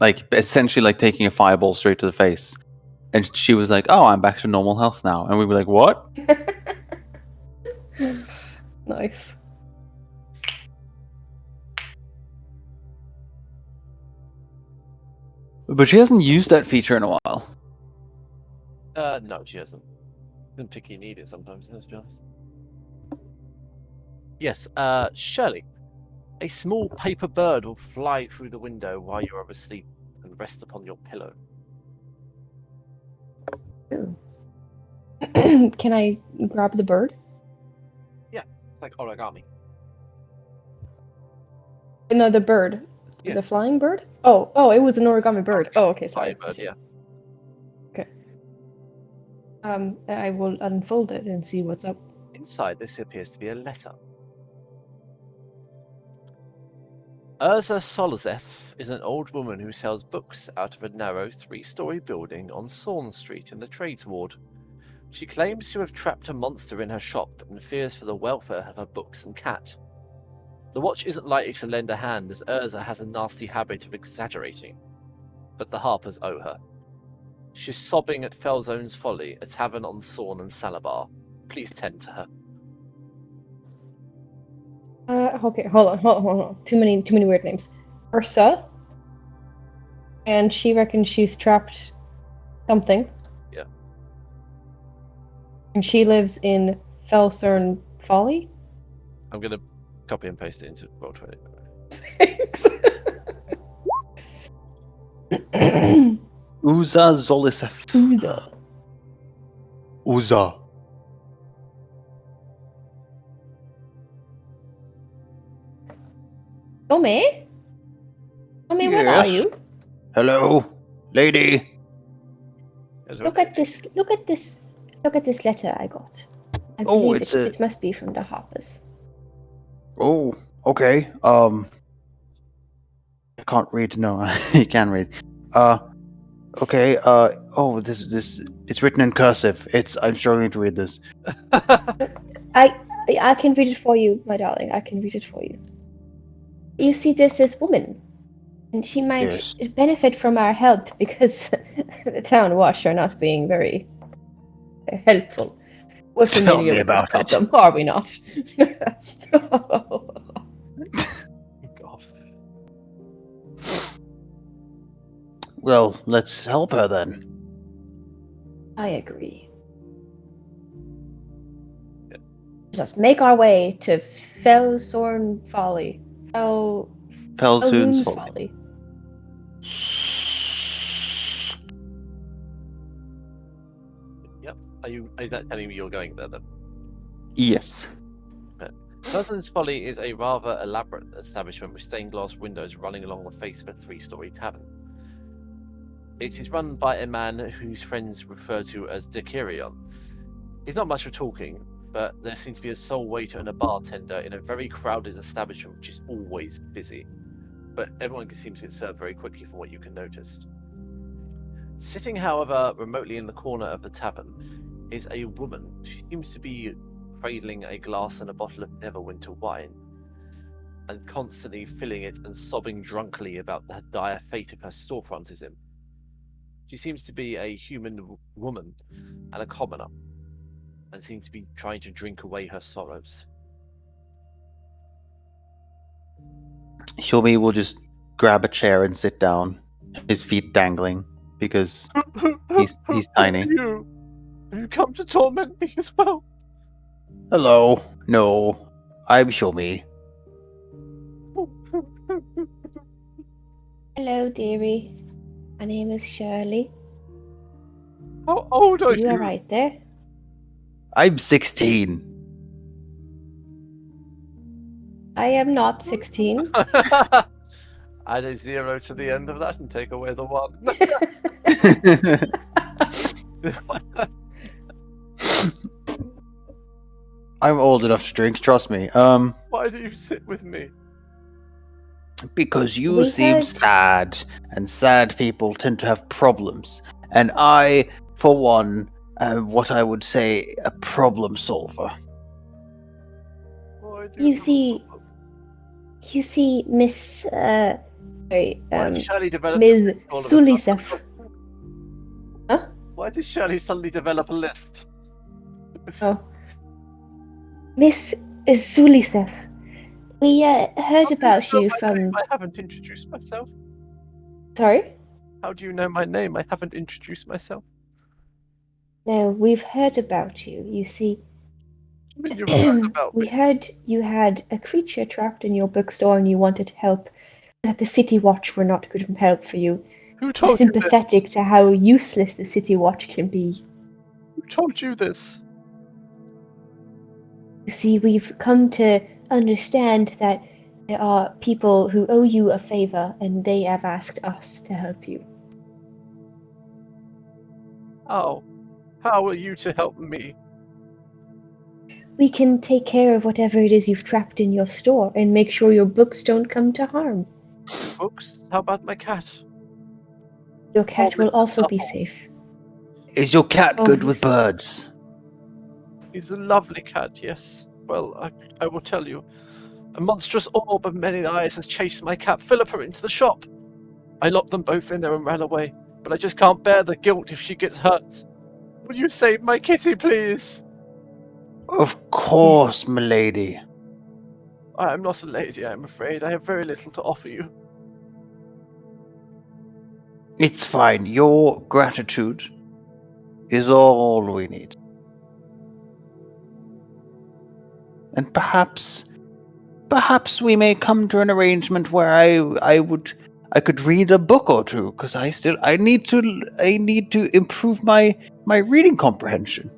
[SPEAKER 2] like essentially like taking a fireball straight to the face, and she was like, "Oh, I'm back to normal health now," and we were like, "What?"
[SPEAKER 3] Nice.
[SPEAKER 2] But she hasn't used that feature in a while.
[SPEAKER 1] No, she hasn't. Didn't think you need it sometimes, let's be honest. Yes, Shirley. A small paper bird will fly through the window while you are asleep and rest upon your pillow.
[SPEAKER 3] Ooh. Can I grab the bird?
[SPEAKER 1] It's like origami.
[SPEAKER 3] No, the bird.
[SPEAKER 1] Yeah.
[SPEAKER 3] The flying bird? Oh, it was an origami bird. Oh, okay, sorry.
[SPEAKER 1] Firebird, yeah.
[SPEAKER 3] I will unfold it and see what's up.
[SPEAKER 1] Inside, this appears to be a letter. Urza Solozef is an old woman who sells books out of a narrow 3-story building on Sawn Street in the Trades Ward. She claims to have trapped a monster in her shop and fears for the welfare of her books and cat. The watch isn't likely to lend a hand as Urza has a nasty habit of exaggerating, but the Harpers owe her. She's sobbing at Felzone's Folly, a tavern on Sawn and Salabar. Please tend to her.
[SPEAKER 3] Okay, hold on. Too many weird names. Ursa. And she reckons she's trapped something.
[SPEAKER 1] Yeah.
[SPEAKER 3] And she lives in Felcern Folly?
[SPEAKER 1] I'm going to copy and paste it into Roll20.
[SPEAKER 3] Thanks.
[SPEAKER 2] Uza Zolisef.
[SPEAKER 3] Uza.
[SPEAKER 2] Uza.
[SPEAKER 3] Tommy? Tommy, where are
[SPEAKER 2] Yes?
[SPEAKER 3] you?
[SPEAKER 2] Hello, lady.
[SPEAKER 4] Look at this letter I got. I
[SPEAKER 2] Oh,
[SPEAKER 4] believe
[SPEAKER 2] it's
[SPEAKER 4] it must be from the Harpers.
[SPEAKER 2] Oh, okay. I can't read. No, you can read. Okay. Oh, this. It's written in cursive. I'm struggling to read this.
[SPEAKER 4] I can read it for you, my darling. I can read it for you. You see, there's this woman, and she might
[SPEAKER 2] Yes.
[SPEAKER 4] benefit from our help because the town watch are not being very helpful. We're
[SPEAKER 2] Tell
[SPEAKER 4] familiar
[SPEAKER 2] me
[SPEAKER 4] with this
[SPEAKER 2] about it.
[SPEAKER 4] problem, are we not?
[SPEAKER 1] God.
[SPEAKER 2] Well, let's help her then.
[SPEAKER 3] I agree.
[SPEAKER 1] Yeah.
[SPEAKER 3] Just make our way to Felsorn Folly.
[SPEAKER 2] Felsoon's
[SPEAKER 3] Felsoon's
[SPEAKER 2] Folly.
[SPEAKER 3] Folly.
[SPEAKER 1] Yep. Is that telling me you're going there then?
[SPEAKER 2] Yes.
[SPEAKER 1] Felsoon's Folly is a rather elaborate establishment with stained glass windows running along the face of a 3-story tavern. It is run by a man whose friends refer to as Dekirion. He's not much for talking, but there seems to be a sole waiter and a bartender in a very crowded establishment which is always busy. But everyone seems to get served very quickly from what you can notice. Sitting, however, remotely in the corner of the tavern is a woman. She seems to be cradling a glass and a bottle of Neverwinter wine, and constantly filling it and sobbing drunkenly about the dire fate of her storefront is in. She seems to be a human woman and a commoner, and seems to be trying to drink away her sorrows.
[SPEAKER 2] Shomi will just grab a chair and sit down, his feet dangling, because he's tiny.
[SPEAKER 1] You come to torment me as well.
[SPEAKER 2] Hello. No, I'm Shomi.
[SPEAKER 4] Hello, dearie. My name is Shirley.
[SPEAKER 1] How old are
[SPEAKER 4] Are you
[SPEAKER 1] you?
[SPEAKER 4] alright there?
[SPEAKER 2] I'm 16.
[SPEAKER 4] I am not 16.
[SPEAKER 1] Add a 0 to the end of that and take away the 1.
[SPEAKER 2] I'm old enough to drink, trust me.
[SPEAKER 1] Why do you sit with me?
[SPEAKER 2] Because you
[SPEAKER 4] We
[SPEAKER 2] seem
[SPEAKER 4] heard-
[SPEAKER 2] sad, and sad people tend to have problems. And I, for one, am what I would say a problem solver.
[SPEAKER 1] Why do
[SPEAKER 4] You see, Miss, sorry,
[SPEAKER 1] Why did Shirley develop a
[SPEAKER 4] Ms.
[SPEAKER 1] lisp all of a sudden?
[SPEAKER 4] Sulisef. Huh?
[SPEAKER 1] Why did Shirley suddenly develop a lisp?
[SPEAKER 4] Oh. Miss Sulisef. We heard about you from.
[SPEAKER 1] I haven't introduced myself.
[SPEAKER 4] Sorry?
[SPEAKER 1] How do you know my name? I haven't introduced myself.
[SPEAKER 4] No, we've heard about you. You see,
[SPEAKER 1] I mean, you've heard about
[SPEAKER 4] we
[SPEAKER 1] me.
[SPEAKER 4] heard you had a creature trapped in your bookstore and you wanted help. That the City Watch were not good help for you.
[SPEAKER 1] Who
[SPEAKER 4] We're
[SPEAKER 1] told you this?
[SPEAKER 4] sympathetic to how useless the City Watch can be.
[SPEAKER 1] Who told you this?
[SPEAKER 4] You see, we've come to understand that there are people who owe you a favor and they have asked us to help you.
[SPEAKER 1] How? How are you to help me?
[SPEAKER 4] We can take care of whatever it is you've trapped in your store and make sure your books don't come to harm.
[SPEAKER 1] Books? How about my cat?
[SPEAKER 4] Your cat
[SPEAKER 1] Oh,
[SPEAKER 4] will
[SPEAKER 1] Mr.
[SPEAKER 4] also be
[SPEAKER 1] Snuffles.
[SPEAKER 4] safe.
[SPEAKER 2] Is your cat
[SPEAKER 4] Oh,
[SPEAKER 2] good with
[SPEAKER 4] yes.
[SPEAKER 2] birds?
[SPEAKER 1] He's a lovely cat, yes. Well, I will tell you. A monstrous orb of many eyes has chased my cat Philippa into the shop. I locked them both in there and ran away, but I just can't bear the guilt if she gets hurt. Will you save my kitty, please?
[SPEAKER 2] Of course, milady.
[SPEAKER 1] I am not a lady, I am afraid. I have very little to offer you.
[SPEAKER 2] It's fine. Your gratitude is all we need. And perhaps we may come to an arrangement where I could read a book or two, because I need to improve my reading comprehension.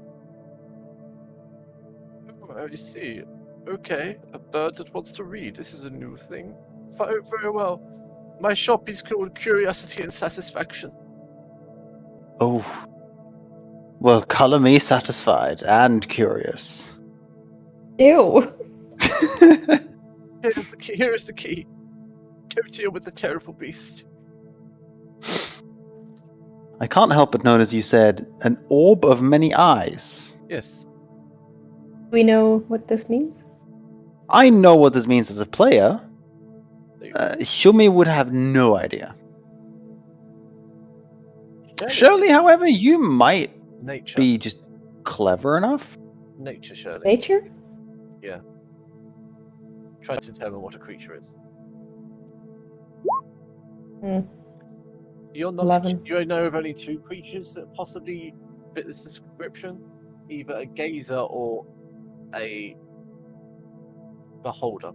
[SPEAKER 1] Oh, I see. Okay, a bird that wants to read. This is a new thing. Very well. My shop is called Curiosity and Satisfaction.
[SPEAKER 2] Oh. Well, color me satisfied and curious.
[SPEAKER 3] Ew.
[SPEAKER 1] Here's the key. Here is the key. Go deal with the terrible beast.
[SPEAKER 2] I can't help but notice you said an orb of many eyes.
[SPEAKER 1] Yes.
[SPEAKER 3] We know what this means?
[SPEAKER 2] I know what this means as a player. Shumi would have no idea. Shirley, however, you might
[SPEAKER 1] Nature.
[SPEAKER 2] be just clever enough.
[SPEAKER 1] Nature, Shirley.
[SPEAKER 3] Nature?
[SPEAKER 1] Try to determine what a creature is.
[SPEAKER 3] Hmm.
[SPEAKER 1] Your knowledge,
[SPEAKER 3] 11.
[SPEAKER 1] you know of only 2 creatures that possibly fit this description, either a gazer or a beholder.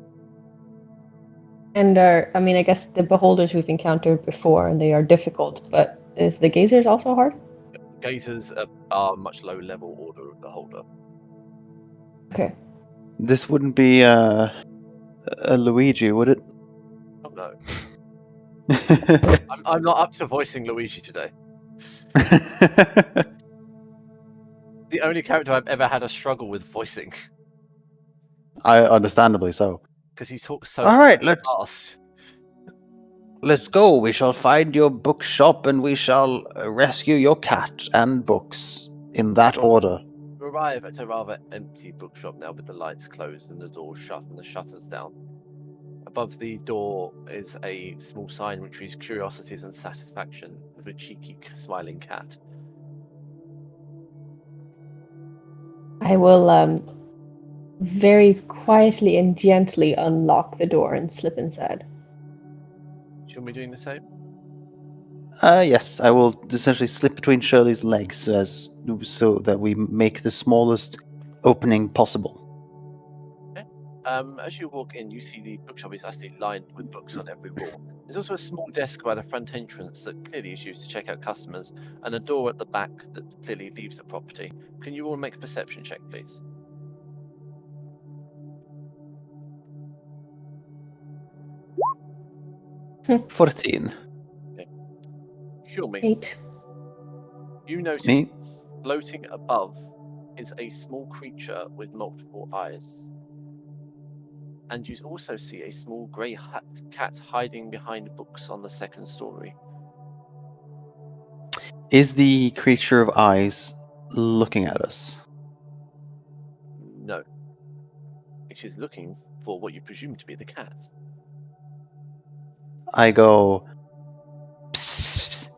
[SPEAKER 3] And I mean, I guess the beholders we've encountered before, and they are difficult, but is the gazers also hard?
[SPEAKER 1] Gazers are much low level order of beholder.
[SPEAKER 3] Okay.
[SPEAKER 2] This wouldn't be a Luigi, would it?
[SPEAKER 1] Oh no, I'm not up to voicing Luigi today. The only character I've ever had a struggle with voicing
[SPEAKER 2] I understandably so.
[SPEAKER 1] because he talks so
[SPEAKER 2] All right,
[SPEAKER 1] fast.
[SPEAKER 2] let's go. We shall find your bookshop and we shall rescue your cat and books in that order.
[SPEAKER 1] We arrive at a rather empty bookshop now with the lights closed and the doors shut and the shutters down. Above the door is a small sign which reads Curiosities and Satisfaction with a cheeky smiling cat.
[SPEAKER 3] I will very quietly and gently unlock the door and slip inside.
[SPEAKER 1] Should we be doing the same?
[SPEAKER 2] Yes, I will essentially slip between Shirley's legs so that we make the smallest opening possible.
[SPEAKER 1] As you walk in, you see the bookshop is actually lined with books on every wall. There's also a small desk by the front entrance that clearly is used to check out customers, and a door at the back that clearly leaves the property. Can you all make a perception check, please?
[SPEAKER 3] Hmm.
[SPEAKER 2] 14.
[SPEAKER 1] Sure, me.
[SPEAKER 3] 8.
[SPEAKER 1] You notice
[SPEAKER 2] Me?
[SPEAKER 1] floating above is a small creature with multiple eyes. And you also see a small grey cat hiding behind books on the second story.
[SPEAKER 2] Is the creature of eyes looking at us?
[SPEAKER 1] No. It is looking for what you presume to be the cat.
[SPEAKER 2] I go. "Psst, psst, psst."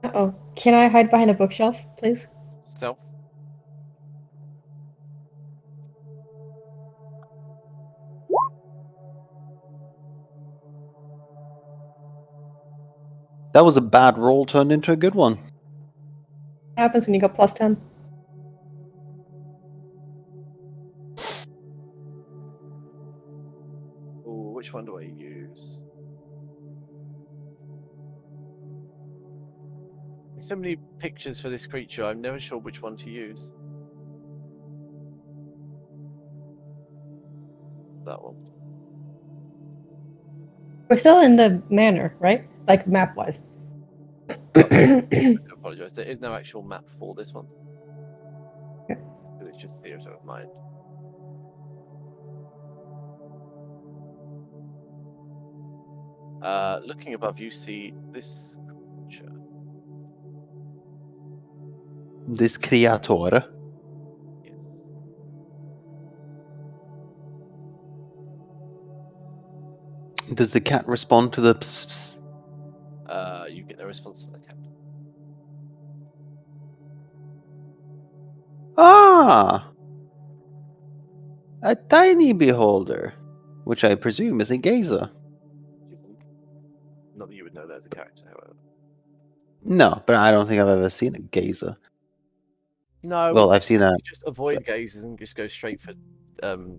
[SPEAKER 3] Uh-oh. Can I hide behind a bookshelf, please?
[SPEAKER 1] Stealth.
[SPEAKER 2] That was a bad roll turned into a good one.
[SPEAKER 3] What happens when you got plus 10?
[SPEAKER 1] Ooh, which one do I use? There's so many pictures for this creature, I'm never sure which one to use. That one.
[SPEAKER 3] We're still in the manor, right? Like map-wise.
[SPEAKER 1] I apologise. There is no actual map for this one.
[SPEAKER 3] Okay.
[SPEAKER 1] It's just theatre of mind. Looking above, you see this creature.
[SPEAKER 2] This creator.
[SPEAKER 1] Yes.
[SPEAKER 2] Does the cat respond to the psst, psst?
[SPEAKER 1] You get no response from the cat.
[SPEAKER 2] Ah! A tiny beholder, which I presume is a gazer.
[SPEAKER 1] Not that you would know that as a character, however.
[SPEAKER 2] No, but I don't think I've ever seen a gazer.
[SPEAKER 1] No.
[SPEAKER 2] Well, I've seen
[SPEAKER 1] you
[SPEAKER 2] that.
[SPEAKER 1] just avoid gazes and just go straight for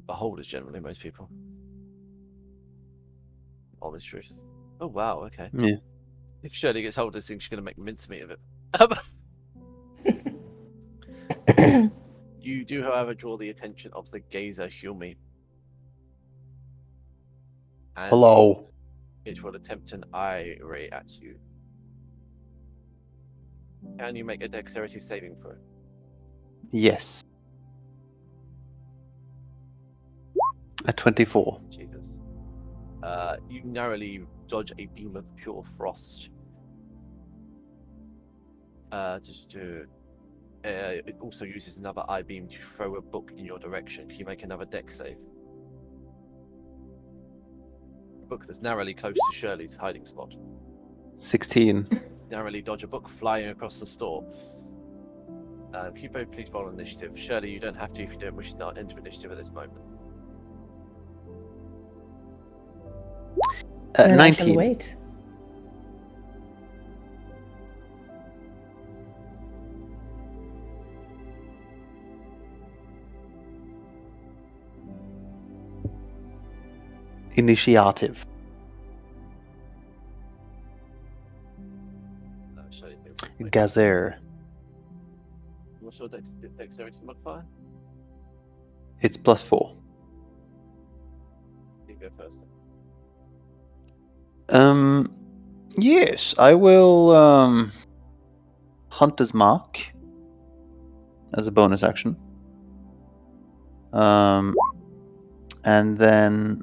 [SPEAKER 1] beholders. Generally, most people. Honest truth. Oh wow. Okay.
[SPEAKER 2] Yeah.
[SPEAKER 1] If Shirley gets hold of this thing, she's going to make mincemeat of it. You do, however, draw the attention of the gazer Humi. And
[SPEAKER 2] Hello.
[SPEAKER 1] it will attempt an eye ray at you. Can you make a dexterity saving throw?
[SPEAKER 2] Yes. A 24.
[SPEAKER 1] Jesus. You narrowly dodge a beam of pure frost. It also uses another eye beam to throw a book in your direction. Can you make another dex save? A book that's narrowly close to Shirley's hiding spot.
[SPEAKER 2] 16.
[SPEAKER 1] Narrowly dodge a book flying across the store. Can you both please roll initiative? Shirley, you don't have to if you don't wish to not enter initiative at this moment.
[SPEAKER 3] Then I shall
[SPEAKER 2] 19.
[SPEAKER 3] wait.
[SPEAKER 2] Initiative.
[SPEAKER 1] No, Shelley's been-
[SPEAKER 2] Gazer.
[SPEAKER 1] What's your dexterity modifier?
[SPEAKER 2] It's +4.
[SPEAKER 1] You go first. Then.
[SPEAKER 2] Yes, I will Hunter's Mark as a bonus action. And then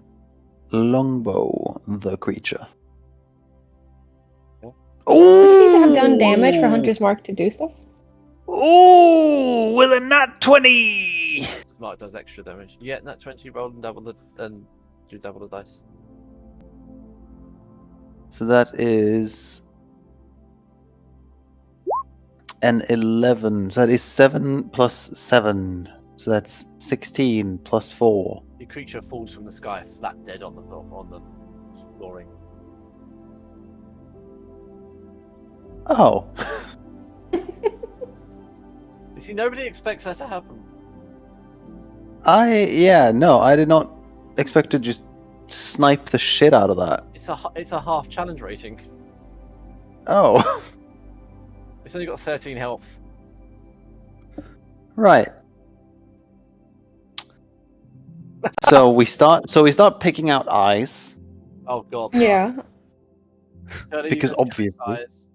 [SPEAKER 2] Longbow the creature.
[SPEAKER 1] Okay.
[SPEAKER 2] Oh!
[SPEAKER 3] Does she need to have done damage for Hunter's Mark to do stuff?
[SPEAKER 2] Oh, with a nat 20!
[SPEAKER 1] Mark does extra damage. Yeah, nat 20, roll and do double the dice.
[SPEAKER 2] So that is an 11. So that is 7 plus 7. So that's 16 plus 4.
[SPEAKER 1] Your creature falls from the sky, flat dead on the flooring.
[SPEAKER 2] Oh.
[SPEAKER 1] You see, nobody expects that to happen.
[SPEAKER 2] I did not expect to just snipe the shit out of that.
[SPEAKER 1] It's a half challenge rating.
[SPEAKER 2] Oh.
[SPEAKER 1] It's only got 13 health.
[SPEAKER 2] Right. So we start picking out eyes
[SPEAKER 1] Oh god.
[SPEAKER 3] Yeah.
[SPEAKER 1] Shelley,
[SPEAKER 2] because
[SPEAKER 1] you don't get
[SPEAKER 2] obviously
[SPEAKER 1] eyes.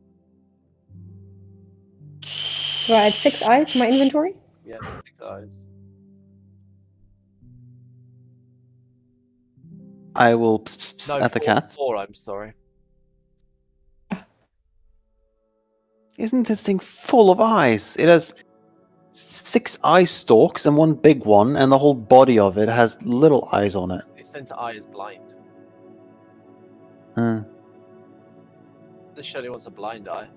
[SPEAKER 3] Do I add 6 eyes to my inventory?
[SPEAKER 1] Yeah, 6 eyes.
[SPEAKER 2] I will
[SPEAKER 1] No,
[SPEAKER 2] at the
[SPEAKER 1] 4,
[SPEAKER 2] cat.
[SPEAKER 1] 4, I'm sorry.
[SPEAKER 2] Isn't this thing full of eyes? It has 6 eye stalks and 1 big one, and the whole body of it has little eyes on it.
[SPEAKER 1] Its center eye is blind.
[SPEAKER 2] Uh,
[SPEAKER 1] This Shelley wants a blind eye.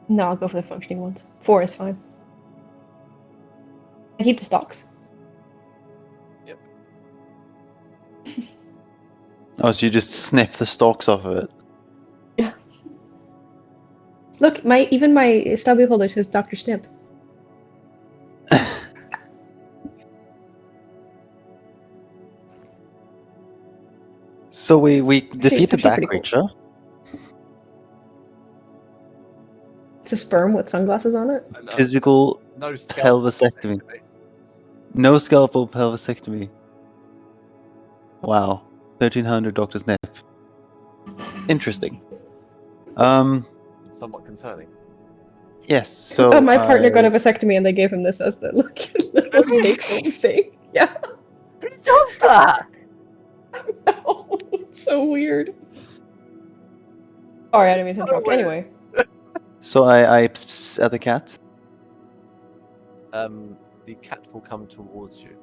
[SPEAKER 3] No, I'll go for the functioning ones. 4 is fine. I keep the stalks.
[SPEAKER 1] Yep.
[SPEAKER 2] oh, so you just snip the stalks off of it.
[SPEAKER 3] Yeah. Look, even my stubby holder says Dr. Snip.
[SPEAKER 2] So we defeated
[SPEAKER 3] actually
[SPEAKER 2] that
[SPEAKER 3] pretty cool.
[SPEAKER 2] creature.
[SPEAKER 3] It's a sperm with sunglasses on it.
[SPEAKER 1] I know.
[SPEAKER 2] Physical,
[SPEAKER 1] No scalpel
[SPEAKER 2] pelvisectomy.
[SPEAKER 1] vasectomy.
[SPEAKER 2] no scalpel pelvisectomy. Wow, 1300 Dr. Snip. Interesting.
[SPEAKER 1] It's somewhat concerning.
[SPEAKER 2] Yes. So
[SPEAKER 3] My partner got
[SPEAKER 2] I-
[SPEAKER 3] a vasectomy and they gave him this as the little take-home thing. Yeah.
[SPEAKER 1] Who does that?
[SPEAKER 3] No, it's so weird. Sorry, I didn't mean to interrupt.
[SPEAKER 1] weird.
[SPEAKER 3] Anyway,
[SPEAKER 2] So I at the cat.
[SPEAKER 1] The cat will come towards you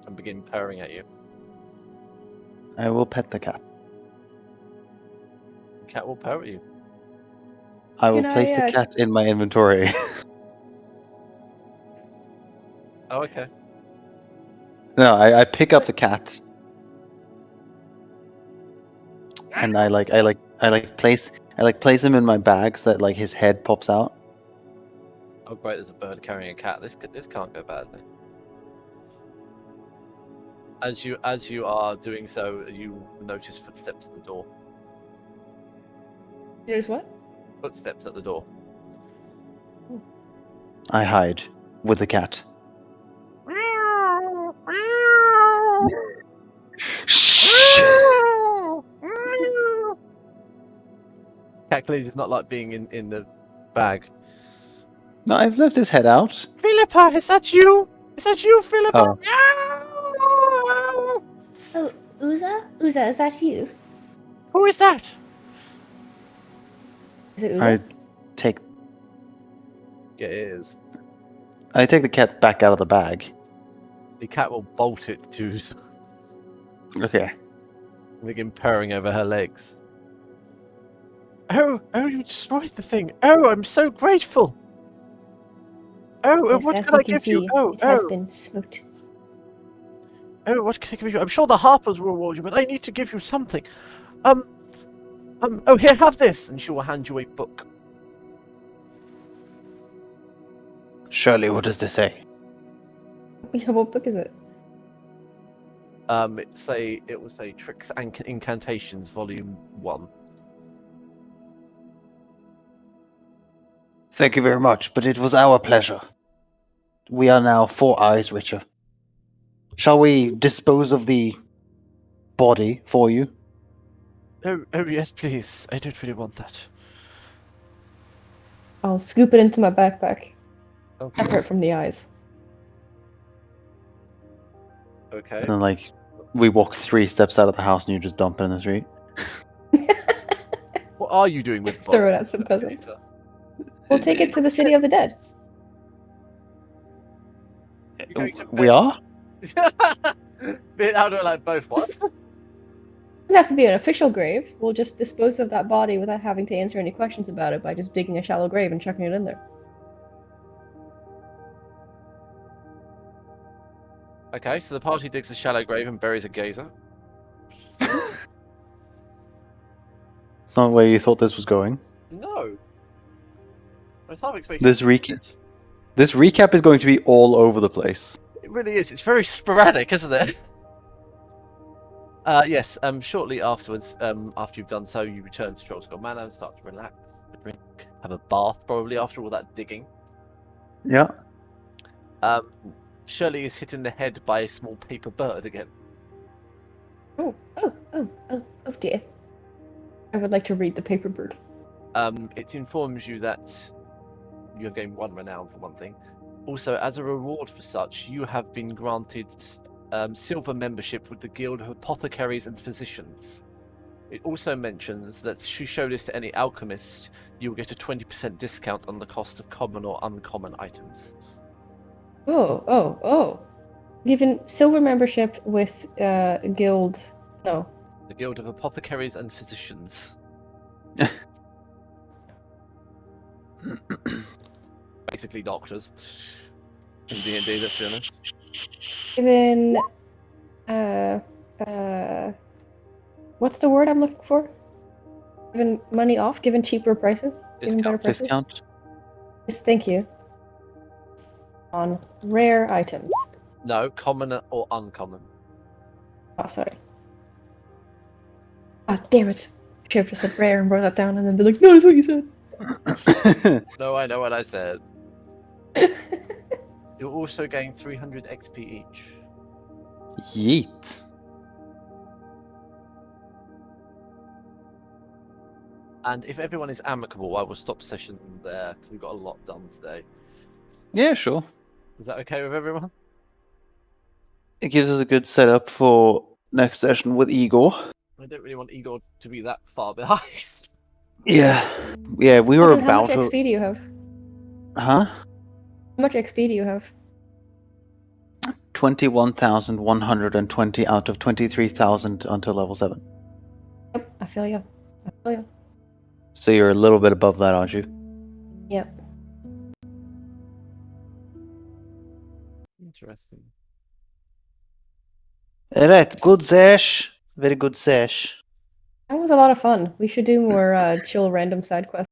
[SPEAKER 1] and begin purring at you.
[SPEAKER 2] I will pet the cat.
[SPEAKER 1] The cat will purr at you.
[SPEAKER 2] I will
[SPEAKER 3] Can
[SPEAKER 2] place
[SPEAKER 3] I,
[SPEAKER 2] the cat in my inventory.
[SPEAKER 1] Oh, okay.
[SPEAKER 2] No, I pick up the cat. And I place him in my bag so that like his head pops out.
[SPEAKER 1] Oh, great! There's a bird carrying a cat. This can't go badly. As you are doing so, you notice footsteps at the door.
[SPEAKER 3] there's what?
[SPEAKER 1] Footsteps at the door.
[SPEAKER 2] I hide with the cat. Shh!
[SPEAKER 1] Cat clearly does not like being in the bag.
[SPEAKER 2] No, I've left his head out.
[SPEAKER 1] Philippa, is that you? Is that you, Philippa?
[SPEAKER 2] Oh.
[SPEAKER 4] Oh, Uza? Uza, is that you?
[SPEAKER 1] Who is that?
[SPEAKER 4] Is it Uza?
[SPEAKER 2] I take
[SPEAKER 1] Yeah, it is.
[SPEAKER 2] the cat back out of the bag.
[SPEAKER 1] The cat will bolt it to
[SPEAKER 2] Okay.
[SPEAKER 1] begin purring over her legs. Oh, you destroyed the thing. Oh, I'm so grateful. Oh,
[SPEAKER 4] Yes,
[SPEAKER 1] what
[SPEAKER 4] as
[SPEAKER 1] can I
[SPEAKER 4] can
[SPEAKER 1] give you?
[SPEAKER 4] see,
[SPEAKER 1] Oh,
[SPEAKER 4] it has
[SPEAKER 1] oh,
[SPEAKER 4] been smoked.
[SPEAKER 1] what can I give you? I'm sure the Harpers will reward you, but I need to give you something. Oh, here, have this, and she will hand you a book.
[SPEAKER 2] Shirley, what does this say?
[SPEAKER 3] Yeah, what book is it?
[SPEAKER 1] It will say Tricks and Incantations, Volume 1.
[SPEAKER 2] Thank you very much, but it was our pleasure. We are now 4 eyes richer. Shall we dispose of the body for you?
[SPEAKER 1] Oh yes, please. I don't really want that.
[SPEAKER 3] I'll scoop it into my backpack,
[SPEAKER 1] Okay.
[SPEAKER 3] separate from the eyes.
[SPEAKER 1] Okay.
[SPEAKER 2] And then, like, we walk 3 steps out of the house and you just dump it in the street.
[SPEAKER 1] What are you doing with the
[SPEAKER 3] Throw
[SPEAKER 1] body?
[SPEAKER 3] it at some peasants.
[SPEAKER 1] Lisa?
[SPEAKER 3] We'll take it to the city of the dead.
[SPEAKER 1] You're going to
[SPEAKER 2] We are?
[SPEAKER 1] How do I like both? What?
[SPEAKER 3] It doesn't have to be an official grave. We'll just dispose of that body without having to answer any questions about it by just digging a shallow grave and chucking it in there.
[SPEAKER 1] Okay, so the party digs a shallow grave and buries a gazer.
[SPEAKER 2] It's not where you thought this was going.
[SPEAKER 1] No. I was half expecting.
[SPEAKER 2] This recap is going to be all over the place.
[SPEAKER 1] It really is. It's very sporadic, isn't it? Yes. Shortly afterwards, after you've done so, you return to Trollskull Manor and start to relax, drink, have a bath, probably after all that digging.
[SPEAKER 2] Yeah.
[SPEAKER 1] Shirley is hit in the head by a small paper bird again.
[SPEAKER 3] Oh dear. I would like to read the paper bird.
[SPEAKER 1] It informs you that you have gained 1 renown for one thing. Also, as a reward for such, you have been granted silver membership with the Guild of Apothecaries and Physicians. It also mentions that if you show this to any alchemist, you will get a 20% discount on the cost of common or uncommon items.
[SPEAKER 3] Oh. Given silver membership with guild. No.
[SPEAKER 1] The Guild of Apothecaries and Physicians. Basically doctors. In D&D, let's be honest.
[SPEAKER 3] Given. What's the word I'm looking for? Given money off? Given cheaper prices? Given better prices?
[SPEAKER 2] Discount?
[SPEAKER 3] Yes, thank you. On rare items.
[SPEAKER 1] No, common or uncommon.
[SPEAKER 3] Oh, sorry. Ah, damn it. I should have just said rare and wrote that down and then be like, no, that's what you said.
[SPEAKER 1] No, I know what I said. You'll also gain 300 XP each.
[SPEAKER 2] Yeet.
[SPEAKER 1] And if everyone is amicable, I will stop session there because we've got a lot done today.
[SPEAKER 2] Yeah, sure.
[SPEAKER 1] Is that okay with everyone?
[SPEAKER 2] It gives us a good setup for next session with Igor.
[SPEAKER 1] I don't really want Igor to be that far behind.
[SPEAKER 2] Yeah. Yeah, we were
[SPEAKER 3] How
[SPEAKER 2] about
[SPEAKER 3] much
[SPEAKER 2] to...
[SPEAKER 3] XP do you have?
[SPEAKER 2] Huh?
[SPEAKER 3] How much XP do you have?
[SPEAKER 2] 21,120 out of 23,000 until level 7.
[SPEAKER 3] Yep, I feel you.
[SPEAKER 2] So you're a little bit above that, aren't you?
[SPEAKER 3] Yep.
[SPEAKER 1] Interesting.
[SPEAKER 2] Alright, good sesh. Very good sesh.
[SPEAKER 3] That was a lot of fun. We should do more chill random side quests.